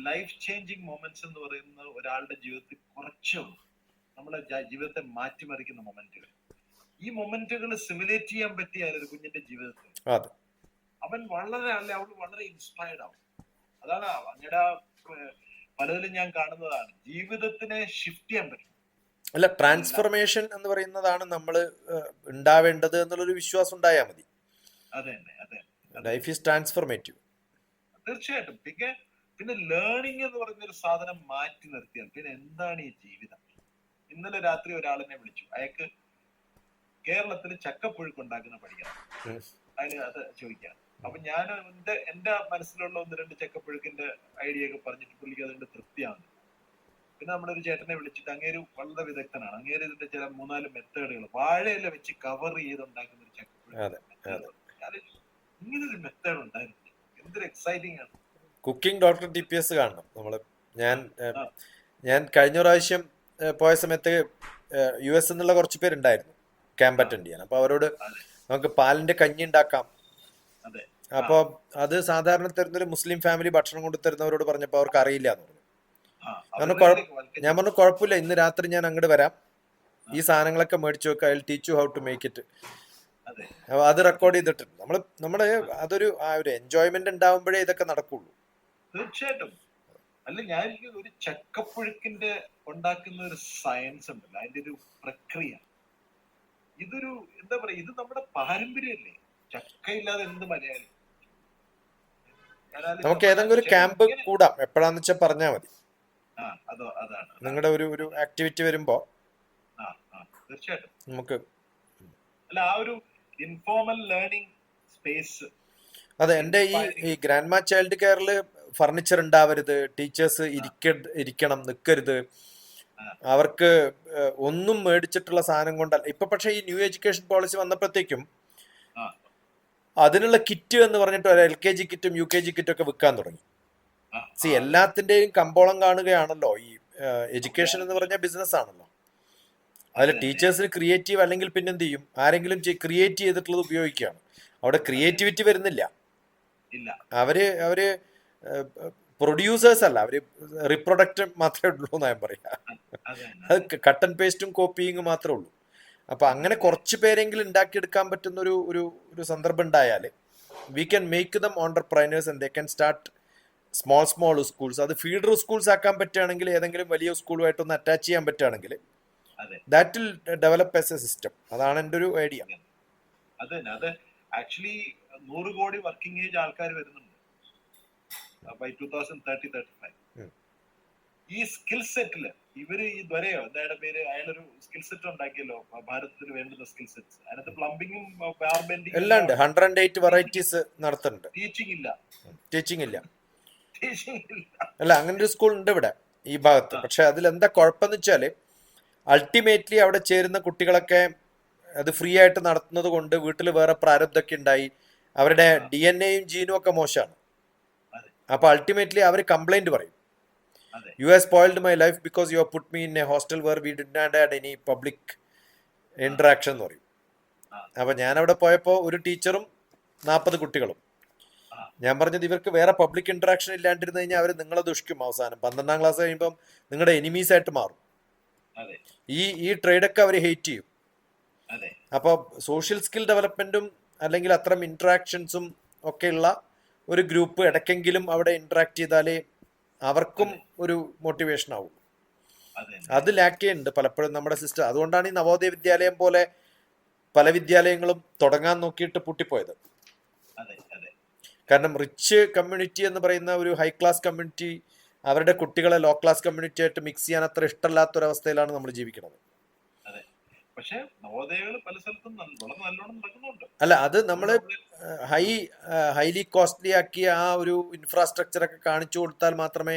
ലൈഫ് ചേഞ്ചിങ് മൊമെന്റ്സ് എന്ന് പറയുന്ന ഒരാളുടെ ജീവിതത്തിൽ കുറച്ചേ ഉള്ളൂ, നമ്മുടെ ജീവിതത്തെ മാറ്റിമറിക്കുന്ന മൊമെന്റുകൾ. ഈ മൊമെന്റുകൾ സിമുലേറ്റ് ചെയ്യാൻ പറ്റിയ ഒരു കുഞ്ഞിന്റെ ജീവിതത്തിൽ അവൻ വളരെ അവൾ വളരെ ഇൻസ്പയർഡ് ആവും. അതാണ് അങ്ങയുടെ പലതിലും ഞാൻ കാണുന്നതാണ്, ജീവിതത്തിനെ ഷിഫ്റ്റ് ചെയ്യാൻ പറ്റും. അല്ല, ട്രാൻസ്ഫർമേഷൻ എന്ന് പറയുന്നതാണ് നമ്മൾ ഉണ്ടാവേണ്ടത് എന്നുള്ളൊരു വിശ്വാസം ഉണ്ടായാൽ മതി. അതെ, ലൈഫ് ഈസ് ട്രാൻസ്ഫോർമേറ്റീവ്. തീർച്ചയായിട്ടും. പിന്നെ പിന്നെ ലേണിംഗ് എന്ന് പറയുന്ന ഒരു സാധനം മാറ്റി നിർത്തിയാൽ പിന്നെ എന്താണ് ഈ ജീവിതം? ഇന്നലെ രാത്രി ഒരാളിനെ വിളിച്ചു, അയാൾക്ക് കേരളത്തിൽ ചക്കപ്പുഴുക്ക് ഉണ്ടാക്കുന്ന പഠിക്കണം, ഉം. അതിന് അത് ചോദിക്കാം. അപ്പൊ ഞാൻ എന്റെ മനസ്സിലുള്ള ഒന്ന് രണ്ട് ചക്കപ്പുഴുക്കിന്റെ ഐഡിയ ഒക്കെ പറഞ്ഞിട്ട് പുള്ളിക്ക് അതിന്റെ തൃപ്തിയാണ്. പിന്നെ നമ്മുടെ ഒരു ചേട്ടനെ വിളിച്ചിട്ട് അങ്ങേര് വളരെ വിദഗ്ധനാണ്, അങ്ങേര് ഇതിന്റെ ചില 3-4 മെത്തേഡുകൾ വാഴയില വെച്ച് കവർ ചെയ്തുണ്ടാക്കുന്ന ഒരു ചക്കപ്പുഴുക്ക് അതെ അതെ. മെത്തേഡ്. ഇങ്ങനൊരു മെത്തേഡ് ഉണ്ടായിരുന്നു, എന്തൊരു എക്സൈറ്റിംഗ് ആണ്. കുക്കിംഗ് ഡോക്ടർ TPS കാണണം നമ്മള്. ഞാൻ ആ, ഞാൻ കഴിഞ്ഞ പ്രാവശ്യം പോയ സമയത്ത് US എന്നുള്ള കുറച്ച് പേരുണ്ടായിരുന്നു ക്യാമ്പ് ആ, അറ്റൻഡ് ചെയ്യാൻ. അപ്പൊ അവരോട് അതെ നമുക്ക് പാലിന്റെ കഞ്ഞി ഉണ്ടാക്കാം. അതെ. ആ അപ്പോൾ അത് സാധാരണ തരുന്നൊരു മുസ്ലിം ഫാമിലി ഭക്ഷണം കൊണ്ട് തരുന്നവരോട് പറഞ്ഞപ്പോൾ അവർക്ക് അറിയില്ല എന്ന് പറഞ്ഞു. ആ ഞാൻ പറഞ്ഞു, അവരുടെ ഞാൻ പറഞ്ഞു കുഴപ്പമില്ല, ഇന്ന് രാത്രി ഞാൻ അങ്ങോട്ട് വരാം, ആ, ഈ സാധനങ്ങളൊക്കെ മേടിച്ചു വെക്കുക, I teach you how to make it. അതെ അപ്പോൾ അത് റെക്കോർഡ് ചെയ്തിട്ടുണ്ട്. നമ്മുടെ അതൊരു ആ ഒരു എൻജോയ്മെന്റ് ഉണ്ടാവുമ്പോഴേ ഇതൊക്കെ നടക്കുള്ളൂ. തീർച്ചയായിട്ടും. അല്ല, ഞാൻ ഒരു ചക്കപ്പുഴുക്കിന്റെ ഉണ്ടാക്കുന്ന ഒരു സയൻസ് ഉണ്ടല്ലോ, അതിന്റെ ഒരു പ്രക്രിയ, ഇതൊരു എന്താ പറയാ, ഇത് നമ്മുടെ പാരമ്പര്യമല്ലേ. ചക്കയില്ലാതെ എന്ത് മലയാളി? ഞാനാലും നമുക്ക് നമ്മുടെ ഏതെങ്കിലും ഒരു ചേട്ടൻ ക്യാമ്പ് ഇങ്ങനെ കൂടാം, എപ്പോഴാന്ന് വെച്ചാൽ പറഞ്ഞാൽ മതി. അതാണ്. നിങ്ങളുടെ ഒരു ആക്ടിവിറ്റി വരുമ്പോൾ ആ ആ തീർച്ചയായിട്ടും. നമുക്ക്. അല്ല, ആ ഒരു ഇൻഫോർമൽ ലേണിംഗ് സ്പേസ് അതെ, എൻ്റെ ഈ ഇൻസ്പയറിംഗ്. ഗ്രാൻഡ് മാ ചൈൽഡ് കെയറിൽ ഫർണിച്ചർ ഉണ്ടാവരുത്, ടീച്ചേഴ്സ് ഇരിക്കണം, നിൽക്കരുത്, അവർക്ക് ഒന്നും മേടിച്ചിട്ടുള്ള സാധനം കൊണ്ടല്ല. ഇപ്പൊ പക്ഷേ ഈ ന്യൂ എഡ്യൂക്കേഷൻ പോളിസി വന്നപ്പോഴത്തേക്കും ആ അതിനുള്ള കിറ്റ് എന്ന് പറഞ്ഞിട്ട് ഒരു LKG കിറ്റും UKG കിറ്റും ഒക്കെ വിൽക്കാൻ തുടങ്ങി. ആ സി, ആ എല്ലാത്തിന്റെയും കമ്പോളം കാണുകയാണല്ലോ. ഈ എഡ്യൂക്കേഷൻ എന്ന് പറഞ്ഞ ബിസിനസ് ആണല്ലോ. അതിൽ അത് തന്നെ. ടീച്ചേഴ്സിന് ക്രിയേറ്റീവ് അല്ലെങ്കിൽ പിന്നെന്ത് ചെയ്യും, ആരെങ്കിലും ക്രിയേറ്റ് ചെയ്തിട്ടുള്ളത് ഉപയോഗിക്കുകയാണ്. അവിടെ അതെ ക്രിയേറ്റിവിറ്റി വരുന്നില്ല. ഇല്ല. അവര് പ്രൊഡ്യൂസേഴ്സ് അല്ല, അവര് റീപ്രൊഡക്റ്റ് മാത്രമേ ഉള്ളൂ എന്ന് ഞാൻ പറയാ. അത് തന്നെ. അത് കട്ട് ആൻഡ് പേസ്റ്റും കോപ്പിയും മാത്രമേ ഉള്ളൂ. അപ്പൊ അത് അങ്ങനെ തന്നെ. കുറച്ച് പേരെങ്കിലും ഉണ്ടാക്കിയെടുക്കാൻ പറ്റുന്ന ഒരു സന്ദർഭം ഉണ്ടായാൽ we can make them entrepreneurs and they can start small schools. അത് ഫീഡർ സ്കൂൾസ് ആക്കാൻ പറ്റുകയാണെങ്കിൽ, ഏതെങ്കിലും വലിയ സ്കൂളുമായിട്ടൊന്ന് അറ്റാച്ച് ചെയ്യാൻ പറ്റുകയാണെങ്കിൽ അതെ that will develop as a system. അതാണ് എൻ്റെ ഒരു ഐഡിയ. അത് തന്നെ. അത് ആക്ച്വലി 100 കോടി വർക്കിംഗ് ഏജ് ആൾക്കാർ വരുന്നുണ്ട് ബൈ 2030-35. ഈ സ്കിൽ സെറ്റില് ഇവര് ഈ ദ്വരയോ എന്തായാലും പേര്, അയാളൊരു സ്കിൽ സെറ്റ് ഉണ്ടാക്കിയല്ലോ ഭാരതത്തിന് വേണ്ടുന്ന സ്കിൽ സെറ്റ്സ്. അതിനകത്ത് പ്ലംബിങ്ങും ബാർ ബെൻഡിങ്ങും എല്ലാം എല്ലാം ഉണ്ട്. ഉണ്ട്. 108 വെറൈറ്റീസ് നടത്തുന്നുണ്ട്. ടീച്ചിങ് ഇല്ല. ടീച്ചിങ് ഇല്ല. ടീച്ചിങ് ഇല്ല. അല്ല, അങ്ങനെ ഒരു സ്കൂൾ ഉണ്ട് ഇവിടെ ഈ ഭാഗത്ത്. ആ, പക്ഷെ അതിലെന്താ കുഴപ്പമെന്ന് വെച്ചാൽ അൾട്ടിമേറ്റ്ലി അവിടെ ചേരുന്ന കുട്ടികളൊക്കെ അത് ഫ്രീ ആയിട്ട് നടത്തുന്നത് കൊണ്ട് വീട്ടിൽ വേറെ പ്രാരബ്ധമൊക്കെ ഉണ്ടായി, അവരുടെ ആ, DNA ജീനും ഒക്കെ മോശമാണ്. അതെ അപ്പൊ അൾട്ടിമേറ്റ്ലി അവർ കംപ്ലൈന്റ് പറയും, അതെ. You have spoiled my life because you have put me in a hostel where we did not had any public ah, interaction എന്ന് പറയും. ആ, അപ്പൊ ഞാൻ അവിടെ പോയപ്പോൾ ഒരു ടീച്ചറും 40 കുട്ടികളും. ആ, ഞാൻ പറഞ്ഞത് ഇവർക്ക് വേറെ പബ്ലിക് ഇന്ററാക്ഷൻ ഇല്ലാണ്ടിരുന്നു കഴിഞ്ഞാൽ അവർ നിങ്ങളെ ദുഷിക്കും. അവസാനം 12ാം ക്ലാസ് കഴിയുമ്പം നിങ്ങളുടെ എനിമീസ് ആയിട്ട് മാറും. അതെ ഈ ട്രേഡൊക്കെ അവർ ഹേറ്റ് ചെയ്യും. അതെ. അപ്പോൾ സോഷ്യൽ സ്കിൽ ഡെവലപ്മെന്റും അല്ലെങ്കിൽ അത്തരം ഇന്ററാക്ഷൻസും ഒക്കെയുള്ള ഒരു ഗ്രൂപ്പ് ഇടയ്ക്കെങ്കിലും അവിടെ ഇന്ററാക്ട് ചെയ്താലേ അവർക്കും അതെ ഒരു മോട്ടിവേഷൻ ആവും. അതെ അത് ലാക്ക് ചെയ്യുന്നുണ്ട് പലപ്പോഴും നമ്മുടെ സിസ്റ്റം. അതുകൊണ്ടാണ് ഈ നവോദയ വിദ്യാലയം പോലെ പല വിദ്യാലയങ്ങളും തുടങ്ങാൻ നോക്കിയിട്ട് പൂട്ടിപ്പോയത്. അതെ അതെ. കാരണം റിച്ച് കമ്മ്യൂണിറ്റി എന്ന് പറയുന്ന ഒരു ഹൈ ക്ലാസ് കമ്മ്യൂണിറ്റി അവരുടെ കുട്ടികളെ ലോ ക്ലാസ് കമ്മ്യൂണിറ്റി ആയിട്ട് മിക്സ് ചെയ്യാൻ അത്ര ഇഷ്ടമല്ലാത്തൊരവസ്ഥയിലാണ് നമ്മൾ ജീവിക്കുന്നത്. അതെ. പക്ഷെ നവോദയകൾ പല സ്ഥലത്തും വളരെ നല്ലോണം നടക്കുന്നുണ്ട്. അല്ല, അത് നമ്മൾ നമ്മള് ഹൈലി കോസ്റ്റ്ലി ആക്കിയ ആ ഒരു ഇൻഫ്രാസ്ട്രക്ചർ ഒക്കെ കാണിച്ചു കൊടുത്താൽ മാത്രമേ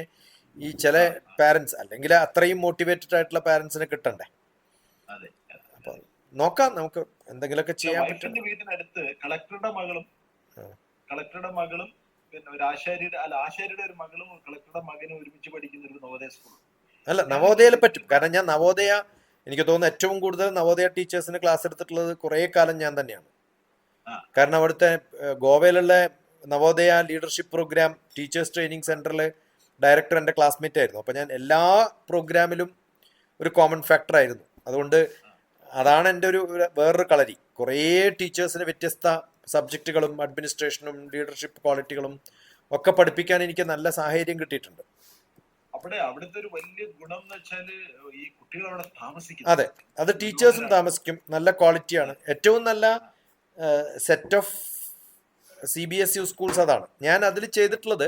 ഈ ചില ആ, ആ, പാരൻസ്, അല്ലെങ്കിൽ അത്രയും മോട്ടിവേറ്റഡ് ആയിട്ടുള്ള പാരൻസിനെ കിട്ടണ്ടേ. അതെ അതെ അപ്പൊ അതെ. നോക്കാം, നമുക്ക് എന്തെങ്കിലുമൊക്കെ ചെയ്യാൻ പറ്റും. വൈഫിന്റെ വീട്ടിനടുത്ത് കളക്ടറുടെ മകളും പിന്നെ ഒരു ആശാരിയുടെ ഒരു മകളും കളക്ടറുടെ മകനും ഒരുമിച്ച് പഠിക്കുന്ന ഒരു നവോദയ സ്കൂൾ. അല്ല, ഞാൻ നവോദയയിൽ പറ്റും. വിശ്വസിക്കുന്നു. കാരണം ഞാൻ നവോദയ, എനിക്ക് തോന്നുന്നു ഏറ്റവും കൂടുതൽ നവോദയ ടീച്ചേഴ്സിന് ക്ലാസ് എടുത്തിട്ടുള്ളത് കുറേ കാലം ഞാൻ തന്നെയാണ്. ആ, കാരണം അവിടുത്തെ ഗോവയിലുള്ള Navodaya leadership programme teachers training സെന്ററിൽ ഡയറക്ടർ എൻ്റെ ക്ലാസ്മേറ്റ് ആയിരുന്നു. അപ്പോൾ ഞാൻ എല്ലാ പ്രോഗ്രാമിലും ഒരു കോമൺ ഫാക്ടർ ആയിരുന്നു. അതുകൊണ്ട് അതാണ് എൻ്റെ വേറൊരു കളരി. കുറേ ടീച്ചേഴ്സിന് വ്യത്യസ്ത സബ്ജക്റ്റുകളും അഡ്മിനിസ്ട്രേഷനും ലീഡർഷിപ്പ് ക്വാളിറ്റികളും ഒക്കെ പഠിപ്പിക്കാൻ എനിക്ക് നല്ല സാഹചര്യം കിട്ടിയിട്ടുണ്ട്. അവിടുത്തെ ഒരു വലിയ ഗുണം എന്ന് വെച്ചാല് ഈ കുട്ടികൾ അവിടെ താമസിക്കുന്നു. അതെ, അത് ടീച്ചേഴ്സും താമസിക്കും, നല്ല ക്വാളിറ്റിയാണ്. ഏറ്റവും നല്ല സെറ്റ് ഓഫ് CBSE സ്കൂൾസ് അതാണ്. ഞാൻ അതിൽ ചെയ്തിട്ടുള്ളത്,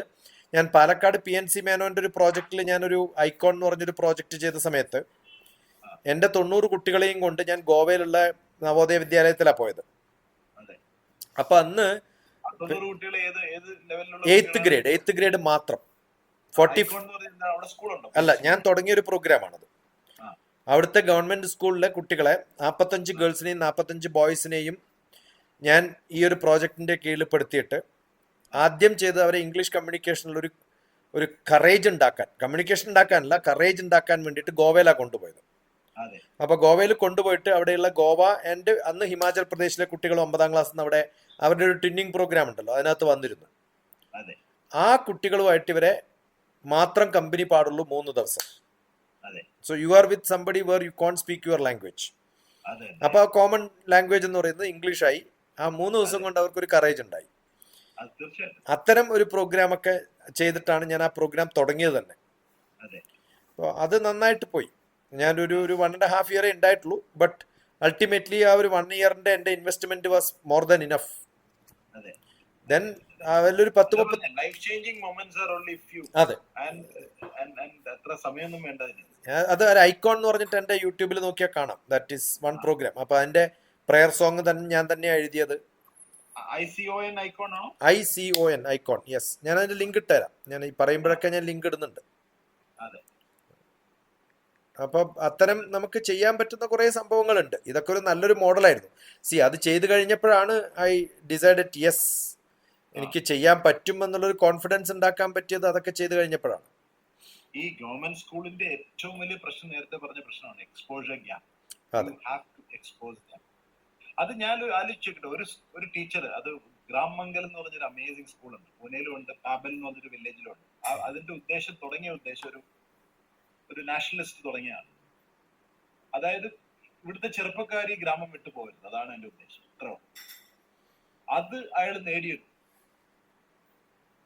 ഞാൻ പാലക്കാട് PNC മേനോന്റെ ഒരു പ്രോജക്റ്റിൽ ഞാനൊരു ഐക്കോൺ എന്ന് പറഞ്ഞൊരു പ്രോജക്റ്റ് ചെയ്ത സമയത്ത് എൻ്റെ 90 കുട്ടികളെയും കൊണ്ട് ഞാൻ ഗോവയിലുള്ള നവോദയ വിദ്യാലയത്തിലാണ് പോയത്. അതെ. അപ്പൊ അന്ന് 90 കുട്ടികൾ ഏത് ലെവലിലുള്ള എയ്ത്ത് ഗ്രേഡ് മാത്രം. 40 icon എന്ന് പറയുന്നത് അവിടെ സ്കൂളുണ്ടോ? അല്ല, ഞാൻ തുടങ്ങിയ ഒരു പ്രോഗ്രാമാണത്. ആ. അവിടുത്തെ ഗവൺമെന്റ് സ്കൂളിലെ കുട്ടികളെ 45 ഗേൾസിനെയും 45 ബോയ്സിനെയും ഞാൻ ഈ ഒരു പ്രോജക്റ്റിന്റെ കീഴിൽപ്പെടുത്തിയിട്ട് ആദ്യം ചെയ്ത് അവരെ ഇംഗ്ലീഷ് കമ്മ്യൂണിക്കേഷനിൽ ഒരു കറേജ് ഉണ്ടാക്കാൻ, കമ്മ്യൂണിക്കേഷൻ ഉണ്ടാക്കാനല്ല, കറേജ് ഉണ്ടാക്കാൻ വേണ്ടിയിട്ട് ഗോവയിലാണ് കൊണ്ടുപോയത്. അതെ. അപ്പൊ ഗോവയിൽ കൊണ്ടുപോയിട്ട് അവിടെയുള്ള ഗോവ ആൻഡ് അന്ന് ഹിമാചൽ പ്രദേശിലെ കുട്ടികൾ 9ാം ക്ലാസ്സിൽ നിന്ന് അവിടെ അവരുടെ ഒരു ട്വിന്നിങ് പ്രോഗ്രാം ഉണ്ടല്ലോ, അതിനകത്ത് വന്നിരുന്നു. അതെ. ആ കുട്ടികളുമായിട്ട് ഇവരെ മാത്രം കമ്പനി പാടുള്ളൂ 3 ദിവസം. അതെ. So you are with somebody where you can speak your language. അതെ. അപ്പൊ ആ കോമൺ ലാംഗ്വേജ് എന്ന് പറയുന്നത് ഇംഗ്ലീഷായി. ആ 3 ദിവസം കൊണ്ട് അവർക്കൊരു കറേജ് ഉണ്ടായി. അത് തീർച്ചയായിട്ടും. അത്തരം ഒരു പ്രോഗ്രാം ഒക്കെ ചെയ്തിട്ടാണ് ഞാൻ ആ പ്രോഗ്രാം തുടങ്ങിയത് തന്നെ. അതെ. അപ്പോൾ അത് നന്നായിട്ട് പോയി. ഞാനൊരു 1.5 ഇയർ ഉണ്ടായിട്ടുള്ളൂ. ബട്ട് അൾട്ടിമേറ്റ്ലി ആ ഒരു 1 ഇയറിന്റെ എൻ്റെ investment was more than enough. അതെ. ദെൻ അതിലൊരു 10-30 life changing moments are only few. അതെ. അത്ര സമയമൊന്നും വേണ്ട അതിന്. അത് ഒരു ഐക്കോൺ എന്ന് പറഞ്ഞിട്ട് എൻ്റെ യൂട്യൂബിൽ നോക്കിയാൽ കാണാം. That is one program. അപ്പൊ അതിന്റെ പ്രെയർ സോങ് തന്നെ ഞാൻ തന്നെയാണ് എഴുതിയത്. ICON ഐക്കോൺ ആണോ? ICON icon. യെസ്, ഞാൻ അതിന്റെ ലിങ്ക് ഇട്ടുതരാം. ഞാൻ ഈ പറയുമ്പോഴൊക്കെ ഞാൻ ലിങ്ക് ഇടുന്നുണ്ട്. അതെ. അപ്പൊ അത്തരം നമുക്ക് ചെയ്യാൻ പറ്റുന്ന കുറെ സംഭവങ്ങളുണ്ട്. ഇതൊക്കെ ഒരു നല്ലൊരു മോഡലായിരുന്നു. അത് ചെയ്തു കഴിഞ്ഞപ്പോഴാണ് ഐ ഡിസൈഡഡ് യെസ്, എനിക്ക് ചെയ്യാൻ പറ്റും എന്നുള്ളൊരു കോൺഫിഡൻസ് ഉണ്ടാക്കാൻ പറ്റിയത് അതൊക്കെ ചെയ്തു കഴിഞ്ഞപ്പോഴാണ്. ഈ ഗവൺമെന്റ് സ്കൂളിന്റെ ഏറ്റവും വലിയ പ്രശ്നം നേരത്തെ പറഞ്ഞ പ്രശ്നമാണ് എക്സ്പോഷർ ഗ്യാപ്പ്. അതെ. You have to expose them. അത് ഞാൻ ആലോചിച്ചിട്ട് ഒരു ടീച്ചർ, അത് ഗ്രാമമംഗലം എന്ന് പറഞ്ഞൊരു അമേസിംഗ് സ്കൂളുണ്ട്, പൂനെയിലും ഉണ്ട്, പാബൽ എന്ന് പറഞ്ഞൊരു വില്ലേജിലും ഉണ്ട്. അതിന്റെ തുടങ്ങിയ ഉദ്ദേശം ഒരു നാഷണലിസ്റ്റ് തുടങ്ങിയാണ്. അതായത് ഇവിടുത്തെ ചെറുപ്പക്കാരി ഗ്രാമം വിട്ടു പോകരുത്, അതാണ് എന്റെ ഉദ്ദേശം. ഇത്രയോ അത് അയാൾ നേടിയെടുത്തു.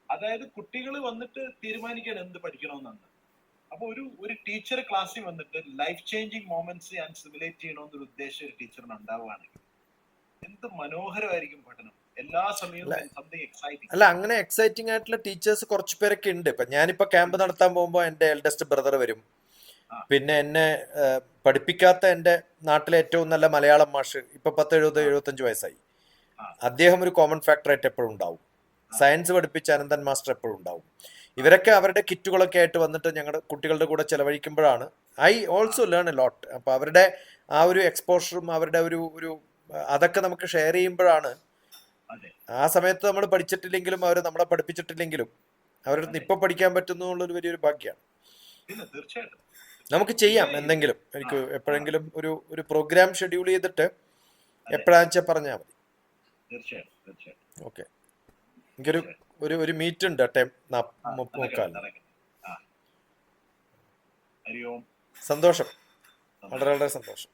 അതായത് കുട്ടികൾ വന്നിട്ട് തീരുമാനിക്കാൻ എന്ത് പഠിക്കണമെന്നാണ്. അപ്പൊ ഒരു ടീച്ചർ ക്ലാസ്സിൽ വന്നിട്ട് ലൈഫ് ചേഞ്ചിങ് മൊമെന്റ്സ് ഞാൻ സിമുലേറ്റ് ചെയ്യണമെന്നൊരു ഉദ്ദേശം ഒരു ടീച്ചറിന് ഉണ്ടാവുകയാണെങ്കിൽ എന്ത് മനോഹരമായിരിക്കും പഠനം. എല്ലാ സമയവും സംതിങ് എക്സൈറ്റിംഗ്. അല്ല, അങ്ങനെ എക്സൈറ്റിംഗ് ആയിട്ടുള്ള ടീച്ചേഴ്സ് കുറച്ച് പേരൊക്കെ ഉണ്ട്. ഇപ്പൊ ഞാനിപ്പോ ക്യാമ്പ് നടത്താൻ പോകുമ്പോൾ എൻ്റെ എൽഡസ്റ്റ് ബ്രദർ വരും. പിന്നെ എന്നെ പഠിപ്പിക്കാത്ത എൻ്റെ നാട്ടിലെ ഏറ്റവും നല്ല മലയാളം മാഷ്, ഇപ്പൊ 70-75 വയസ്സായി, അദ്ദേഹം ഒരു കോമൺ ഫാക്ടറായിട്ട് എപ്പോഴും ഉണ്ടാവും. സയൻസ് പഠിപ്പിച്ച അനന്തൻ മാസ്റ്റർ എപ്പോഴും ഉണ്ടാവും. ഇവരൊക്കെ അവരുടെ കിറ്റുകളൊക്കെ ആയിട്ട് വന്നിട്ട് ഞങ്ങളുടെ കുട്ടികളുടെ കൂടെ ചെലവഴിക്കുമ്പോഴാണ് I also learn a lot. അപ്പൊ അവരുടെ ആ ഒരു എക്സ്പോഷറും അവരുടെ ഒരു അതൊക്കെ നമുക്ക് ഷെയർ ചെയ്യുമ്പോഴാണ്, ആ സമയത്ത് നമ്മൾ പഠിച്ചിട്ടില്ലെങ്കിലും അവർ നമ്മളെ പഠിപ്പിച്ചിട്ടില്ലെങ്കിലും അവരുടെ ഇപ്പൊ പഠിക്കാൻ പറ്റുന്നു എന്നുള്ളൊരു വലിയൊരു ഭാഗ്യമാണ്. നമുക്ക് ചെയ്യാം എന്തെങ്കിലും. എനിക്ക് എപ്പോഴെങ്കിലും ഒരു പ്രോഗ്രാം ഷെഡ്യൂൾ ചെയ്തിട്ട് എപ്പോഴാണെന്ന് വെച്ചാൽ പറഞ്ഞാൽ മതി. ഓക്കെ. എനിക്കൊരു ഒരു മീറ്റ് ഉണ്ട് 10:30. സന്തോഷം, വളരെ വളരെ സന്തോഷം.